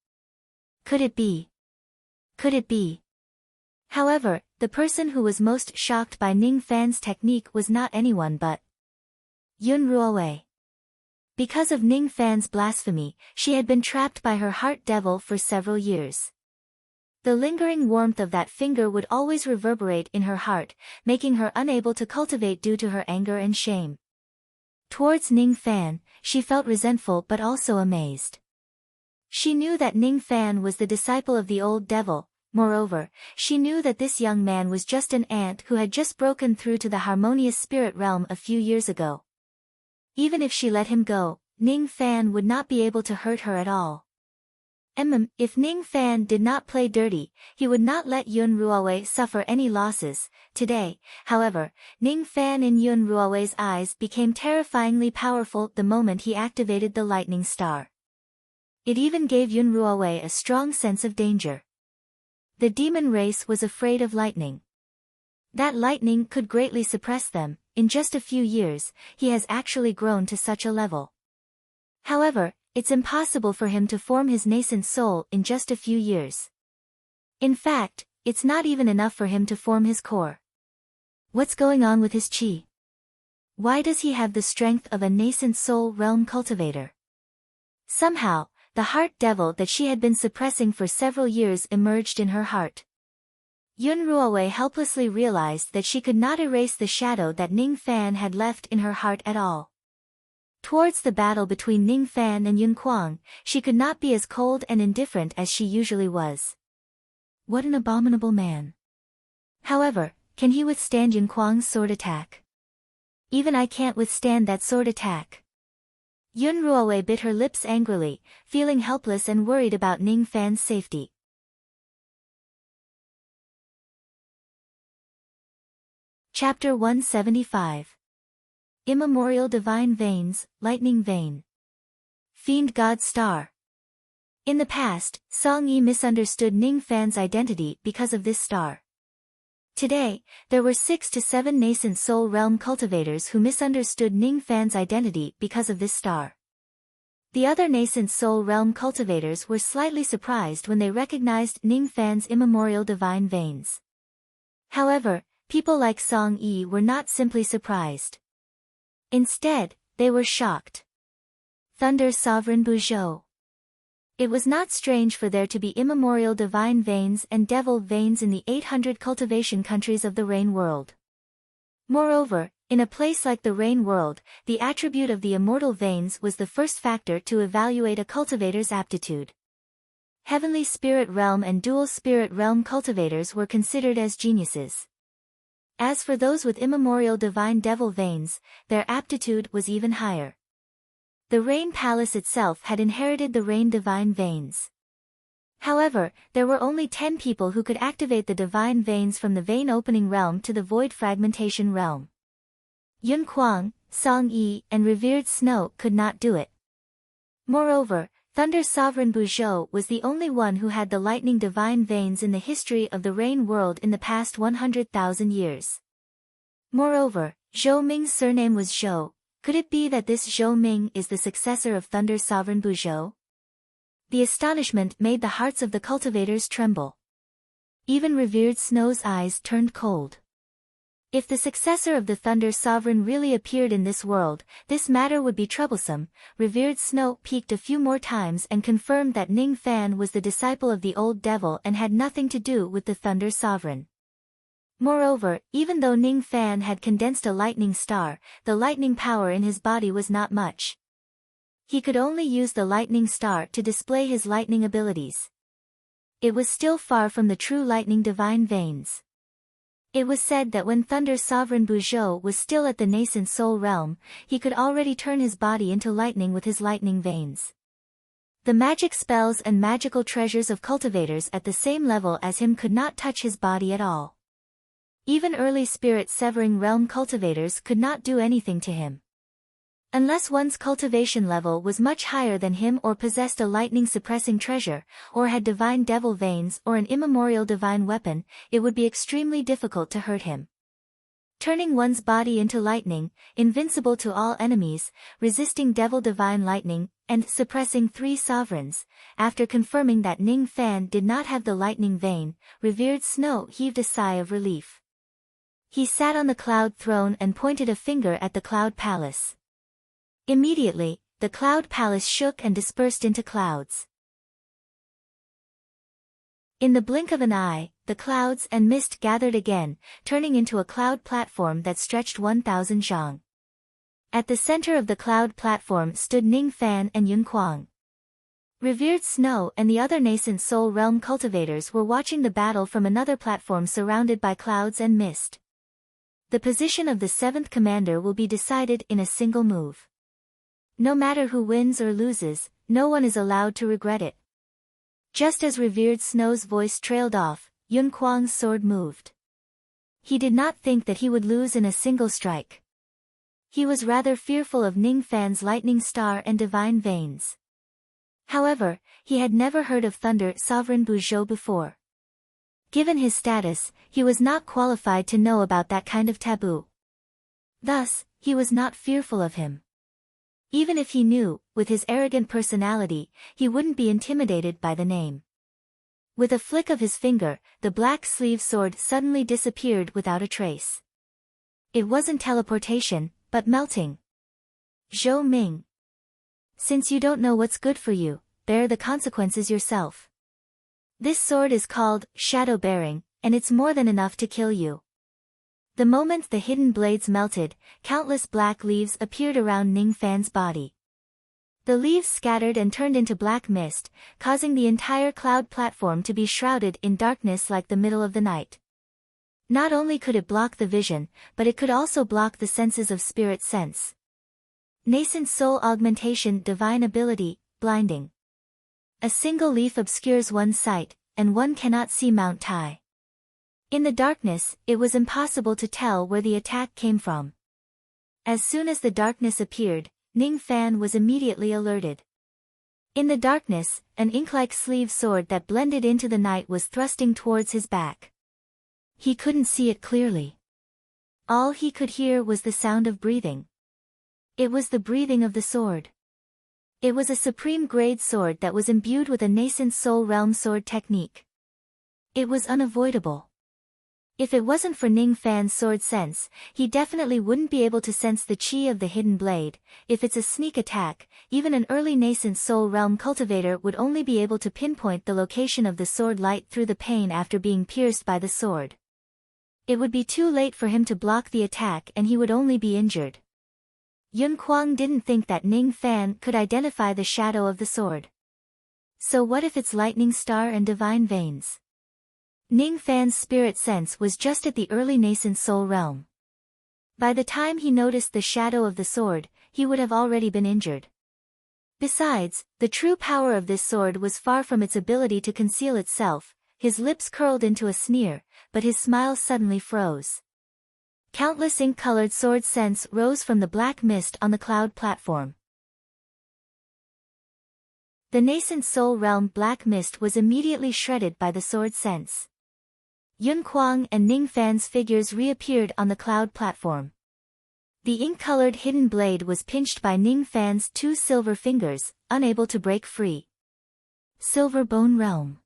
Could it be? Could it be? However, the person who was most shocked by Ning Fan's technique was not anyone but Yun Ruowei. Because of Ning Fan's blasphemy, she had been trapped by her heart devil for several years. The lingering warmth of that finger would always reverberate in her heart, making her unable to cultivate due to her anger and shame. Towards Ning Fan, she felt resentful but also amazed. She knew that Ning Fan was the disciple of the old devil. Moreover, she knew that this young man was just an ant who had just broken through to the harmonious spirit realm a few years ago. Even if she let him go, Ning Fan would not be able to hurt her at all. If Ning Fan did not play dirty, he would not let Yun Ruowei suffer any losses. Today, however, Ning Fan in Yun Ruowei's eyes became terrifyingly powerful the moment he activated the lightning star. It even gave Yun Ruowei a strong sense of danger. The demon race was afraid of lightning. That lightning could greatly suppress them. In just a few years, he has actually grown to such a level. However, it's impossible for him to form his nascent soul in just a few years. In fact, it's not even enough for him to form his core. What's going on with his chi? Why does he have the strength of a nascent soul realm cultivator? Somehow, the heart devil that she had been suppressing for several years emerged in her heart. Yun Ruowei helplessly realized that she could not erase the shadow that Ning Fan had left in her heart at all. Towards the battle between Ning Fan and Yun Kuang, she could not be as cold and indifferent as she usually was. What an abominable man. However, can he withstand Yun Kuang's sword attack? Even I can't withstand that sword attack. Yun Ruowei bit her lips angrily, feeling helpless and worried about Ning Fan's safety. Chapter 175. Immemorial Divine Veins, Lightning Vein. Fiend God Star. In the past, Song Yi misunderstood Ning Fan's identity because of this star. Today, there were 6 to 7 nascent soul realm cultivators who misunderstood Ning Fan's identity because of this star. The other nascent soul realm cultivators were slightly surprised when they recognized Ning Fan's immemorial divine veins. However, people like Song Yi were not simply surprised. Instead, they were shocked. Thunder Sovereign Buzhou. It was not strange for there to be immemorial divine veins and devil veins in the 800 cultivation countries of the Rain World. Moreover, in a place like the Rain World, the attribute of the immortal veins was the first factor to evaluate a cultivator's aptitude. Heavenly Spirit Realm and Dual Spirit Realm cultivators were considered as geniuses. As for those with immemorial divine devil veins, their aptitude was even higher. The Rain Palace itself had inherited the Rain divine veins. However, there were only 10 people who could activate the divine veins from the vein opening realm to the void fragmentation realm. Yun Kuang, Song Yi, and Revered Snow could not do it. Moreover, Thunder Sovereign Buzhou was the only one who had the lightning divine veins in the history of the Rain World in the past 100,000 years. Moreover, Zhou Ming's surname was Zhou. Could it be that this Zhou Ming is the successor of Thunder Sovereign Buzhou? The astonishment made the hearts of the cultivators tremble. Even Revered Snow's eyes turned cold. If the successor of the Thunder Sovereign really appeared in this world, this matter would be troublesome. Revered Snow peeked a few more times and confirmed that Ning Fan was the disciple of the old devil and had nothing to do with the Thunder Sovereign. Moreover, even though Ning Fan had condensed a lightning star, the lightning power in his body was not much. He could only use the lightning star to display his lightning abilities. It was still far from the true lightning divine veins. It was said that when Thunder Sovereign Buzhou was still at the nascent soul realm, he could already turn his body into lightning with his lightning veins. The magic spells and magical treasures of cultivators at the same level as him could not touch his body at all. Even early spirit-severing realm cultivators could not do anything to him. Unless one's cultivation level was much higher than him or possessed a lightning-suppressing treasure, or had divine devil veins or an immemorial divine weapon, it would be extremely difficult to hurt him. turning one's body into lightning, invincible to all enemies, resisting devil divine lightning, and suppressing 3 sovereigns. After confirming that Ning Fan did not have the lightning vein, revered Snow heaved a sigh of relief. He sat on the cloud throne and pointed a finger at the cloud palace. Immediately, the cloud palace shook and dispersed into clouds. In the blink of an eye, the clouds and mist gathered again, turning into a cloud platform that stretched 1,000 zhang. At the center of the cloud platform stood Ning Fan and Yun Kuang. Revered Snow and the other nascent soul realm cultivators were watching the battle from another platform surrounded by clouds and mist. The position of the 7th commander will be decided in a single move. No matter who wins or loses, no one is allowed to regret it. Just as Revered Snow's voice trailed off, Yun Kuang's sword moved. He did not think that he would lose in a single strike. He was rather fearful of Ning Fan's lightning star and divine veins. However, he had never heard of Thunder Sovereign Buzhou before. Given his status, he was not qualified to know about that kind of taboo. Thus, he was not fearful of him. Even if he knew, with his arrogant personality, he wouldn't be intimidated by the name. With a flick of his finger, the black sleeve sword suddenly disappeared without a trace. It wasn't teleportation, but melting. Zhou Ming. Since you don't know what's good for you, bear the consequences yourself. This sword is called Shadow Bearing, and it's more than enough to kill you. The moment the hidden blades melted, countless black leaves appeared around Ning Fan's body. The leaves scattered and turned into black mist, causing the entire cloud platform to be shrouded in darkness like the middle of the night. Not only could it block the vision, but it could also block the senses of spirit sense. Nascent soul augmentation, divine ability, blinding. A single leaf obscures one's sight, and one cannot see Mount Tai. In the darkness, it was impossible to tell where the attack came from. As soon as the darkness appeared, Ning Fan was immediately alerted. In the darkness, an ink-like sleeve sword that blended into the night was thrusting towards his back. He couldn't see it clearly. All he could hear was the sound of breathing. It was the breathing of the sword. It was a supreme grade sword that was imbued with a nascent soul realm sword technique. It was unavoidable. If it wasn't for Ning Fan's sword sense, he definitely wouldn't be able to sense the chi of the hidden blade. If it's a sneak attack, even an early nascent soul realm cultivator would only be able to pinpoint the location of the sword light through the pain after being pierced by the sword. It would be too late for him to block the attack and he would only be injured. Yun Kuang didn't think that Ning Fan could identify the shadow of the sword. So what if it's lightning star and divine veins? Ning Fan's spirit sense was just at the early nascent soul realm. By the time he noticed the shadow of the sword, he would have already been injured. Besides, the true power of this sword was far from its ability to conceal itself. His lips curled into a sneer, but his smile suddenly froze. Countless ink-colored sword scents rose from the black mist on the cloud platform. The nascent soul realm black mist was immediately shredded by the sword scents. Yun Kuang and Ning Fan's figures reappeared on the cloud platform. The ink-colored hidden blade was pinched by Ning Fan's 2 silver fingers, unable to break free. Silver Bone Realm.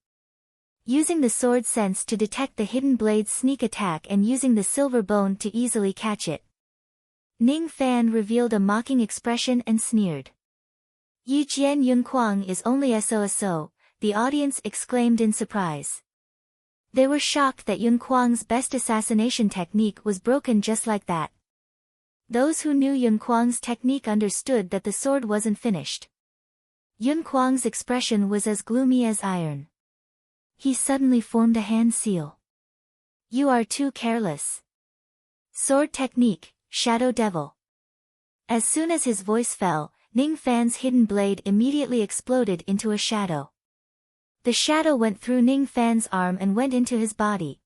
Using the sword sense to detect the hidden blade's sneak attack and using the silver bone to easily catch it. Ning Fan revealed a mocking expression and sneered. Yi Jian Yun Kuang is only so, the audience exclaimed in surprise. They were shocked that Yun Kuang's best assassination technique was broken just like that. Those who knew Yun Kuang's technique understood that the sword wasn't finished. Yun Kuang's expression was as gloomy as iron. He suddenly formed a hand seal. You are too careless. Sword technique, Shadow Devil. As soon as his voice fell, Ning Fan's hidden blade immediately exploded into a shadow. The shadow went through Ning Fan's arm and went into his body.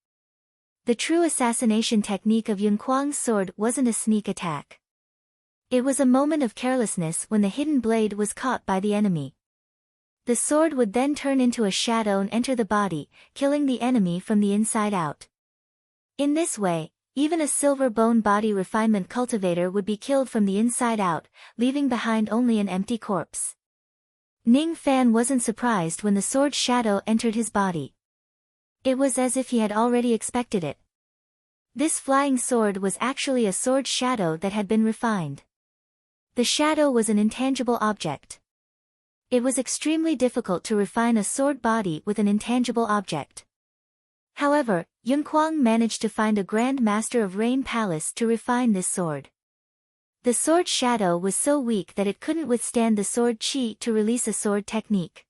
The true assassination technique of Yun Kuang's sword wasn't a sneak attack. It was a moment of carelessness when the hidden blade was caught by the enemy. The sword would then turn into a shadow and enter the body, killing the enemy from the inside out. In this way, even a silver bone body refinement cultivator would be killed from the inside out, leaving behind only an empty corpse. Ning Fan wasn't surprised when the sword shadow entered his body. It was as if he had already expected it. This flying sword was actually a sword shadow that had been refined. The shadow was an intangible object. It was extremely difficult to refine a sword body with an intangible object. However, Yun Kuang managed to find a Grand Master of Rain Palace to refine this sword. The sword shadow was so weak that it couldn't withstand the sword chi to release a sword technique.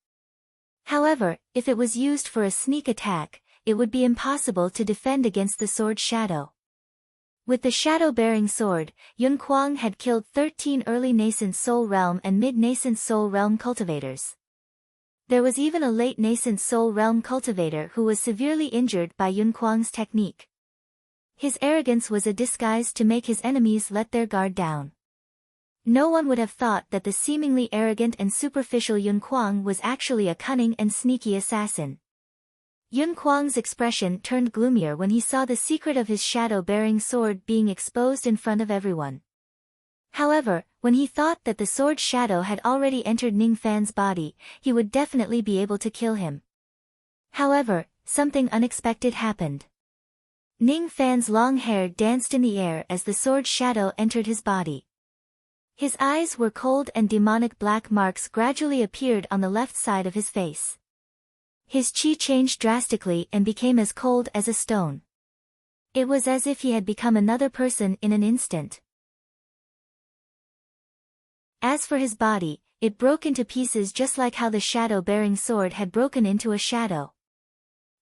However, if it was used for a sneak attack, it would be impossible to defend against the sword shadow. With the shadow-bearing sword, Yun Kuang had killed 13 early nascent soul realm and mid-nascent soul realm cultivators. There was even a late nascent soul realm cultivator who was severely injured by Yun Kuang's technique. His arrogance was a disguise to make his enemies let their guard down. No one would have thought that the seemingly arrogant and superficial Yun Kuang was actually a cunning and sneaky assassin. Yun Kuang's expression turned gloomier when he saw the secret of his shadow-bearing sword being exposed in front of everyone. However, when he thought that the sword shadow had already entered Ning Fan's body, he would definitely be able to kill him. However, something unexpected happened. Ning Fan's long hair danced in the air as the sword shadow entered his body. His eyes were cold and demonic black marks gradually appeared on the left side of his face. His chi changed drastically and became as cold as a stone. It was as if he had become another person in an instant. As for his body, it broke into pieces just like how the shadow-bearing sword had broken into a shadow.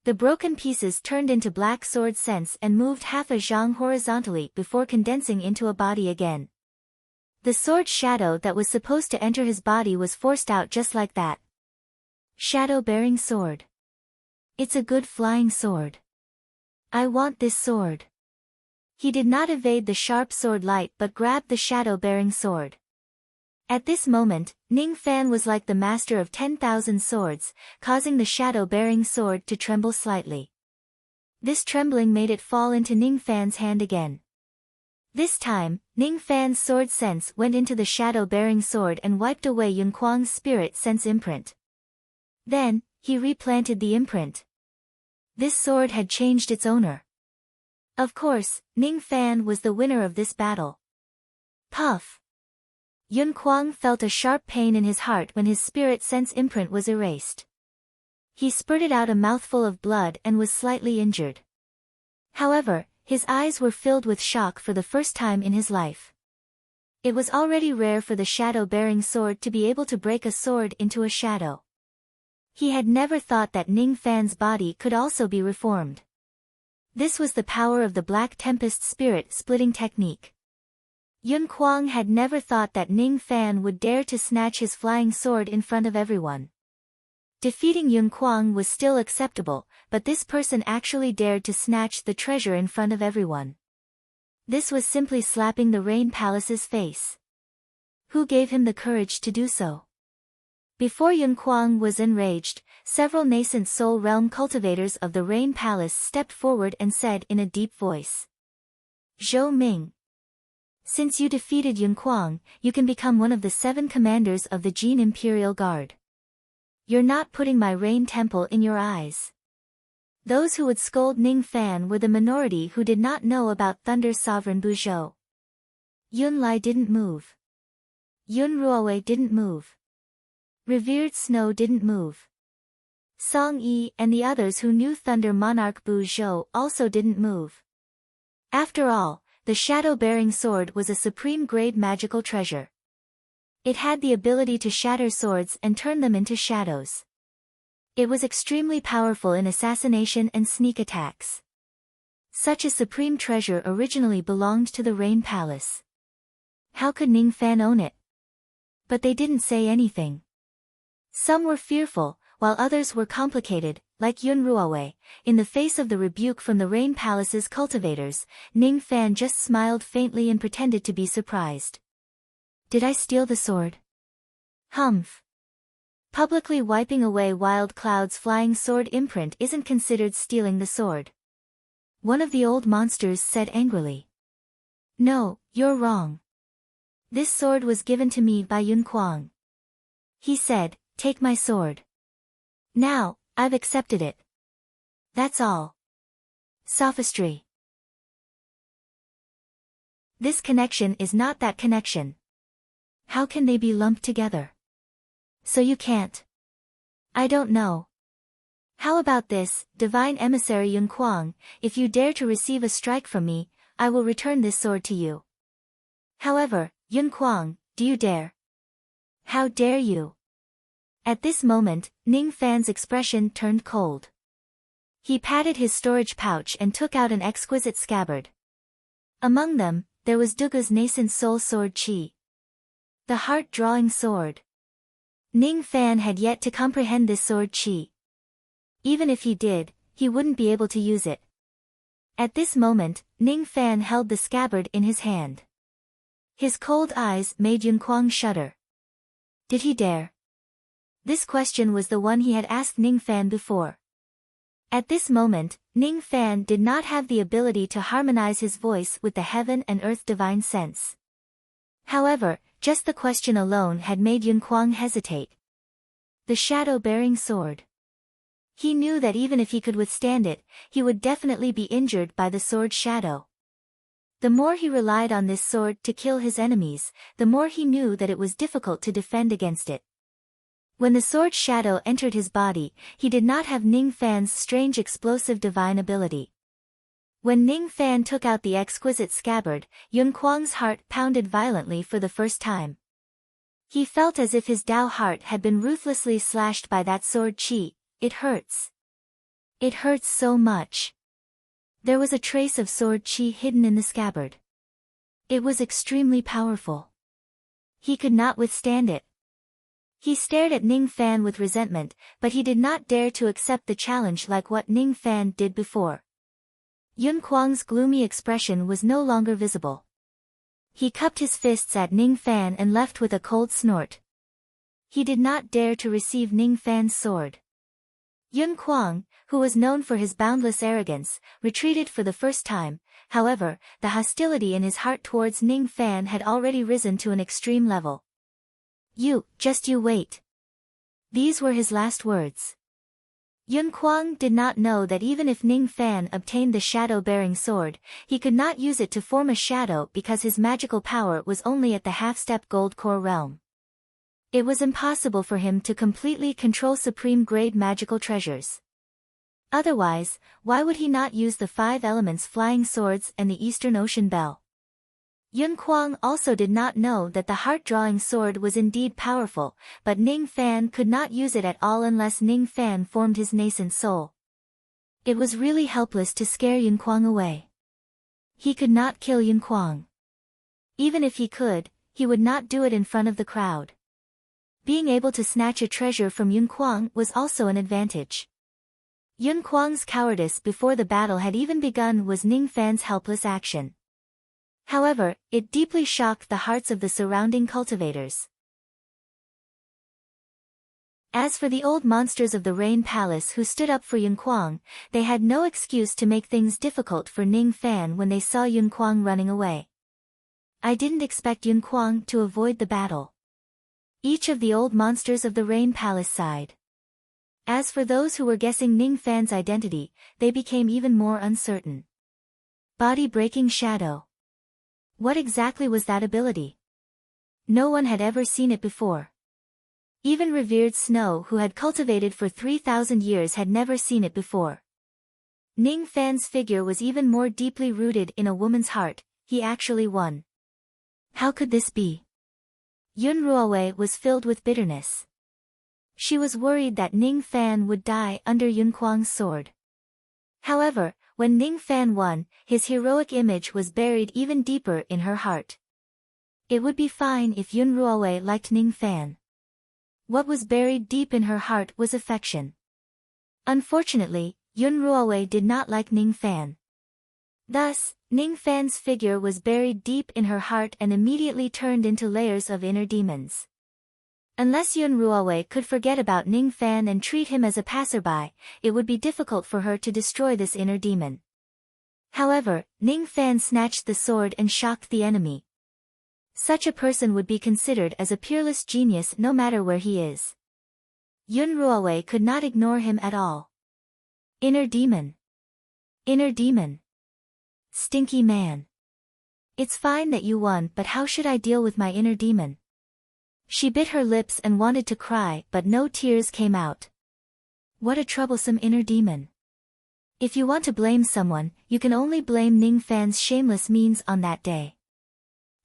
The broken pieces turned into black sword scents and moved half a zhang horizontally before condensing into a body again. The sword shadow that was supposed to enter his body was forced out just like that. Shadow-bearing sword. It's a good flying sword. I want this sword. He did not evade the sharp sword light but grabbed the shadow-bearing sword. At this moment, Ning Fan was like the master of 10,000 swords, causing the shadow-bearing sword to tremble slightly. This trembling made it fall into Ning Fan's hand again. This time, Ning Fan's sword sense went into the shadow-bearing sword and wiped away Yun Kuang's spirit sense imprint. Then, he replanted the imprint. This sword had changed its owner. Of course, Ning Fan was the winner of this battle. Puff! Yun Kuang felt a sharp pain in his heart when his spirit sense imprint was erased. He spurted out a mouthful of blood and was slightly injured. However, his eyes were filled with shock for the first time in his life. It was already rare for the shadow-bearing sword to be able to break a sword into a shadow. He had never thought that Ning Fan's body could also be reformed. This was the power of the Black Tempest spirit splitting technique. Yun Kuang had never thought that Ning Fan would dare to snatch his flying sword in front of everyone. Defeating Yun Kuang was still acceptable, but this person actually dared to snatch the treasure in front of everyone. This was simply slapping the Rain Palace's face. Who gave him the courage to do so? Before Yun Kuang was enraged, several nascent soul realm cultivators of the Rain Palace stepped forward and said in a deep voice. Zhou Ming. Since you defeated Yun Kuang, you can become one of the 7 commanders of the Jin Imperial Guard. You're not putting my Rain Temple in your eyes. Those who would scold Ning Fan were the minority who did not know about Thunder's sovereign Buzhou. Yun Lai didn't move. Yun Ruowei didn't move. Revered Snow didn't move. Song Yi and the others who knew Thunder Monarch Buzhou also didn't move. After all, the shadow-bearing sword was a supreme-grade magical treasure. It had the ability to shatter swords and turn them into shadows. It was extremely powerful in assassination and sneak attacks. Such a supreme treasure originally belonged to the Rain Palace. How could Ning Fan own it? But they didn't say anything. Some were fearful, while others were complicated, like Yun Ruowei. In the face of the rebuke from the Rain Palace's cultivators, Ning Fan just smiled faintly and pretended to be surprised. Did I steal the sword? Humph. Publicly wiping away Wild Cloud's flying sword imprint isn't considered stealing the sword. One of the old monsters said angrily. No, you're wrong. This sword was given to me by Yun Kuang. He said, take my sword. Now, I've accepted it. That's all. Sophistry. This connection is not that connection. How can they be lumped together? So you can't. I don't know. How about this, divine emissary Yun Kuang, if you dare to receive a strike from me, I will return this sword to you. However, Yun Kuang, do you dare? How dare you? At this moment, Ning Fan's expression turned cold. He patted his storage pouch and took out an exquisite scabbard. Among them, there was Duga's nascent soul sword Qi. The heart-drawing sword. Ning Fan had yet to comprehend this sword Qi. Even if he did, he wouldn't be able to use it. At this moment, Ning Fan held the scabbard in his hand. His cold eyes made Yun Kuang shudder. Did he dare? This question was the one he had asked Ning Fan before. At this moment, Ning Fan did not have the ability to harmonize his voice with the heaven and earth divine sense. However, just the question alone had made Yun Kuang hesitate. The shadow-bearing sword. He knew that even if he could withstand it, he would definitely be injured by the sword's shadow. The more he relied on this sword to kill his enemies, the more he knew that it was difficult to defend against it. When the sword's shadow entered his body, he did not have Ning Fan's strange explosive divine ability. When Ning Fan took out the exquisite scabbard, Yun Kuang's heart pounded violently for the first time. He felt as if his Tao heart had been ruthlessly slashed by that sword Qi. It hurts. It hurts so much. There was a trace of sword Qi hidden in the scabbard. It was extremely powerful. He could not withstand it. He stared at Ning Fan with resentment, but he did not dare to accept the challenge like what Ning Fan did before. Yun Kuang's gloomy expression was no longer visible. He cupped his fists at Ning Fan and left with a cold snort. He did not dare to receive Ning Fan's sword. Yun Kuang, who was known for his boundless arrogance, retreated for the first time. However, the hostility in his heart towards Ning Fan had already risen to an extreme level. You wait. These were his last words. Yun Kuang did not know that even if Ning Fan obtained the shadow-bearing sword, he could not use it to form a shadow because his magical power was only at the half-step gold core realm. It was impossible for him to completely control supreme-grade magical treasures. Otherwise, why would he not use the 5 elements flying swords and the Eastern Ocean Bell? Yun Kuang also did not know that the heart-drawing sword was indeed powerful, but Ning Fan could not use it at all unless Ning Fan formed his nascent soul. It was really helpless to scare Yun Kuang away. He could not kill Yun Kuang. Even if he could, he would not do it in front of the crowd. Being able to snatch a treasure from Yun Kuang was also an advantage. Yun Kuang's cowardice before the battle had even begun was Ning Fan's helpless action. However, it deeply shocked the hearts of the surrounding cultivators. As for the old monsters of the Rain Palace who stood up for Yun Kuang, they had no excuse to make things difficult for Ning Fan when they saw Yun Kuang running away. I didn't expect Yun Kuang to avoid the battle. Each of the old monsters of the Rain Palace sighed. As for those who were guessing Ning Fan's identity, they became even more uncertain. Body-breaking shadow. What exactly was that ability? No one had ever seen it before. Even revered Snow, who had cultivated for 3,000 years, had never seen it before. Ning Fan's figure was even more deeply rooted in a woman's heart. He actually won. How could this be? Yun Ruowei was filled with bitterness. She was worried that Ning Fan would die under Yun Kuang's sword. However, when Ning Fan won, his heroic image was buried even deeper in her heart. It would be fine if Yun Ruowei liked Ning Fan. What was buried deep in her heart was affection. Unfortunately, Yun Ruowei did not like Ning Fan. Thus, Ning Fan's figure was buried deep in her heart and immediately turned into layers of inner demons. Unless Yun Ruowei could forget about Ning Fan and treat him as a passerby, it would be difficult for her to destroy this inner demon. However, Ning Fan snatched the sword and shocked the enemy. Such a person would be considered as a peerless genius no matter where he is. Yun Ruowei could not ignore him at all. Inner demon. Inner demon. Stinky man. It's fine that you won, but how should I deal with my inner demon? She bit her lips and wanted to cry, but no tears came out. What a troublesome inner demon. If you want to blame someone, you can only blame Ning Fan's shameless means on that day.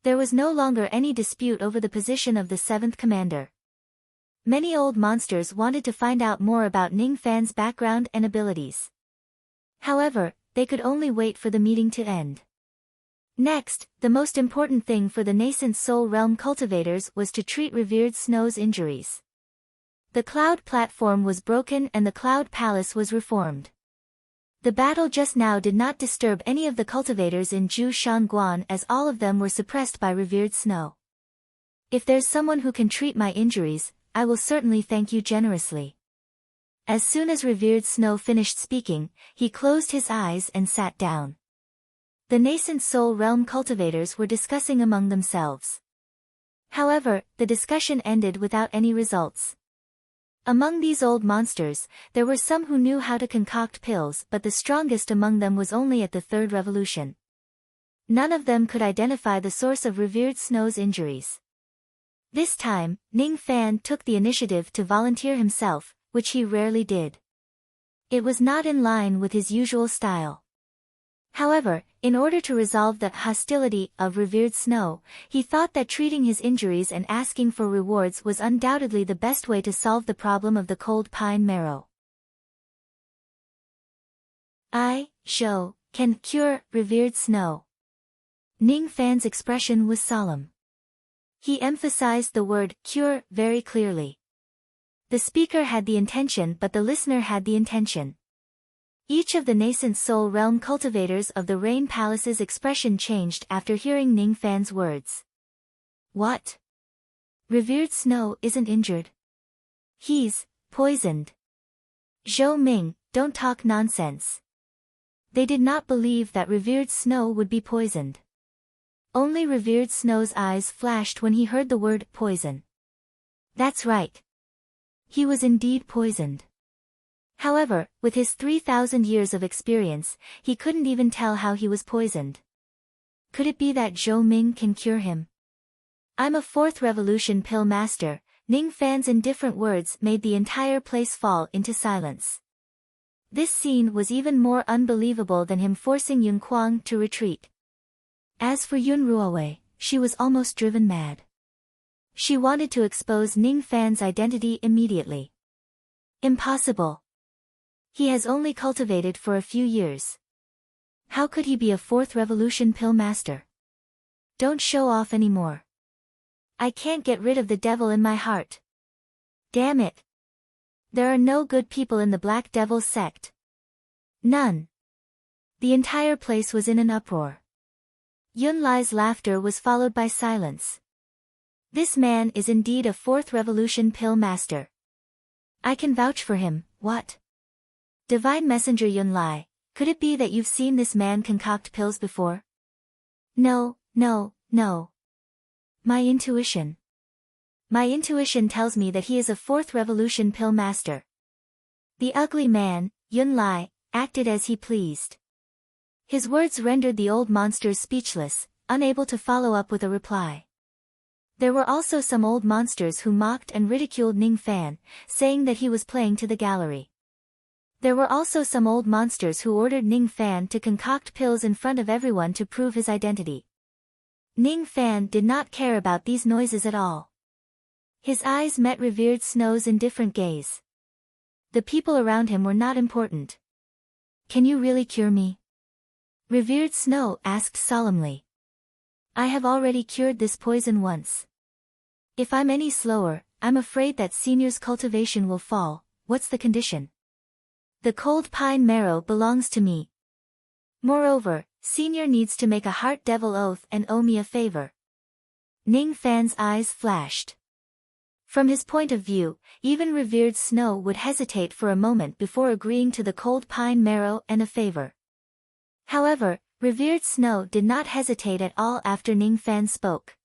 There was no longer any dispute over the position of the 7th commander. Many old monsters wanted to find out more about Ning Fan's background and abilities. However, they could only wait for the meeting to end. Next, the most important thing for the nascent Soul Realm cultivators was to treat revered Snow's injuries. The Cloud Platform was broken and the Cloud Palace was reformed. The battle just now did not disturb any of the cultivators in Ju Shanguan, as all of them were suppressed by revered Snow. If there's someone who can treat my injuries, I will certainly thank you generously. As soon as revered Snow finished speaking, he closed his eyes and sat down. The nascent Soul Realm cultivators were discussing among themselves. However, the discussion ended without any results. Among these old monsters, there were some who knew how to concoct pills, but the strongest among them was only at the 3rd revolution. None of them could identify the source of revered Snow's injuries. This time, Ning Fan took the initiative to volunteer himself, which he rarely did. It was not in line with his usual style. However, in order to resolve the hostility of revered Snow, he thought that treating his injuries and asking for rewards was undoubtedly the best way to solve the problem of the cold pine marrow. Shou, can cure revered Snow. Ning Fan's expression was solemn. He emphasized the word cure very clearly. The speaker had the intention, but the listener had the intention. Each of the nascent Soul Realm cultivators of the Rain Palace's expression changed after hearing Ning Fan's words. What? Revered Snow isn't injured. He's poisoned. Zhou Ming, don't talk nonsense. They did not believe that revered Snow would be poisoned. Only revered Snow's eyes flashed when he heard the word poison. That's right. He was indeed poisoned. However, with his 3,000 years of experience, he couldn't even tell how he was poisoned. Could it be that Zhou Ming can cure him? I'm a 4th revolution pill master. Ning Fan's indifferent words made the entire place fall into silence. This scene was even more unbelievable than him forcing Yun Kuang to retreat. As for Yun Ruowei, she was almost driven mad. She wanted to expose Ning Fan's identity immediately. Impossible. He has only cultivated for a few years. How could he be a 4th revolution pill master? Don't show off anymore. I can't get rid of the devil in my heart. Damn it. There are no good people in the Black Devil sect. None. The entire place was in an uproar. Yun Lai's laughter was followed by silence. This man is indeed a 4th revolution pill master. I can vouch for him. What? Divine Messenger Yun Lai, could it be that you've seen this man concoct pills before? No. My intuition. My intuition tells me that he is a 4th revolution pill master. The ugly man, Yun Lai, acted as he pleased. His words rendered the old monsters speechless, unable to follow up with a reply. There were also some old monsters who mocked and ridiculed Ning Fan, saying that he was playing to the gallery. There were also some old monsters who ordered Ning Fan to concoct pills in front of everyone to prove his identity. Ning Fan did not care about these noises at all. His eyes met revered Snow's indifferent gaze. The people around him were not important. Can you really cure me? Revered Snow asked solemnly. I have already cured this poison once. If I'm any slower, I'm afraid that Senior's cultivation will fall. What's the condition? The cold pine marrow belongs to me. Moreover, Senior needs to make a heart devil oath and owe me a favor. Ning Fan's eyes flashed. From his point of view, even revered Snow would hesitate for a moment before agreeing to the cold pine marrow and a favor. However, revered Snow did not hesitate at all after Ning Fan spoke.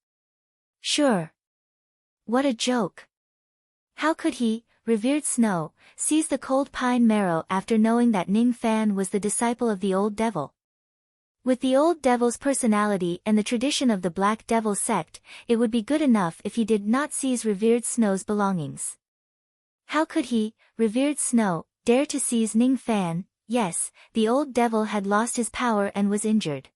Sure. What a joke. How could he, revered Snow, seize the cold pine marrow after knowing that Ning Fan was the disciple of the old devil? With the old devil's personality and the tradition of the Black Devil sect, it would be good enough if he did not seize revered Snow's belongings. How could he, revered Snow, dare to seize Ning Fan? Yes, the old devil had lost his power and was injured.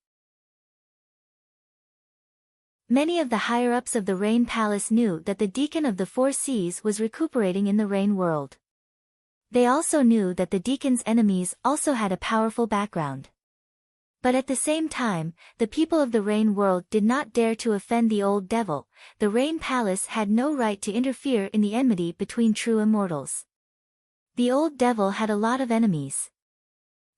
Many of the higher-ups of the Rain Palace knew that the Deacon of the Four Seas was recuperating in the Rain World. They also knew that the Deacon's enemies also had a powerful background. But at the same time, the people of the Rain World did not dare to offend the old devil. The Rain Palace had no right to interfere in the enmity between true immortals. The old devil had a lot of enemies.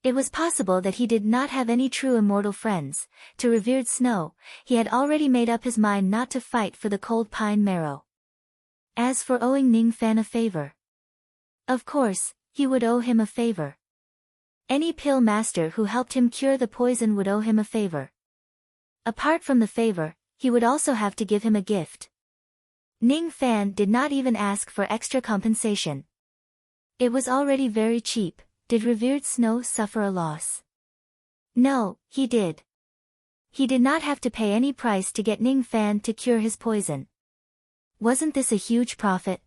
It was possible that he did not have any true immortal friends. To revered Snow, he had already made up his mind not to fight for the cold pine marrow. As for owing Ning Fan a favor, of course, he would owe him a favor. Any pill master who helped him cure the poison would owe him a favor. Apart from the favor, he would also have to give him a gift. Ning Fan did not even ask for extra compensation. It was already very cheap. Did revered Snow suffer a loss? No, he did. He did not have to pay any price to get Ning Fan to cure his poison. Wasn't this a huge profit?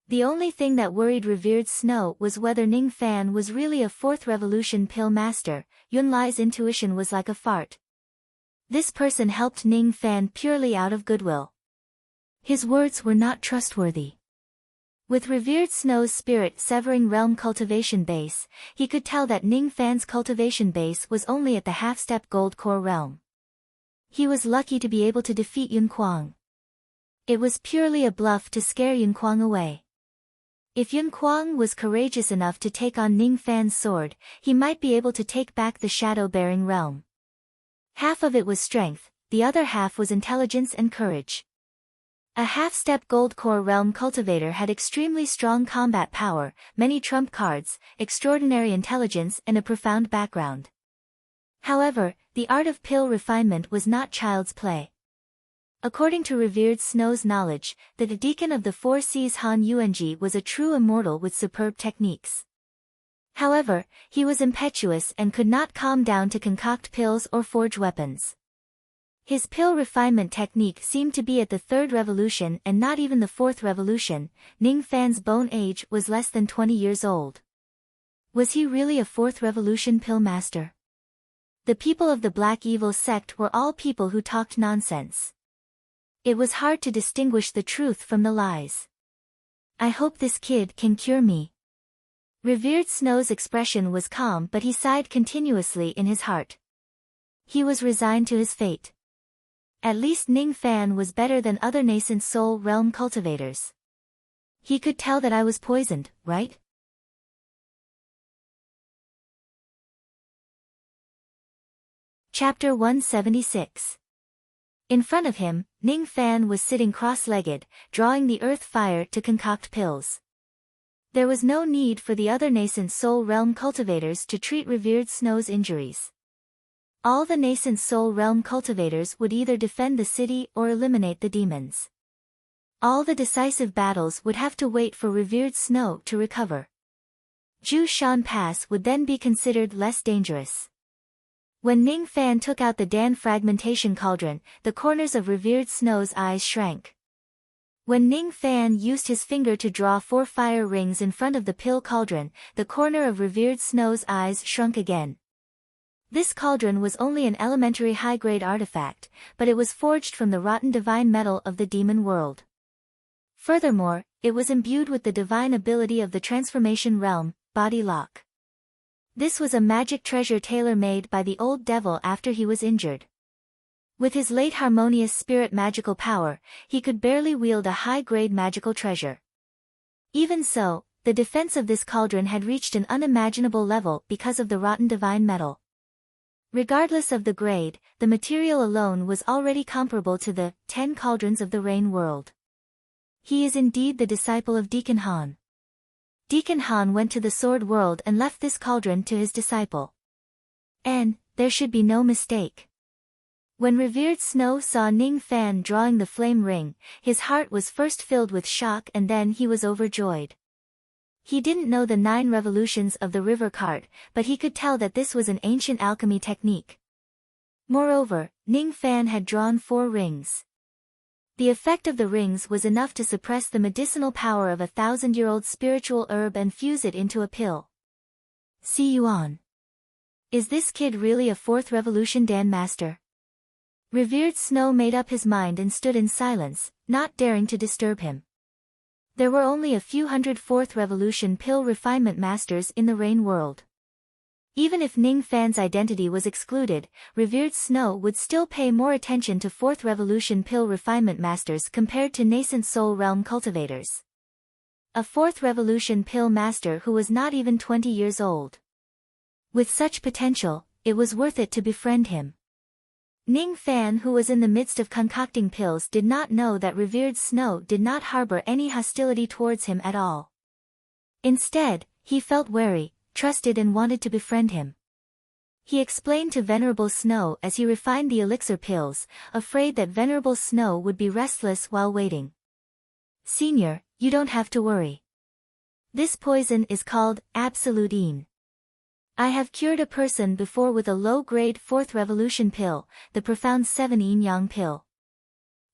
The only thing that worried revered Snow was whether Ning Fan was really a fourth revolution pill master. Yun Lai's intuition was like a fart. This person helped Ning Fan purely out of goodwill. His words were not trustworthy. With revered Snow's spirit severing realm cultivation base, he could tell that Ning Fan's cultivation base was only at the half-step gold core realm. He was lucky to be able to defeat Yun Kuang. It was purely a bluff to scare Yun Kuang away. If Yun Kuang was courageous enough to take on Ning Fan's sword, he might be able to take back the shadow-bearing realm. Half of it was strength, the other half was intelligence and courage. A half-step gold core realm cultivator had extremely strong combat power, many trump cards, extraordinary intelligence and a profound background. However, the art of pill refinement was not child's play. According to revered Snow's knowledge, the Deacon of the Four Seas Han Yuanji was a true immortal with superb techniques. However, he was impetuous and could not calm down to concoct pills or forge weapons. His pill refinement technique seemed to be at the third revolution and not even the fourth revolution. Ning Fan's bone age was less than 20 years old. Was he really a fourth revolution pill master? The people of the Black Evil sect were all people who talked nonsense. It was hard to distinguish the truth from the lies. I hope this kid can cure me. Revered Snow's expression was calm, but he sighed continuously in his heart. He was resigned to his fate. At least Ning Fan was better than other nascent soul realm cultivators. He could tell that I was poisoned, right? Chapter 176. In front of him, Ning Fan was sitting cross-legged, drawing the earth fire to concoct pills. There was no need for the other nascent soul realm cultivators to treat revered Snow's injuries. All the nascent soul realm cultivators would either defend the city or eliminate the demons. All the decisive battles would have to wait for revered Snow to recover. Ju Shan Pass would then be considered less dangerous. When Ning Fan took out the Dan fragmentation cauldron, the corners of revered Snow's eyes shrank. When Ning Fan used his finger to draw 4 fire rings in front of the pill cauldron, the corner of revered Snow's eyes shrunk again. This cauldron was only an elementary high-grade artifact, but it was forged from the rotten divine metal of the demon world. Furthermore, it was imbued with the divine ability of the transformation realm, Body Lock. This was a magic treasure tailor-made by the old devil after he was injured. With his late harmonious spirit magical power, he could barely wield a high-grade magical treasure. Even so, the defense of this cauldron had reached an unimaginable level because of the rotten divine metal. Regardless of the grade, the material alone was already comparable to the 10 cauldrons of the Rain World. He is indeed the disciple of Deacon Han. Deacon Han went to the Sword World and left this cauldron to his disciple. And, there should be no mistake. When revered Snow saw Ning Fan drawing the flame ring, his heart was first filled with shock and then he was overjoyed. He didn't know the 9 revolutions of the river cart, but he could tell that this was an ancient alchemy technique. Moreover, Ning Fan had drawn 4 rings. The effect of the rings was enough to suppress the medicinal power of a 1,000-year-old spiritual herb and fuse it into a pill. See you on. Is this kid really a 4th revolution Dan master? Revered Snow made up his mind and stood in silence, not daring to disturb him. There were only a few hundred 4th revolution pill refinement masters in the Rain world. Even if Ning Fan's identity was excluded, Revered Snow would still pay more attention to 4th revolution pill refinement masters compared to nascent soul realm cultivators. A 4th revolution pill master who was not even 20 years old. With such potential, it was worth it to befriend him. Ning Fan, who was in the midst of concocting pills, did not know that Revered Snow did not harbor any hostility towards him at all. Instead, he felt wary, trusted and wanted to befriend him. He explained to Venerable Snow as he refined the elixir pills, afraid that Venerable Snow would be restless while waiting. Senior, you don't have to worry. This poison is called Absolute. I have cured a person before with a low-grade 4th revolution pill, the profound 7 yin yang pill.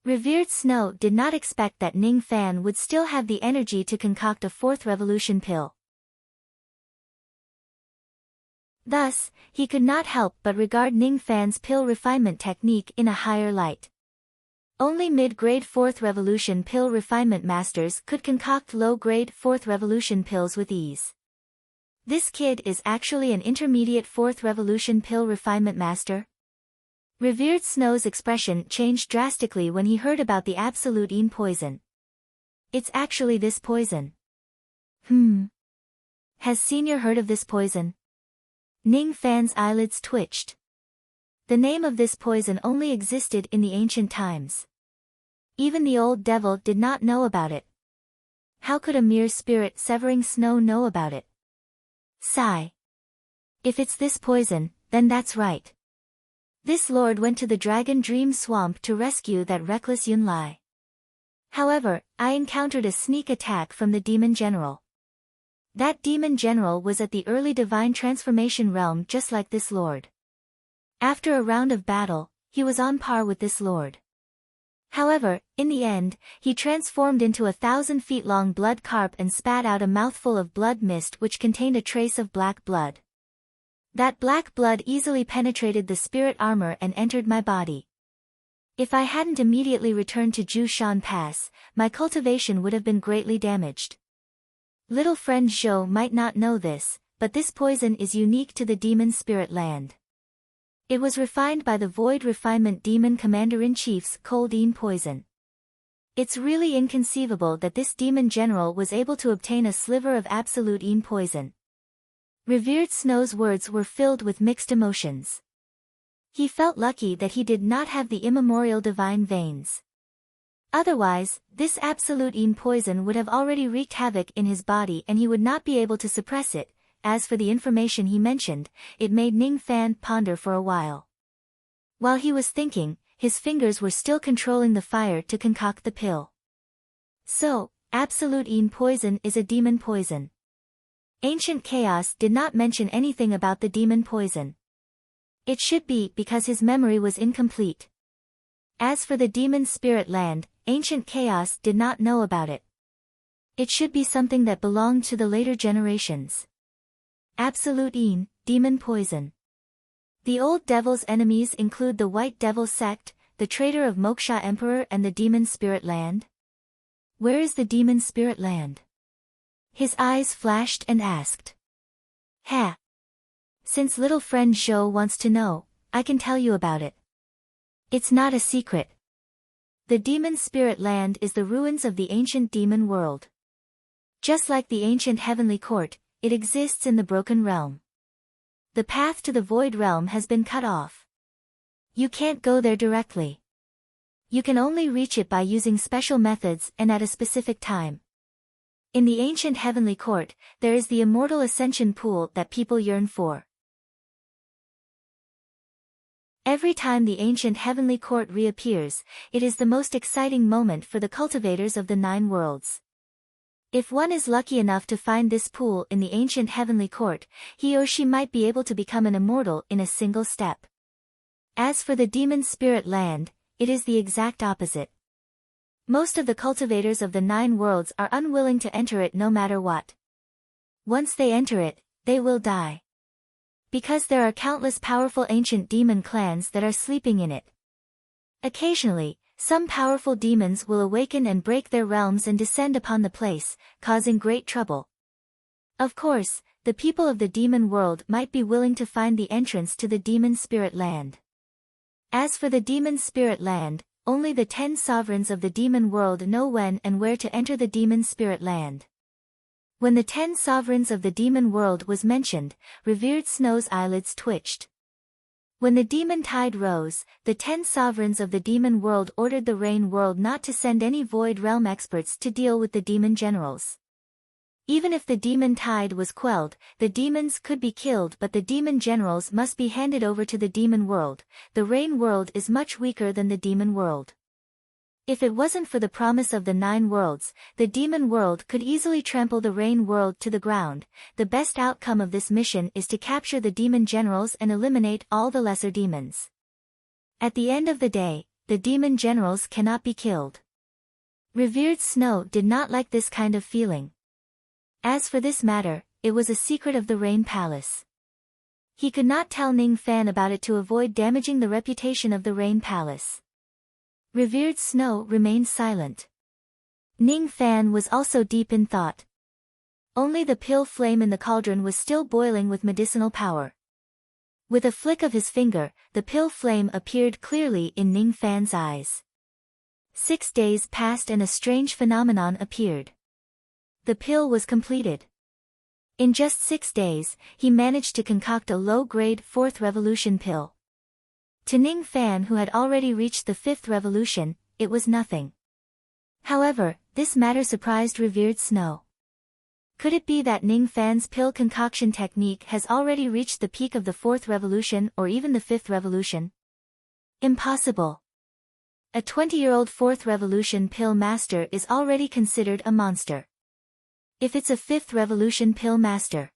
Revered Snow did not expect that Ning Fan would still have the energy to concoct a 4th revolution pill. Thus, he could not help but regard Ning Fan's pill refinement technique in a higher light. Only mid-grade 4th revolution pill refinement masters could concoct low-grade 4th revolution pills with ease. This kid is actually an intermediate 4th revolution pill refinement master? Revered Snow's expression changed drastically when he heard about the Absolute poison. It's actually this poison. Has Senior heard of this poison? Ning Fan's eyelids twitched. The name of this poison only existed in the ancient times. Even the old devil did not know about it. How could a mere spirit severing snow know about it? Sigh. If it's this poison, then that's right. This lord went to the Dragon Dream Swamp to rescue that reckless Yun Lai. However, I encountered a sneak attack from the Demon General. That Demon General was at the early divine transformation realm just like this lord. After a round of battle, he was on par with this lord. However, in the end, he transformed into a 1,000 feet long blood carp and spat out a mouthful of blood mist which contained a trace of black blood. That black blood easily penetrated the spirit armor and entered my body. If I hadn't immediately returned to Jushan Pass, my cultivation would have been greatly damaged. Little friend Zhou might not know this, but this poison is unique to the demon spirit land. It was refined by the Void Refinement Demon Commander-in-Chief's Cold poison. It's really inconceivable that this demon general was able to obtain a sliver of Absolute poison. Revered Snow's words were filled with mixed emotions. He felt lucky that he did not have the immemorial divine veins. Otherwise, this Absolute poison would have already wreaked havoc in his body and he would not be able to suppress it. As for the information he mentioned, it made Ning Fan ponder for a while. While he was thinking, his fingers were still controlling the fire to concoct the pill. So, Absolute poison is a demon poison. Ancient Chaos did not mention anything about the demon poison. It should be because his memory was incomplete. As for the demon spirit land, Ancient Chaos did not know about it. It should be something that belonged to the later generations. Absolute demon poison. The old devil's enemies include the White Devil sect, the traitor of Moksha Emperor and the demon spirit land. Where is the demon spirit land? His eyes flashed and asked. Ha! Since little friend Zhou wants to know, I can tell you about it. It's not a secret. The demon spirit land is the ruins of the ancient demon world. Just like the ancient heavenly court, it exists in the broken realm. The path to the void realm has been cut off. You can't go there directly. You can only reach it by using special methods and at a specific time. In the ancient heavenly court, there is the immortal ascension pool that people yearn for. Every time the ancient heavenly court reappears, it is the most exciting moment for the cultivators of the 9 worlds. If one is lucky enough to find this pool in the ancient heavenly court, he or she might be able to become an immortal in a single step. As for the demon spirit land, it is the exact opposite. Most of the cultivators of the 9 worlds are unwilling to enter it no matter what. Once they enter it, they will die. Because there are countless powerful ancient demon clans that are sleeping in it. Occasionally, some powerful demons will awaken and break their realms and descend upon the place, causing great trouble. Of course, the people of the demon world might be willing to find the entrance to the demon spirit land. As for the demon spirit land, only the 10 sovereigns of the demon world know when and where to enter the demon spirit land. When the 10 sovereigns of the demon world was mentioned, Revered Snow's eyelids twitched. When the demon tide rose, the 10 sovereigns of the demon world ordered the rain world not to send any void realm experts to deal with the demon generals. Even if the demon tide was quelled, the demons could be killed, but the demon generals must be handed over to the demon world. The rain world is much weaker than the demon world. If it wasn't for the promise of the 9 worlds, the demon world could easily trample the rain world to the ground. The best outcome of this mission is to capture the demon generals and eliminate all the lesser demons. At the end of the day, the demon generals cannot be killed. Revered Snow did not like this kind of feeling. As for this matter, it was a secret of the Rain Palace. He could not tell Ning Fan about it to avoid damaging the reputation of the Rain Palace. Revered Snow remained silent. Ning Fan was also deep in thought. Only the pill flame in the cauldron was still boiling with medicinal power. With a flick of his finger, the pill flame appeared clearly in Ning Fan's eyes. 6 days passed and a strange phenomenon appeared. The pill was completed. In just 6 days, he managed to concoct a low-grade 4th revolution pill. To Ning Fan, who had already reached the 5th revolution, it was nothing. However, this matter surprised Revered Snow. Could it be that Ning Fan's pill concoction technique has already reached the peak of the 4th revolution or even the 5th revolution? Impossible. A 20-year-old 4th revolution pill master is already considered a monster. If it's a 5th revolution pill master.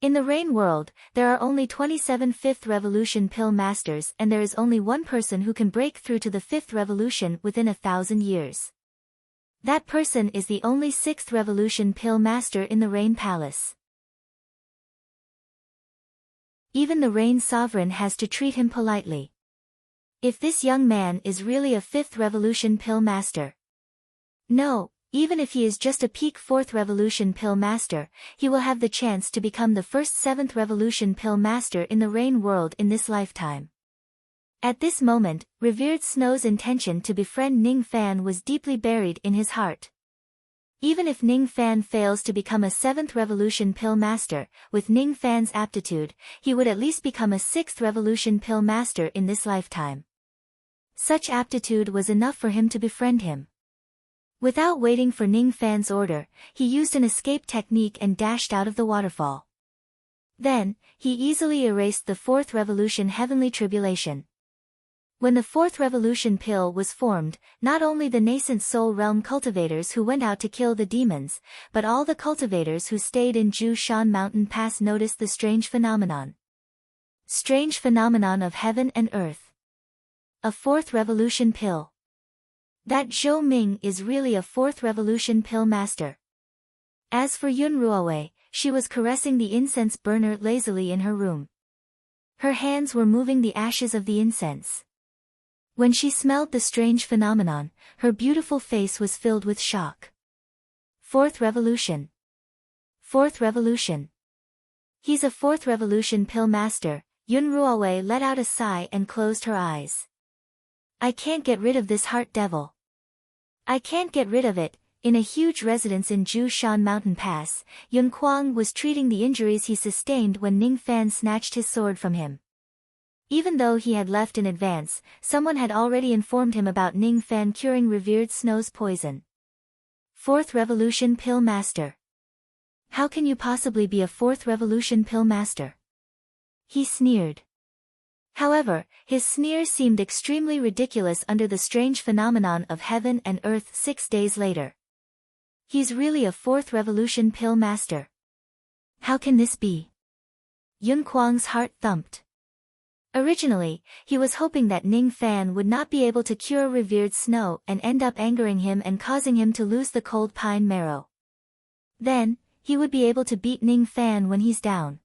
In the Rain world, there are only 27 5th revolution pill masters, and there is only one person who can break through to the 5th revolution within 1,000 years. That person is the only 6th revolution pill master in the Rain Palace. Even the Rain Sovereign has to treat him politely. If this young man is really a 5th revolution pill master. No. Even if he is just a peak 4th revolution pill master, he will have the chance to become the first 7th revolution pill master in the Rain world in this lifetime. At this moment, Revered Snow's intention to befriend Ning Fan was deeply buried in his heart. Even if Ning Fan fails to become a 7th revolution pill master, with Ning Fan's aptitude, he would at least become a 6th revolution pill master in this lifetime. Such aptitude was enough for him to befriend him. Without waiting for Ning Fan's order, he used an escape technique and dashed out of the waterfall. Then, he easily erased the 4th revolution heavenly tribulation. When the 4th revolution pill was formed, not only the nascent soul realm cultivators who went out to kill the demons, but all the cultivators who stayed in Ju Shan Mountain Pass noticed the strange phenomenon. Strange phenomenon of heaven and earth. A 4th revolution pill. That Zhou Ming is really a 4th revolution pill master. As for Yun Ruowei, she was caressing the incense burner lazily in her room. Her hands were moving the ashes of the incense. When she smelled the strange phenomenon, her beautiful face was filled with shock. 4th revolution. 4th revolution. He's a 4th revolution pill master. Yun Ruowei let out a sigh and closed her eyes. I can't get rid of this heart devil. I can't get rid of it. In a huge residence in Ju Shan Mountain Pass, Yun Kuang was treating the injuries he sustained when Ning Fan snatched his sword from him. Even though he had left in advance, someone had already informed him about Ning Fan curing Revered Snow's poison. 4th revolution pill master. How can you possibly be a 4th revolution pill master? He sneered. However, his sneer seemed extremely ridiculous under the strange phenomenon of heaven and earth 6 days later. He's really a fourth revolution pill master. How can this be? Yun Kuang's heart thumped. Originally, he was hoping that Ning Fan would not be able to cure revered snow and end up angering him and causing him to lose the cold pine marrow. Then, he would be able to beat Ning Fan when he's down.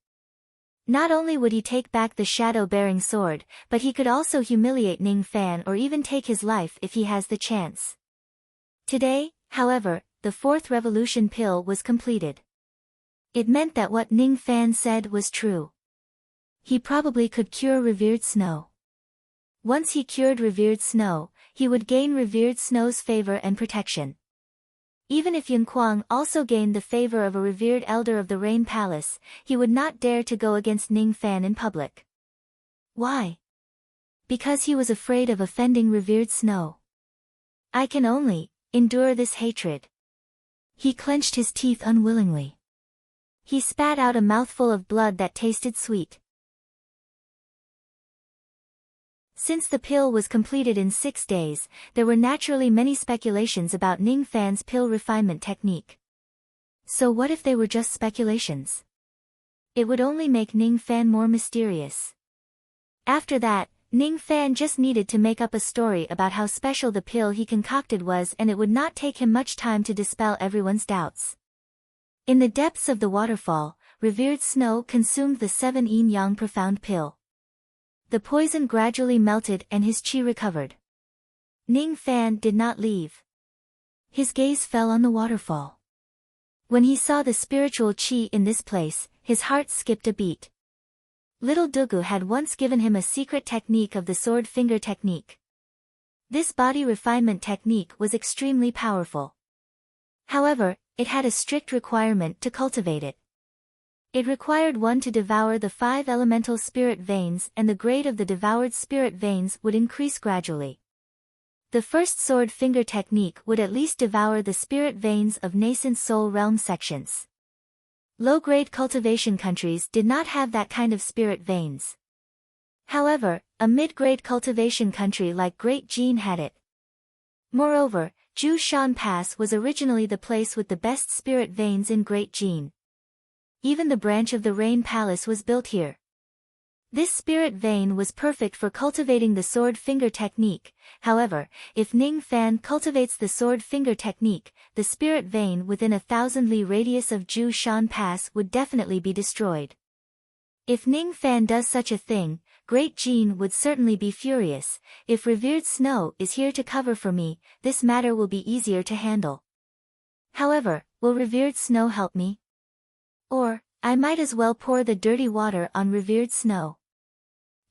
Not only would he take back the shadow-bearing sword, but he could also humiliate Ning Fan or even take his life if he has the chance. Today, however, the fourth revolution pill was completed. It meant that what Ning Fan said was true. He probably could cure revered snow. Once he cured revered snow, he would gain revered snow's favor and protection. Even if Yun Kuang also gained the favor of a revered elder of the Rain Palace, he would not dare to go against Ning Fan in public. Why? Because he was afraid of offending revered snow. I can only endure this hatred. He clenched his teeth unwillingly. He spat out a mouthful of blood that tasted sweet. Since the pill was completed in 6 days, there were naturally many speculations about Ning Fan's pill refinement technique. So what if they were just speculations? It would only make Ning Fan more mysterious. After that, Ning Fan just needed to make up a story about how special the pill he concocted was, and it would not take him much time to dispel everyone's doubts. In the depths of the waterfall, revered snow consumed the 7 yin-yang profound pill. The poison gradually melted and his qi recovered. Ning Fan did not leave. His gaze fell on the waterfall. When he saw the spiritual qi in this place, his heart skipped a beat. Little Dugu had once given him a secret technique of the sword finger technique. This body refinement technique was extremely powerful. However, it had a strict requirement to cultivate it. It required one to devour the 5 elemental spirit veins, and the grade of the devoured spirit veins would increase gradually. The first sword finger technique would at least devour the spirit veins of nascent soul realm sections. Low-grade cultivation countries did not have that kind of spirit veins. However, a mid-grade cultivation country like Great Jin had it. Moreover, Ju Shan Pass was originally the place with the best spirit veins in Great Jin. Even the branch of the Rain Palace was built here. This spirit vein was perfect for cultivating the sword finger technique. However, if Ning Fan cultivates the sword finger technique, the spirit vein within a 1,000 li radius of Ju Shan Pass would definitely be destroyed. If Ning Fan does such a thing, Great Jin would certainly be furious. If revered snow is here to cover for me, this matter will be easier to handle. However, will revered snow help me? Or, I might as well pour the dirty water on revered snow.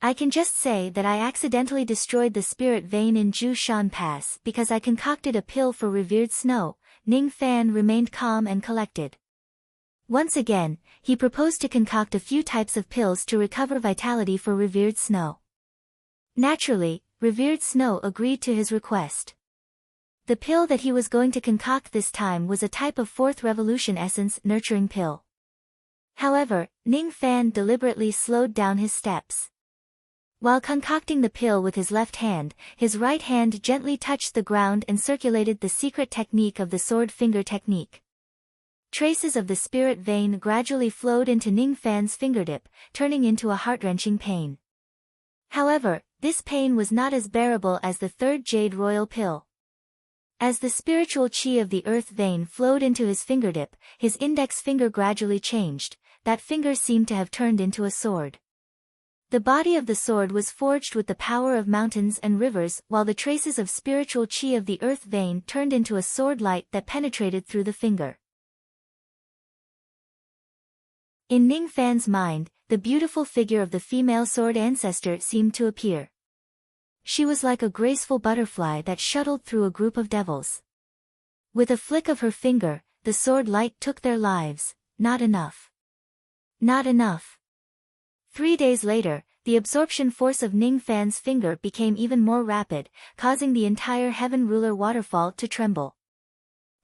I can just say that I accidentally destroyed the spirit vein in Ju Shan Pass because I concocted a pill for revered snow. Ning Fan remained calm and collected. Once again, he proposed to concoct a few types of pills to recover vitality for revered snow. Naturally, revered snow agreed to his request. The pill that he was going to concoct this time was a type of 4th revolution essence nurturing pill. However, Ning Fan deliberately slowed down his steps. While concocting the pill with his left hand, his right hand gently touched the ground and circulated the secret technique of the sword finger technique. Traces of the spirit vein gradually flowed into Ning Fan's fingertip, turning into a heart-wrenching pain. However, this pain was not as bearable as the 3rd Jade Royal pill. As the spiritual qi of the earth vein flowed into his fingertip, his index finger gradually changed. That finger seemed to have turned into a sword. The body of the sword was forged with the power of mountains and rivers, while the traces of spiritual qi of the earth vein turned into a sword light that penetrated through the finger. In Ning Fan's mind, the beautiful figure of the female sword ancestor seemed to appear. She was like a graceful butterfly that shuttled through a group of devils. With a flick of her finger, the sword light took their lives. Not enough. Not enough. 3 days later, the absorption force of Ning Fan's finger became even more rapid, causing the entire Heaven Ruler waterfall to tremble.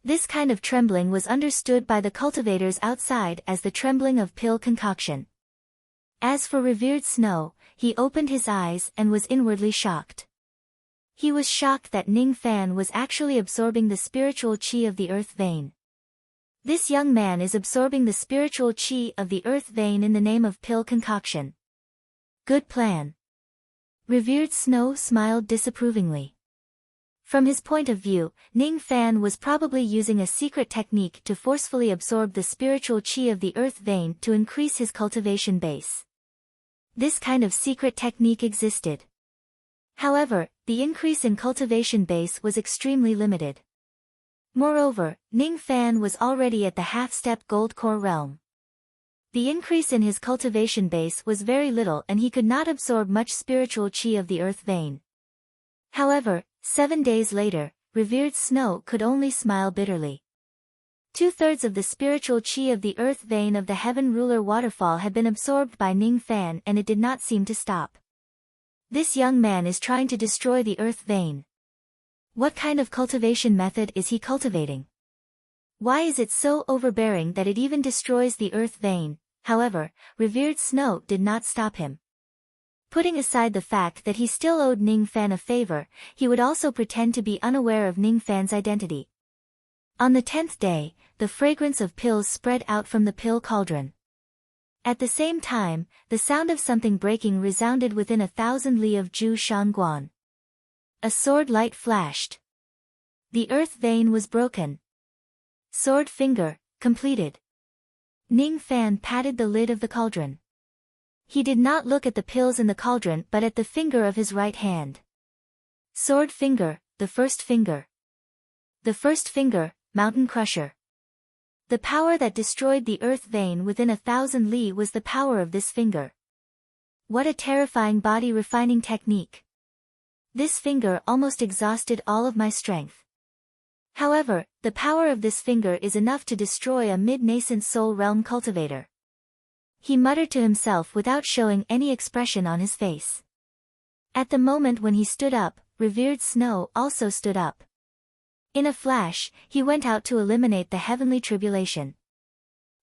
This kind of trembling was understood by the cultivators outside as the trembling of pill concoction. As for revered Snow, he opened his eyes and was inwardly shocked. He was shocked that Ning Fan was actually absorbing the spiritual qi of the earth vein. This young man is absorbing the spiritual qi of the earth vein in the name of pill concoction. Good plan. Revered Snow smiled disapprovingly. From his point of view, Ning Fan was probably using a secret technique to forcefully absorb the spiritual qi of the earth vein to increase his cultivation base. This kind of secret technique existed. However, the increase in cultivation base was extremely limited. Moreover, Ning Fan was already at the half-step gold core realm. The increase in his cultivation base was very little and he could not absorb much spiritual qi of the earth vein. However, 7 days later, revered Snow could only smile bitterly. 2/3 of the spiritual qi of the earth vein of the heaven ruler waterfall had been absorbed by Ning Fan and it did not seem to stop. This young man is trying to destroy the earth vein. What kind of cultivation method is he cultivating? Why is it so overbearing that it even destroys the earth vein? However, revered Snow did not stop him. Putting aside the fact that he still owed Ning Fan a favor, he would also pretend to be unaware of Ning Fan's identity. On the 10th day, the fragrance of pills spread out from the pill cauldron. At the same time, the sound of something breaking resounded within 1,000 li of Zhu Shanguan. A sword light flashed. The earth vein was broken. Sword finger, completed. Ning Fan patted the lid of the cauldron. He did not look at the pills in the cauldron but at the finger of his right hand. Sword finger, the first finger. The first finger, mountain crusher. The power that destroyed the earth vein within 1,000 li was the power of this finger. What a terrifying body refining technique. This finger almost exhausted all of my strength. However, the power of this finger is enough to destroy a mid-nascent soul realm cultivator. He muttered to himself without showing any expression on his face. At the moment when he stood up, revered Snow also stood up. In a flash, he went out to eliminate the heavenly tribulation.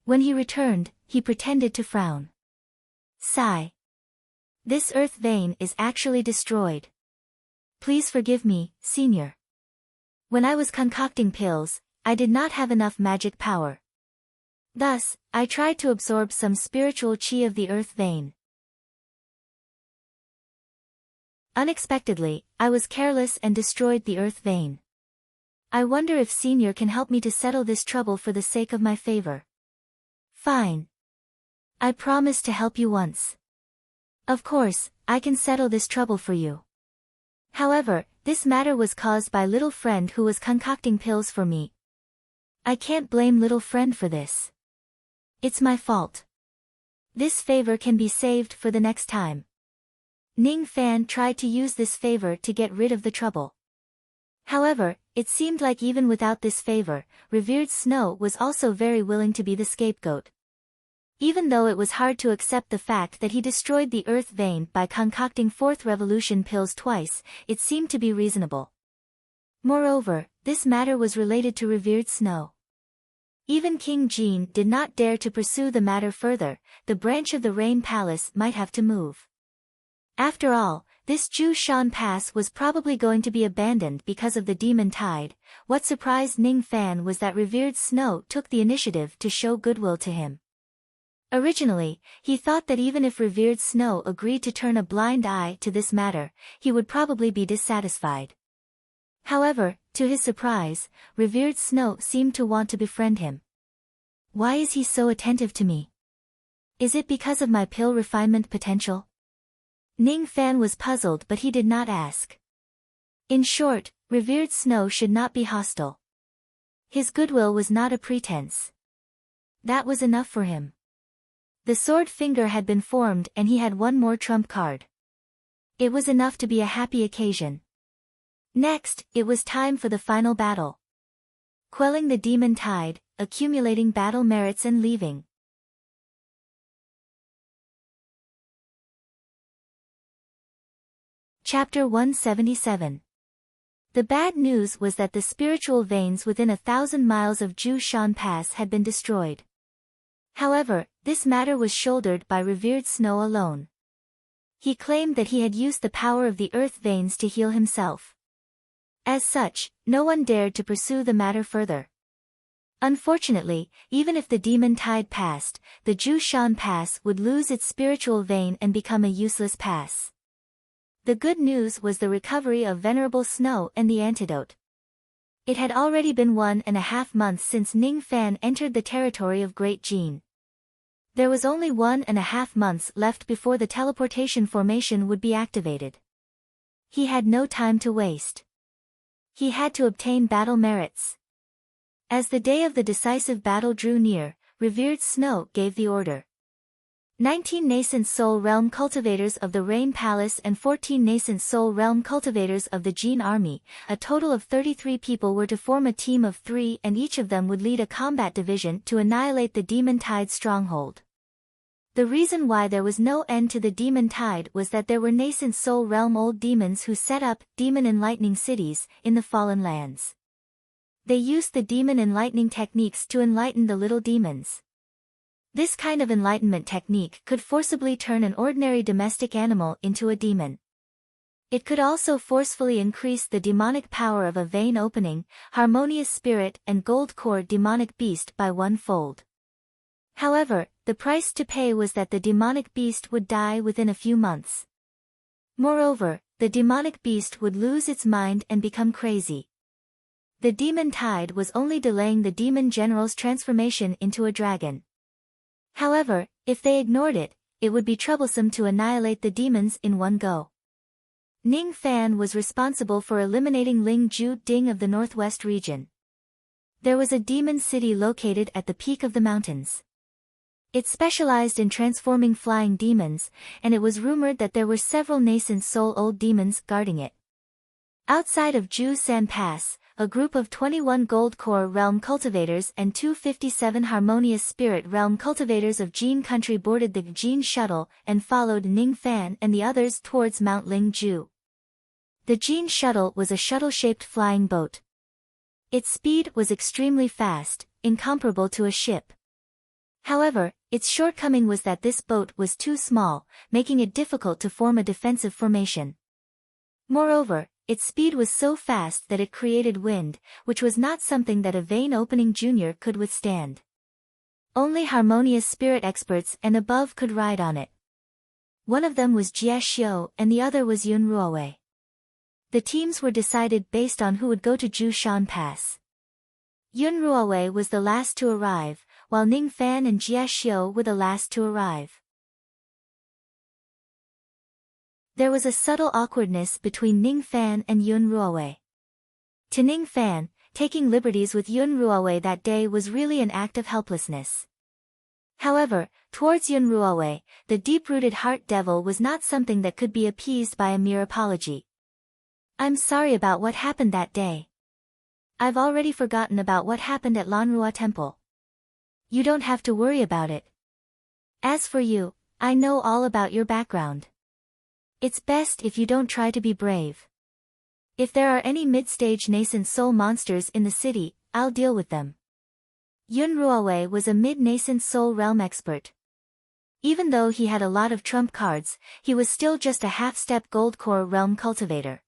When he returned, he pretended to frown. Sigh. This earth vein is actually destroyed. Please forgive me, Senior. When I was concocting pills, I did not have enough magic power. Thus, I tried to absorb some spiritual qi of the earth vein. Unexpectedly, I was careless and destroyed the earth vein. I wonder if Senior can help me to settle this trouble for the sake of my favor. Fine. I promise to help you once. Of course, I can settle this trouble for you. However, this matter was caused by little friend who was concocting pills for me. I can't blame little friend for this. It's my fault. This favor can be saved for the next time. Ning Fan tried to use this favor to get rid of the trouble. However, it seemed like even without this favor, revered Snow was also very willing to be the scapegoat. Even though it was hard to accept the fact that he destroyed the earth vein by concocting fourth revolution pills twice, it seemed to be reasonable. Moreover, this matter was related to revered Snow. Even King Jean did not dare to pursue the matter further, the branch of the Rain Palace might have to move. After all, this Zhu Shan Pass was probably going to be abandoned because of the demon tide. What surprised Ning Fan was that revered Snow took the initiative to show goodwill to him. Originally, he thought that even if revered Snow agreed to turn a blind eye to this matter, he would probably be dissatisfied. However, to his surprise, revered Snow seemed to want to befriend him. Why is he so attentive to me? Is it because of my pill refinement potential? Ning Fan was puzzled but he did not ask. In short, revered Snow should not be hostile. His goodwill was not a pretense. That was enough for him. The sword finger had been formed and he had one more trump card. It was enough to be a happy occasion. Next, it was time for the final battle. Quelling the demon tide, accumulating battle merits and leaving. Chapter 177. The bad news was that the spiritual veins within 1,000 miles of Zhu Shan Pass had been destroyed. However, this matter was shouldered by revered Snow alone. He claimed that he had used the power of the earth veins to heal himself. As such, no one dared to pursue the matter further. Unfortunately, even if the demon tide passed, the Jushan Pass would lose its spiritual vein and become a useless pass. The good news was the recovery of Venerable Snow and the antidote. It had already been 1.5 months since Ning Fan entered the territory of Great Jin. There was only 1.5 months left before the teleportation formation would be activated. He had no time to waste. He had to obtain battle merits. As the day of the decisive battle drew near, revered Snow gave the order. 19 nascent soul realm cultivators of the Rain Palace and 14 nascent soul realm cultivators of the Jin army, a total of 33 people were to form a team of 3 and each of them would lead a combat division to annihilate the Demon Tide stronghold. The reason why there was no end to the Demon Tide was that there were nascent soul realm old demons who set up demon enlightening cities in the fallen lands. They used the demon enlightening techniques to enlighten the little demons. This kind of enlightenment technique could forcibly turn an ordinary domestic animal into a demon. It could also forcefully increase the demonic power of a vein opening, harmonious spirit and gold core demonic beast by 1-fold. However, the price to pay was that the demonic beast would die within a few months. Moreover, the demonic beast would lose its mind and become crazy. The demon tide was only delaying the demon general's transformation into a dragon. However, if they ignored it, it would be troublesome to annihilate the demons in one go. Ning Fan was responsible for eliminating Ling Ju Ding of the northwest region. There was a demon city located at the peak of the mountains. It specialized in transforming flying demons, and it was rumored that there were several nascent soul old demons guarding it. Outside of Ju San Pass, a group of 21 Gold Core Realm cultivators and 257 Harmonious Spirit Realm cultivators of Jin Country boarded the Jin shuttle and followed Ning Fan and the others towards Mount Ling Ju. The Jin shuttle was a shuttle-shaped flying boat. Its speed was extremely fast, incomparable to a ship. However, its shortcoming was that this boat was too small, making it difficult to form a defensive formation. Moreover, its speed was so fast that it created wind, which was not something that a vein-opening junior could withstand. Only harmonious spirit experts and above could ride on it. One of them was Jie Xiu and the other was Yun Ruowei. The teams were decided based on who would go to Jushan Pass. Yun Ruowei was the last to arrive, while Ning Fan and Jie Xiu were the last to arrive. There was a subtle awkwardness between Ning Fan and Yun Ruowei. To Ning Fan, taking liberties with Yun Ruowei that day was really an act of helplessness. However, towards Yun Ruowei, the deep-rooted heart devil was not something that could be appeased by a mere apology. "I'm sorry about what happened that day. I've already forgotten about what happened at Lanrua Temple. You don't have to worry about it. As for you, I know all about your background. It's best if you don't try to be brave. If there are any mid-stage nascent soul monsters in the city, I'll deal with them." Yun Ruowei was a mid-nascent soul realm expert. Even though he had a lot of trump cards, he was still just a half-step gold core realm cultivator.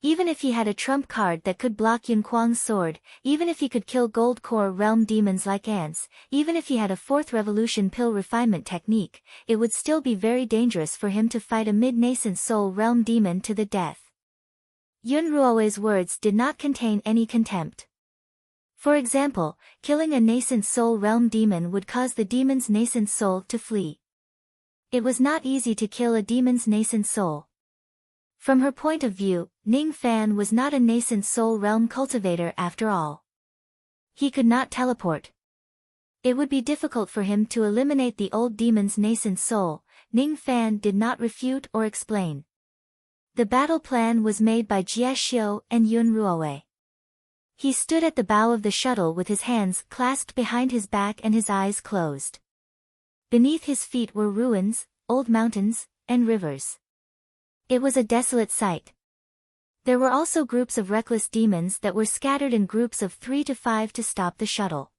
Even if he had a trump card that could block Yun Kuang's sword, even if he could kill gold core realm demons like ants, even if he had a fourth revolution pill refinement technique, it would still be very dangerous for him to fight a mid-nascent soul realm demon to the death. Yun Ruowei's words did not contain any contempt. For example, killing a nascent soul realm demon would cause the demon's nascent soul to flee. It was not easy to kill a demon's nascent soul. From her point of view, Ning Fan was not a nascent soul realm cultivator after all. He could not teleport. It would be difficult for him to eliminate the old demon's nascent soul. Ning Fan did not refute or explain. The battle plan was made by Jie Xiu and Yun Ruowei. He stood at the bow of the shuttle with his hands clasped behind his back and his eyes closed. Beneath his feet were ruins, old mountains, and rivers. It was a desolate sight. There were also groups of reckless demons that were scattered in groups of 3 to 5 to stop the shuttle.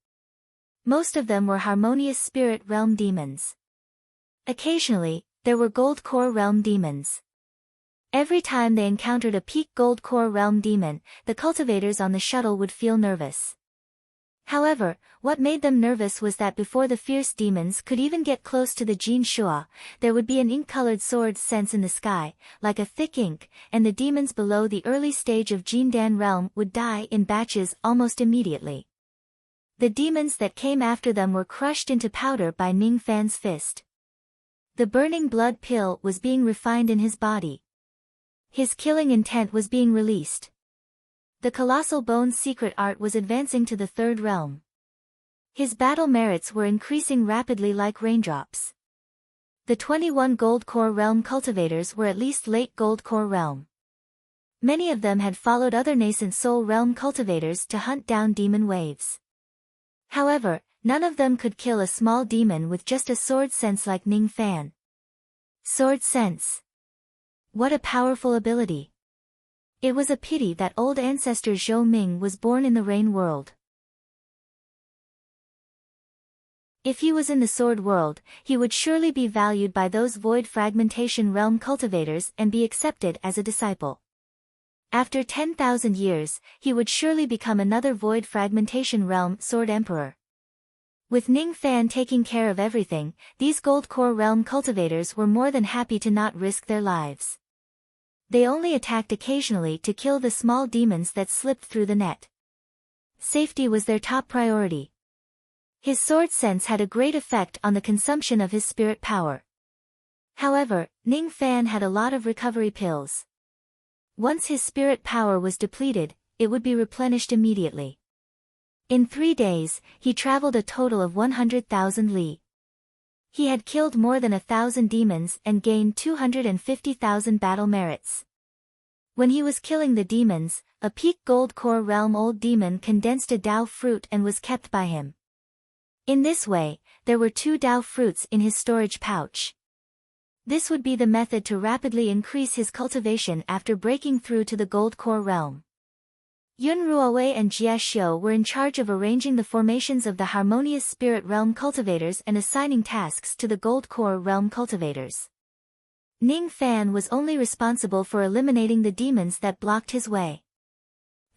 Most of them were harmonious spirit realm demons. Occasionally, there were gold core realm demons. Every time they encountered a peak gold core realm demon, the cultivators on the shuttle would feel nervous. However, what made them nervous was that before the fierce demons could even get close to the Jin Shua, there would be an ink-colored sword sense in the sky, like a thick ink, and the demons below the early stage of Jindan realm would die in batches almost immediately. The demons that came after them were crushed into powder by Ning Fan's fist. The burning blood pill was being refined in his body. His killing intent was being released. The colossal bone's secret art was advancing to the third realm. His battle merits were increasing rapidly like raindrops. The 21 gold core realm cultivators were at least late gold core realm. Many of them had followed other nascent soul realm cultivators to hunt down demon waves. However, none of them could kill a small demon with just a sword sense like Ning Fan. Sword sense. What a powerful ability. It was a pity that old ancestor Zhou Ming was born in the rain world. If he was in the sword world, he would surely be valued by those void fragmentation realm cultivators and be accepted as a disciple. After 10,000 years, he would surely become another void fragmentation realm sword emperor. With Ning Fan taking care of everything, these gold core realm cultivators were more than happy to not risk their lives. They only attacked occasionally to kill the small demons that slipped through the net. Safety was their top priority. His sword sense had a great effect on the consumption of his spirit power. However, Ning Fan had a lot of recovery pills. Once his spirit power was depleted, it would be replenished immediately. In 3 days, he traveled a total of 100,000 li. He had killed more than 1,000 demons and gained 250,000 battle merits. When he was killing the demons, a peak gold core realm old demon condensed a Dao fruit and was kept by him. In this way, there were 2 Dao fruits in his storage pouch. This would be the method to rapidly increase his cultivation after breaking through to the gold core realm. Yun Ruowei and Jie Xiu were in charge of arranging the formations of the harmonious spirit realm cultivators and assigning tasks to the gold core realm cultivators. Ning Fan was only responsible for eliminating the demons that blocked his way.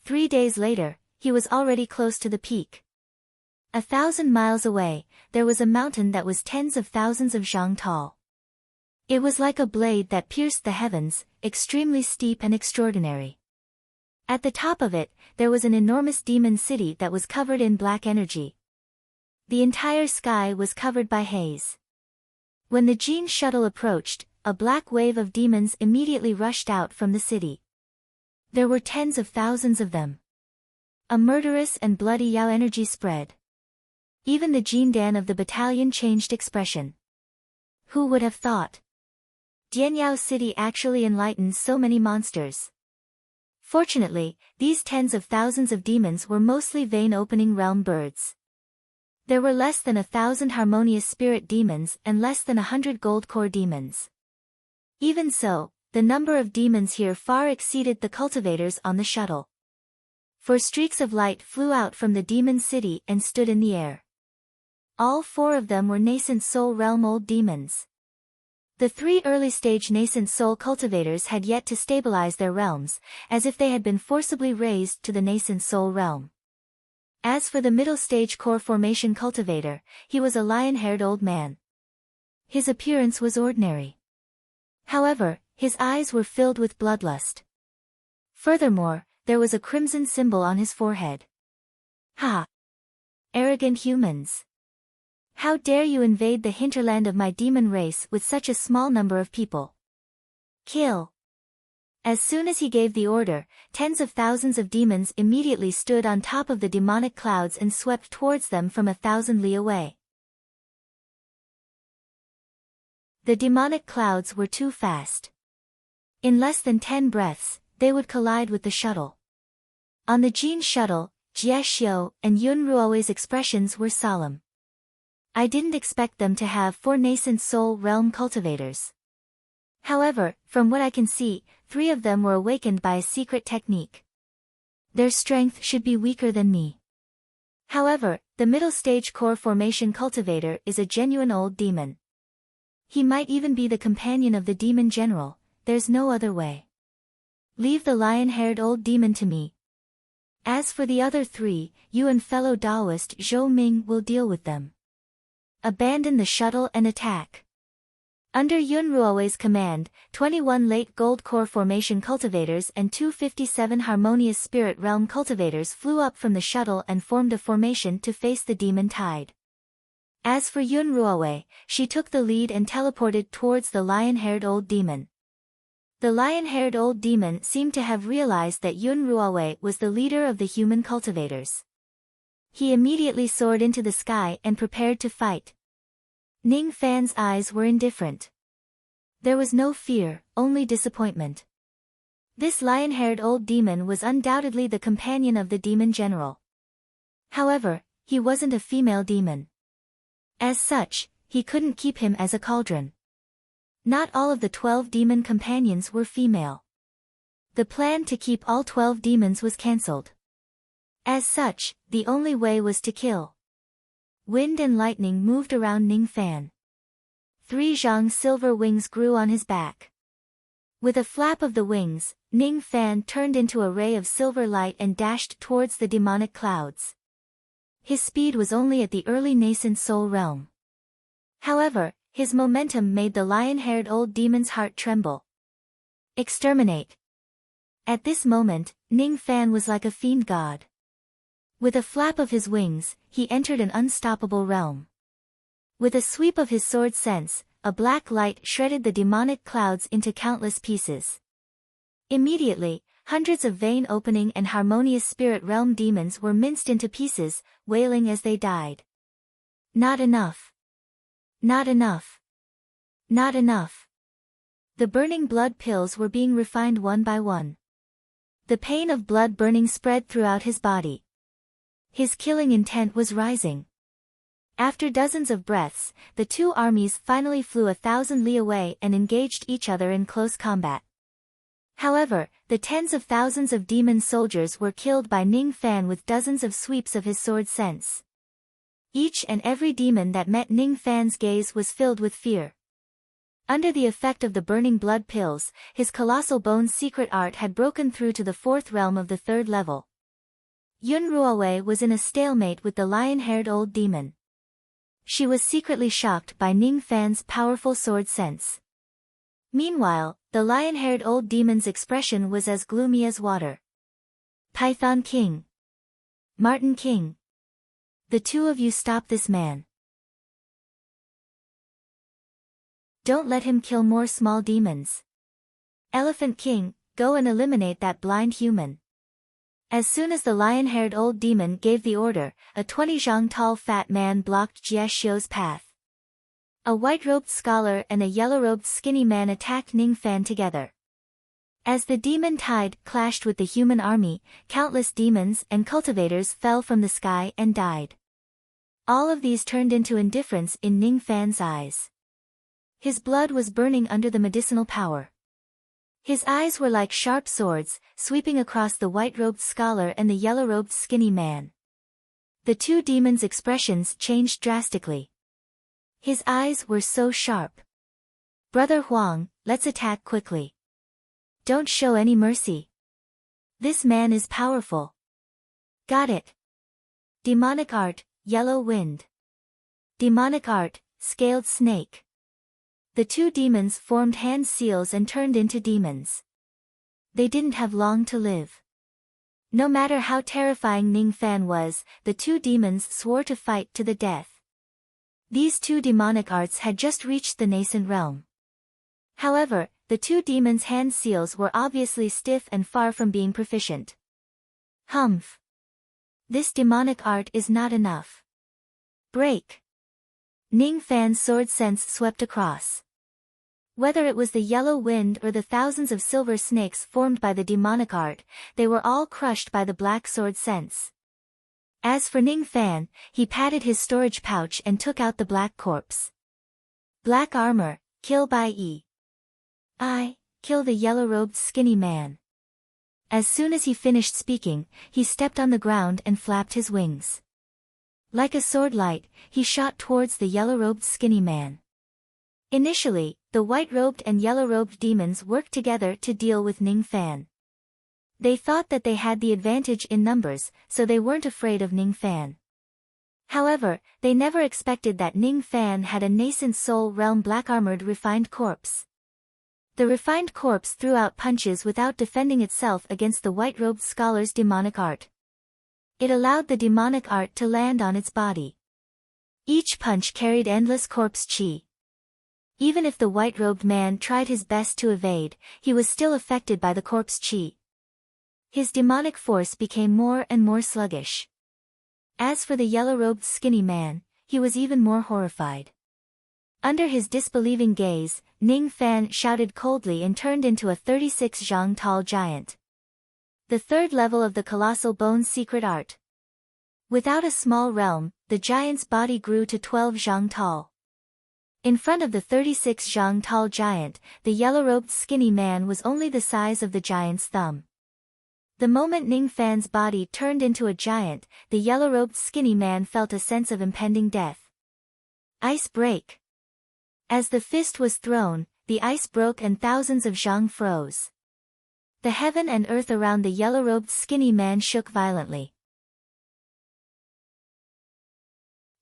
3 days later, he was already close to the peak. 1,000 miles away, there was a mountain that was tens of thousands of zhang tall. It was like a blade that pierced the heavens, extremely steep and extraordinary. At the top of it, there was an enormous demon city that was covered in black energy. The entire sky was covered by haze. When the Jin shuttle approached, a black wave of demons immediately rushed out from the city. There were tens of thousands of them. A murderous and bloody Yao energy spread. Even the Jindan of the battalion changed expression. Who would have thought? Dianyao City actually enlightens so many monsters. Fortunately, these tens of thousands of demons were mostly vein-opening realm birds. There were less than 1,000 harmonious spirit demons and less than 100 gold core demons. Even so, the number of demons here far exceeded the cultivators on the shuttle. 4 streaks of light flew out from the demon city and stood in the air. All 4 of them were nascent soul realm old demons. The 3 early-stage nascent soul cultivators had yet to stabilize their realms, as if they had been forcibly raised to the nascent soul realm. As for the middle-stage core formation cultivator, he was a lion-haired old man. His appearance was ordinary. However, his eyes were filled with bloodlust. Furthermore, there was a crimson symbol on his forehead. Ha! Arrogant humans! How dare you invade the hinterland of my demon race with such a small number of people? Kill! As soon as he gave the order, tens of thousands of demons immediately stood on top of the demonic clouds and swept towards them from 1,000 li away. The demonic clouds were too fast. In less than 10 breaths, they would collide with the shuttle. On the Jin shuttle, Jie Xiu and Yun Ruowei's expressions were solemn. I didn't expect them to have 4 nascent soul realm cultivators. However, from what I can see, 3 of them were awakened by a secret technique. Their strength should be weaker than me. However, The middle stage core formation cultivator is a genuine old demon. He might even be the companion of the demon general, there's no other way. Leave the lion-haired old demon to me. As for the other three, you and fellow Taoist Zhou Ming will deal with them. Abandon the shuttle and attack. Under Yun Ruowei's command, 21 late gold core formation cultivators and 257 harmonious spirit realm cultivators flew up from the shuttle and formed a formation to face the demon tide. As for Yun Ruowei, she took the lead and teleported towards the lion-haired old demon. The lion-haired old demon seemed to have realized that Yun Ruowei was the leader of the human cultivators. He immediately soared into the sky and prepared to fight. Ning Fan's eyes were indifferent. There was no fear, only disappointment. This lion-haired old demon was undoubtedly the companion of the demon general. However, he wasn't a female demon. As such, he couldn't keep him as a cauldron. Not all of the 12 demon companions were female. The plan to keep all 12 demons was cancelled. As such, the only way was to kill. Wind and lightning moved around Ning Fan. 3 zhang silver wings grew on his back. With a flap of the wings, Ning Fan turned into a ray of silver light and dashed towards the demonic clouds. His speed was only at the early nascent soul realm. However, his momentum made the lion-haired old demon's heart tremble. Exterminate. At this moment, Ning Fan was like a fiend god. With a flap of his wings, he entered an unstoppable realm. With a sweep of his sword sense, a black light shredded the demonic clouds into countless pieces. Immediately, hundreds of vein opening and harmonious spirit realm demons were minced into pieces, wailing as they died. Not enough. Not enough. Not enough. The burning blood pills were being refined one by one. The pain of blood burning spread throughout his body. His killing intent was rising. After dozens of breaths, the two armies finally flew 1,000 li away and engaged each other in close combat. However, the tens of thousands of demon soldiers were killed by Ning Fan with dozens of sweeps of his sword sense. Each and every demon that met Ning Fan's gaze was filled with fear. Under the effect of the burning blood pills, his colossal bone's secret art had broken through to the 4th realm of the 3rd level. Yun Ruowei was in a stalemate with the lion-haired old demon. She was secretly shocked by Ning Fan's powerful sword sense. Meanwhile, the lion-haired old demon's expression was as gloomy as water. Python King. Martin King. The two of you stop this man. Don't let him kill more small demons. Elephant King, go and eliminate that blind human. As soon as the lion-haired old demon gave the order, a 20 zhang tall fat man blocked Jie Xiu's path. A white-robed scholar and a yellow-robed skinny man attacked Ning Fan together. As the demon tide clashed with the human army, countless demons and cultivators fell from the sky and died. All of these turned into indifference in Ning Fan's eyes. His blood was burning under the medicinal power. His eyes were like sharp swords, sweeping across the white-robed scholar and the yellow-robed skinny man. The two demons' expressions changed drastically. His eyes were so sharp. Brother Huang, let's attack quickly. Don't show any mercy. This man is powerful. Got it. Demonic art, yellow wind. Demonic art, scaled snake. The two demons formed hand seals and turned into demons. They didn't have long to live. No matter how terrifying Ning Fan was, the two demons swore to fight to the death. These two demonic arts had just reached the nascent realm. However, the two demons' hand seals were obviously stiff and far from being proficient. Humph. This demonic art is not enough. Break. Ning Fan's sword sense swept across. Whether it was the yellow wind or the thousands of silver snakes formed by the demonic art, they were all crushed by the black sword sense. As for Ning Fan, he patted his storage pouch and took out the black corpse. Black armor, kill by E. I, kill the yellow-robed skinny man. As soon as he finished speaking, he stepped on the ground and flapped his wings. Like a sword light, he shot towards the yellow-robed skinny man. Initially, the white-robed and yellow-robed demons worked together to deal with Ning Fan. They thought that they had the advantage in numbers, so they weren't afraid of Ning Fan. However, they never expected that Ning Fan had a nascent soul realm black-armored refined corpse. The refined corpse threw out punches without defending itself against the white-robed scholar's demonic art. It allowed the demonic art to land on its body. Each punch carried endless corpse chi. Even if the white-robed man tried his best to evade, he was still affected by the corpse chi. His demonic force became more and more sluggish. As for the yellow-robed skinny man, he was even more horrified. Under his disbelieving gaze, Ning Fan shouted coldly and turned into a 36 zhang tall giant. The third level of the colossal bone's secret art. Without a small realm, the giant's body grew to 12 zhang tall. In front of the 36 zhang tall giant, the yellow-robed skinny man was only the size of the giant's thumb. The moment Ning Fan's body turned into a giant, the yellow-robed skinny man felt a sense of impending death. Ice break. As the fist was thrown, the ice broke and thousands of zhang froze. The heaven and earth around the yellow-robed skinny man shook violently.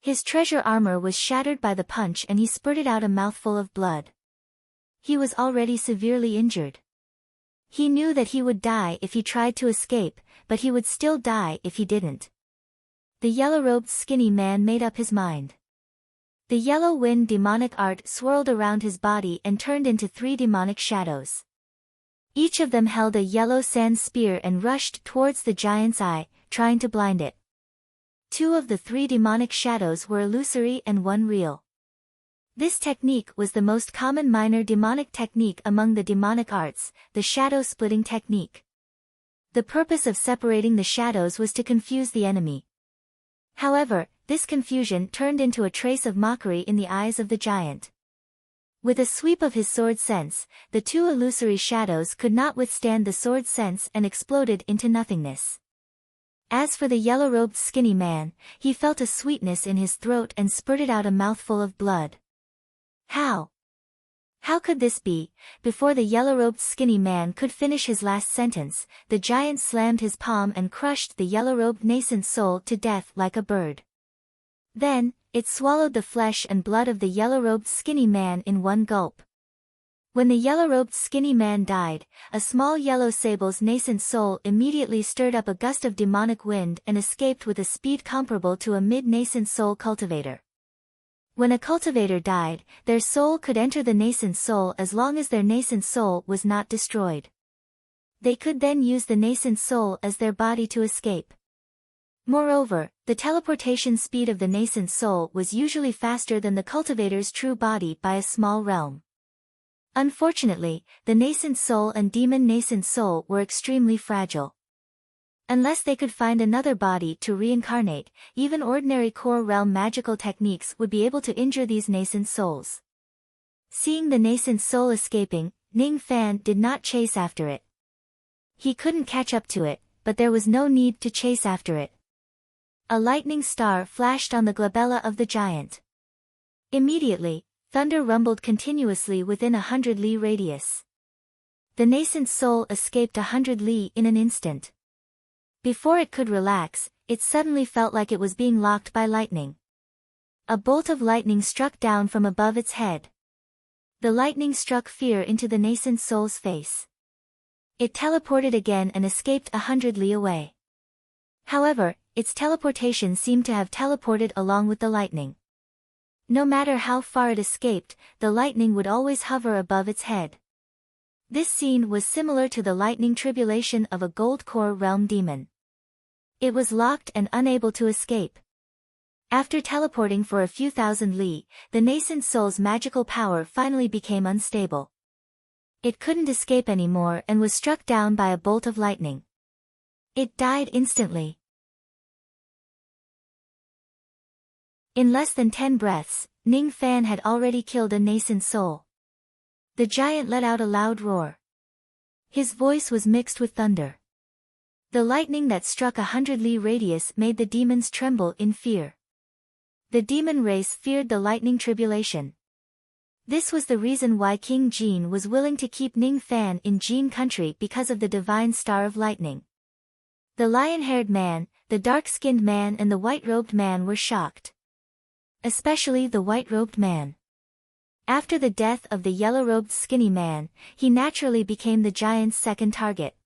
His treasure armor was shattered by the punch and he spurted out a mouthful of blood. He was already severely injured. He knew that he would die if he tried to escape, but he would still die if he didn't. The yellow-robed skinny man made up his mind. The yellow wind demonic art swirled around his body and turned into 3 demonic shadows. Each of them held a yellow sand spear and rushed towards the giant's eye, trying to blind it. 2 of the 3 demonic shadows were illusory and 1 real. This technique was the most common minor demonic technique among the demonic arts, the shadow-splitting technique. The purpose of separating the shadows was to confuse the enemy. However, this confusion turned into a trace of mockery in the eyes of the giant. With a sweep of his sword sense, the 2 illusory shadows could not withstand the sword sense and exploded into nothingness. As for the yellow-robed skinny man, he felt a sweetness in his throat and spurted out a mouthful of blood. How? How could this be? Before the yellow-robed skinny man could finish his last sentence, the giant slammed his palm and crushed the yellow-robed nascent soul to death like a bird. Then, it swallowed the flesh and blood of the yellow-robed skinny man in one gulp. When the yellow-robed skinny man died, a small yellow sable's nascent soul immediately stirred up a gust of demonic wind and escaped with a speed comparable to a mid-nascent soul cultivator. When a cultivator died, their soul could enter the nascent soul as long as their nascent soul was not destroyed. They could then use the nascent soul as their body to escape. Moreover, the teleportation speed of the nascent soul was usually faster than the cultivator's true body by a small realm. Unfortunately, the nascent soul and demon nascent soul were extremely fragile. Unless they could find another body to reincarnate, even ordinary core realm magical techniques would be able to injure these nascent souls. Seeing the nascent soul escaping, Ning Fan did not chase after it. He couldn't catch up to it, but there was no need to chase after it. A lightning star flashed on the glabella of the giant. Immediately, thunder rumbled continuously within 100 li radius. The nascent soul escaped 100 li in an instant. Before it could relax, it suddenly felt like it was being locked by lightning. A bolt of lightning struck down from above its head. The lightning struck fear into the nascent soul's face. It teleported again and escaped 100 li away. However, its teleportation seemed to have teleported along with the lightning. No matter how far it escaped, the lightning would always hover above its head. This scene was similar to the lightning tribulation of a gold core realm demon. It was locked and unable to escape. After teleporting for a few thousand li, the nascent soul's magical power finally became unstable. It couldn't escape anymore and was struck down by a bolt of lightning. It died instantly. In less than 10 breaths, Ning Fan had already killed a nascent soul. The giant let out a loud roar. His voice was mixed with thunder. The lightning that struck 100 li radius made the demons tremble in fear. The demon race feared the lightning tribulation. This was the reason why King Jin was willing to keep Ning Fan in Jin country because of the divine star of lightning. The lion-haired man, the dark-skinned man and the white-robed man were shocked. Especially the white-robed man. After the death of the yellow-robed skinny man, he naturally became the giant's second target.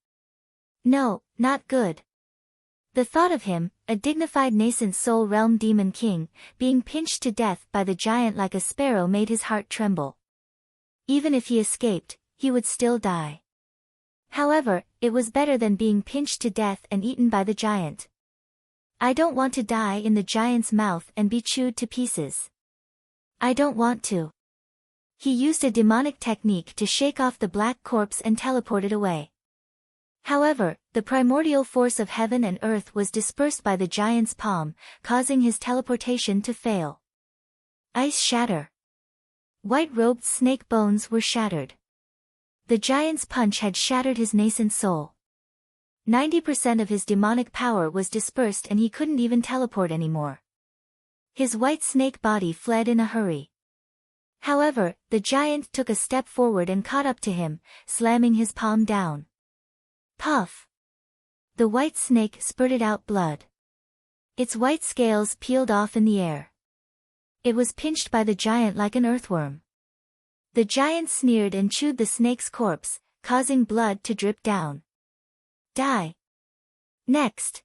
No, not good. The thought of him, a dignified nascent soul realm demon king, being pinched to death by the giant like a sparrow made his heart tremble. Even if he escaped, he would still die. However, it was better than being pinched to death and eaten by the giant. I don't want to die in the giant's mouth and be chewed to pieces. I don't want to. He used a demonic technique to shake off the black corpse and teleport it away. However, the primordial force of heaven and earth was dispersed by the giant's palm, causing his teleportation to fail. Ice shatter. White-robed snake bones were shattered. The giant's punch had shattered his nascent soul. 90% of his demonic power was dispersed and he couldn't even teleport anymore. His white snake body fled in a hurry. However, the giant took a step forward and caught up to him, slamming his palm down. Puff! The white snake spurted out blood. Its white scales peeled off in the air. It was pinched by the giant like an earthworm. The giant sneered and chewed the snake's corpse, causing blood to drip down. Die! Next!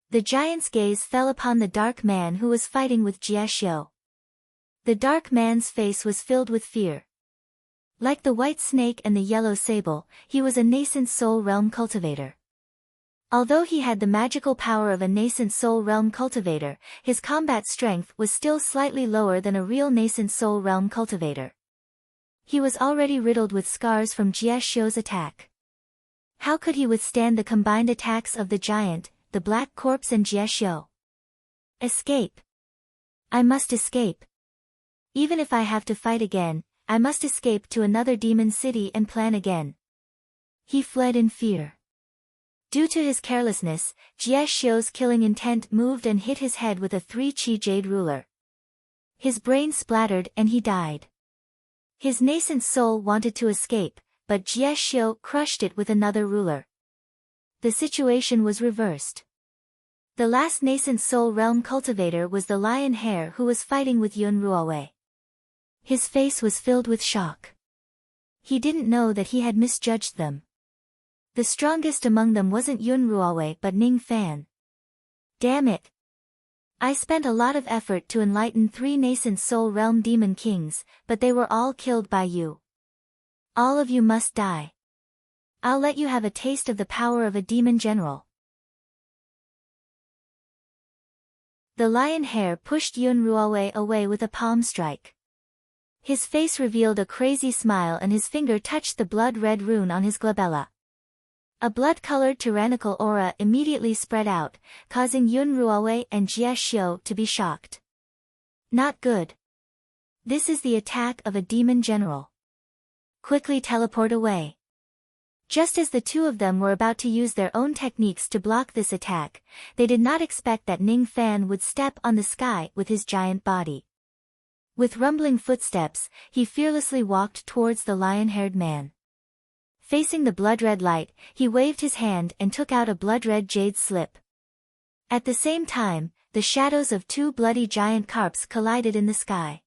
The giant's gaze fell upon the dark man who was fighting with Jieshio. The dark man's face was filled with fear. Like the white snake and the yellow sable, he was a nascent soul realm cultivator. Although he had the magical power of a nascent soul realm cultivator, his combat strength was still slightly lower than a real nascent soul realm cultivator. He was already riddled with scars from Jieshio's attack. How could he withstand the combined attacks of the giant, the black corpse and Jieshio? Escape! I must escape. Even if I have to fight again, I must escape to another demon city and plan again. He fled in fear. Due to his carelessness, Jieshio's killing intent moved and hit his head with a 3-chi jade ruler. His brain splattered and he died. His nascent soul wanted to escape, but Jieshio crushed it with another ruler. The situation was reversed. The last nascent soul realm cultivator was the lion hare who was fighting with Yun Ruowei. His face was filled with shock. He didn't know that he had misjudged them. The strongest among them wasn't Yun Ruowei but Ning Fan. Damn it! I spent a lot of effort to enlighten 3 nascent soul realm demon kings, but they were all killed by you. All of you must die. I'll let you have a taste of the power of a demon general. The lion hare pushed Yun Ruowei away with a palm strike. His face revealed a crazy smile and his finger touched the blood-red rune on his glabella. A blood-colored tyrannical aura immediately spread out, causing Yun Ruowei and Jieshio to be shocked. Not good. This is the attack of a demon general. Quickly teleport away. Just as the two of them were about to use their own techniques to block this attack, they did not expect that Ning Fan would step on the sky with his giant body. With rumbling footsteps, he fearlessly walked towards the lion-haired man. Facing the blood-red light, he waved his hand and took out a blood-red jade slip. At the same time, the shadows of 2 bloody giant carps collided in the sky.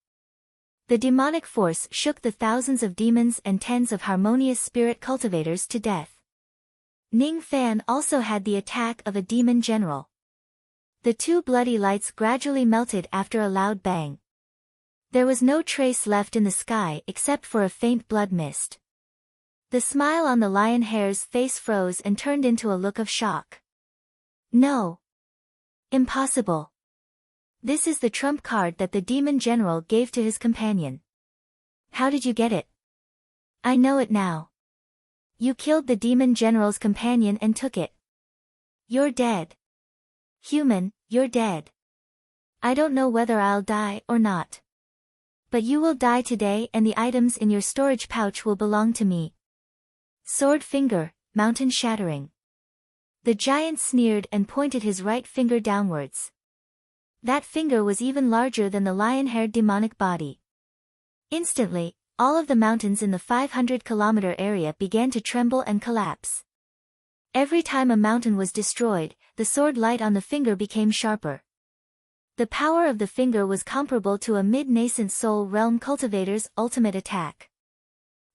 The demonic force shook the thousands of demons and tens of harmonious spirit cultivators to death. Ning Fan also had the attack of a demon general. The 2 bloody lights gradually melted after a loud bang. There was no trace left in the sky except for a faint blood mist. The smile on the lion hare's face froze and turned into a look of shock. No. Impossible. This is the trump card that the demon general gave to his companion. How did you get it? I know it now. You killed the demon general's companion and took it. You're dead. Human, you're dead. I don't know whether I'll die or not. But you will die today and the items in your storage pouch will belong to me. Sword finger, mountain shattering. The giant sneered and pointed his right finger downwards. That finger was even larger than the lion-haired demonic body. Instantly, all of the mountains in the 500-kilometer area began to tremble and collapse. Every time a mountain was destroyed, the sword light on the finger became sharper. The power of the finger was comparable to a mid-nascent soul realm cultivator's ultimate attack.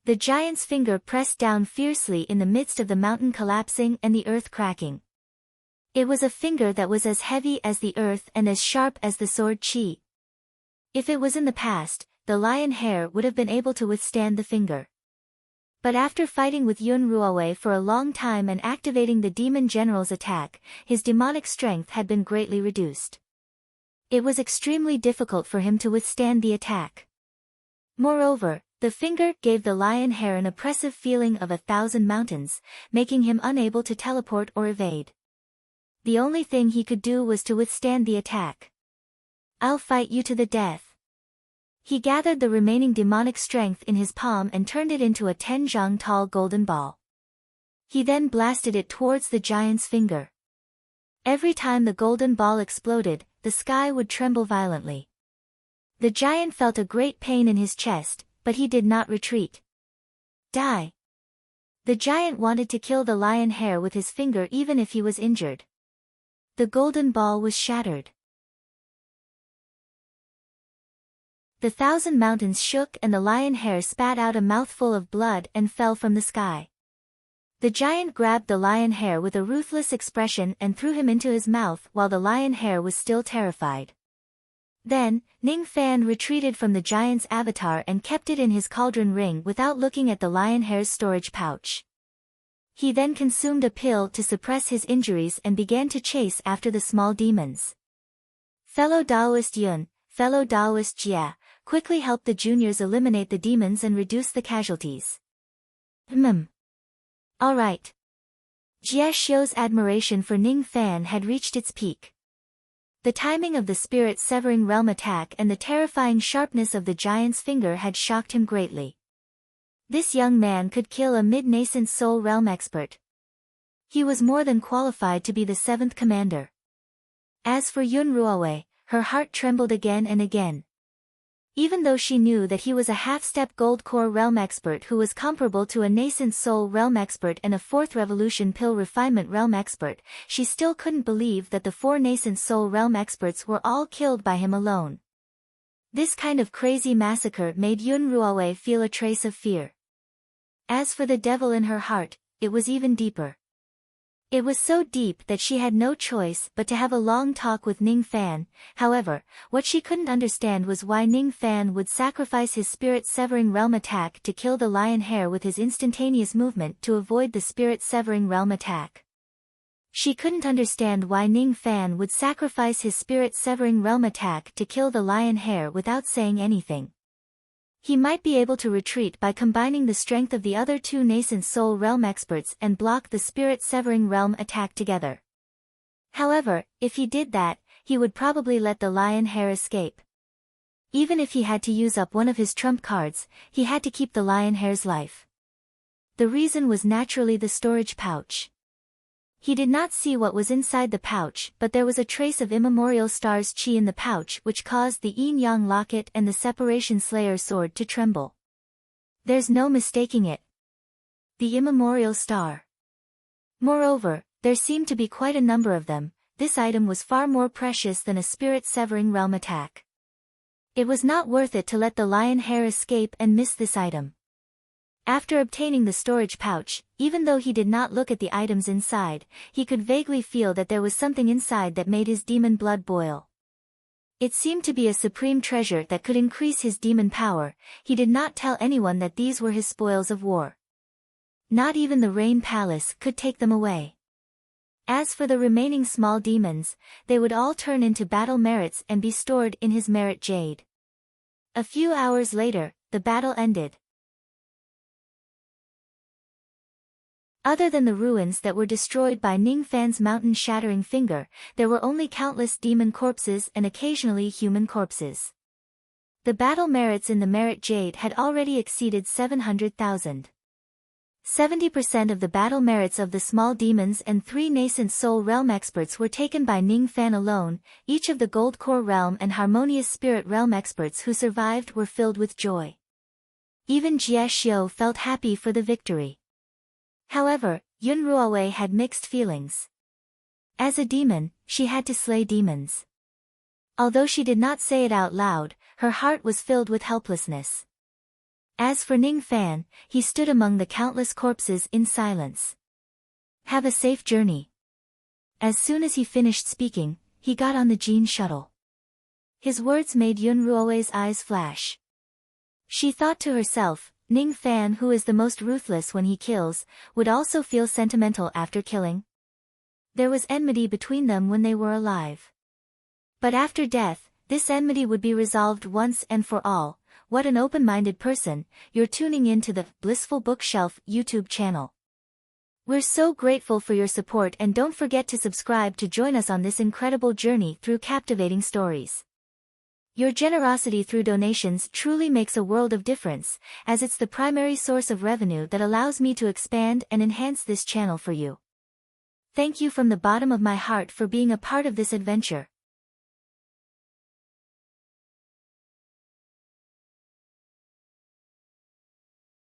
The giant's finger pressed down fiercely in the midst of the mountain collapsing and the earth cracking. It was a finger that was as heavy as the earth and as sharp as the sword chi. If it was in the past, the lion hair would have been able to withstand the finger. But after fighting with Yun Ruowei for a long time and activating the demon general's attack, his demonic strength had been greatly reduced. It was extremely difficult for him to withstand the attack. Moreover, the finger gave the lion hair an oppressive feeling of 1,000 mountains, making him unable to teleport or evade. The only thing he could do was to withstand the attack. "I'll fight you to the death." He gathered the remaining demonic strength in his palm and turned it into a 10 zhang tall golden ball. He then blasted it towards the giant's finger. Every time the golden ball exploded, the sky would tremble violently. The giant felt a great pain in his chest, but he did not retreat. Die! The giant wanted to kill the lion hair with his finger even if he was injured. The golden ball was shattered. The 1,000 mountains shook and the lion hair spat out a mouthful of blood and fell from the sky. The giant grabbed the lion hair with a ruthless expression and threw him into his mouth while the lion hair was still terrified. Then, Ning Fan retreated from the giant's avatar and kept it in his cauldron ring without looking at the lion hair's storage pouch. He then consumed a pill to suppress his injuries and began to chase after the small demons. Fellow Taoist Yun, fellow Taoist Jia, quickly helped the juniors eliminate the demons and reduce the casualties. Alright. Jia Xiu's admiration for Ning Fan had reached its peak. The timing of the spirit-severing realm attack and the terrifying sharpness of the giant's finger had shocked him greatly. This young man could kill a mid-nascent soul realm expert. He was more than qualified to be the 7th commander. As for Yun Ruowei, her heart trembled again and again. Even though she knew that he was a half-step gold core realm expert who was comparable to a nascent soul realm expert and a 4th revolution pill refinement realm expert, she still couldn't believe that the 4 nascent soul realm experts were all killed by him alone. This kind of crazy massacre made Yun Ruowei feel a trace of fear. As for the devil in her heart, it was even deeper. It was so deep that she had no choice but to have a long talk with Ning Fan. However, what she couldn't understand was why Ning Fan would sacrifice his spirit-severing realm attack to kill the lion hair with his instantaneous movement to avoid the spirit-severing realm attack. She couldn't understand why Ning Fan would sacrifice his spirit-severing realm attack to kill the lion hair without saying anything. He might be able to retreat by combining the strength of the other 2 nascent soul realm experts and block the spirit-severing realm attack together. However, if he did that, he would probably let the lion hair escape. Even if he had to use up one of his trump cards, he had to keep the lion hair's life. The reason was naturally the storage pouch. He did not see what was inside the pouch, but there was a trace of immemorial star's chi in the pouch which caused the yin-yang locket and the separation slayer sword to tremble. There's no mistaking it. The immemorial star. Moreover, there seemed to be quite a number of them. This item was far more precious than a spirit-severing realm attack. It was not worth it to let the lion hair escape and miss this item. After obtaining the storage pouch, even though he did not look at the items inside, he could vaguely feel that there was something inside that made his demon blood boil. It seemed to be a supreme treasure that could increase his demon power. He did not tell anyone that these were his spoils of war. Not even the Rain Palace could take them away. As for the remaining small demons, they would all turn into battle merits and be stored in his merit jade. A few hours later, the battle ended. Other than the ruins that were destroyed by Ning Fan's mountain-shattering finger, there were only countless demon corpses and occasionally human corpses. The battle merits in the merit jade had already exceeded 700,000. 70% of the battle merits of the small demons and 3 nascent soul realm experts were taken by Ning Fan alone. Each of the gold core realm and harmonious spirit realm experts who survived were filled with joy. Even Jie Xiu felt happy for the victory. However, Yun Ruowei had mixed feelings. As a demon, she had to slay demons. Although she did not say it out loud, her heart was filled with helplessness. As for Ning Fan, he stood among the countless corpses in silence. Have a safe journey. As soon as he finished speaking, he got on the Jean shuttle. His words made Yun Ruowei's eyes flash. She thought to herself, Ning Fan, who is the most ruthless when he kills, would also feel sentimental after killing. There was enmity between them when they were alive. But after death, this enmity would be resolved once and for all. What an open-minded person. You're tuning in to the Blissful Bookshelf YouTube channel. We're so grateful for your support, and don't forget to subscribe to join us on this incredible journey through captivating stories. Your generosity through donations truly makes a world of difference, as it's the primary source of revenue that allows me to expand and enhance this channel for you. Thank you from the bottom of my heart for being a part of this adventure.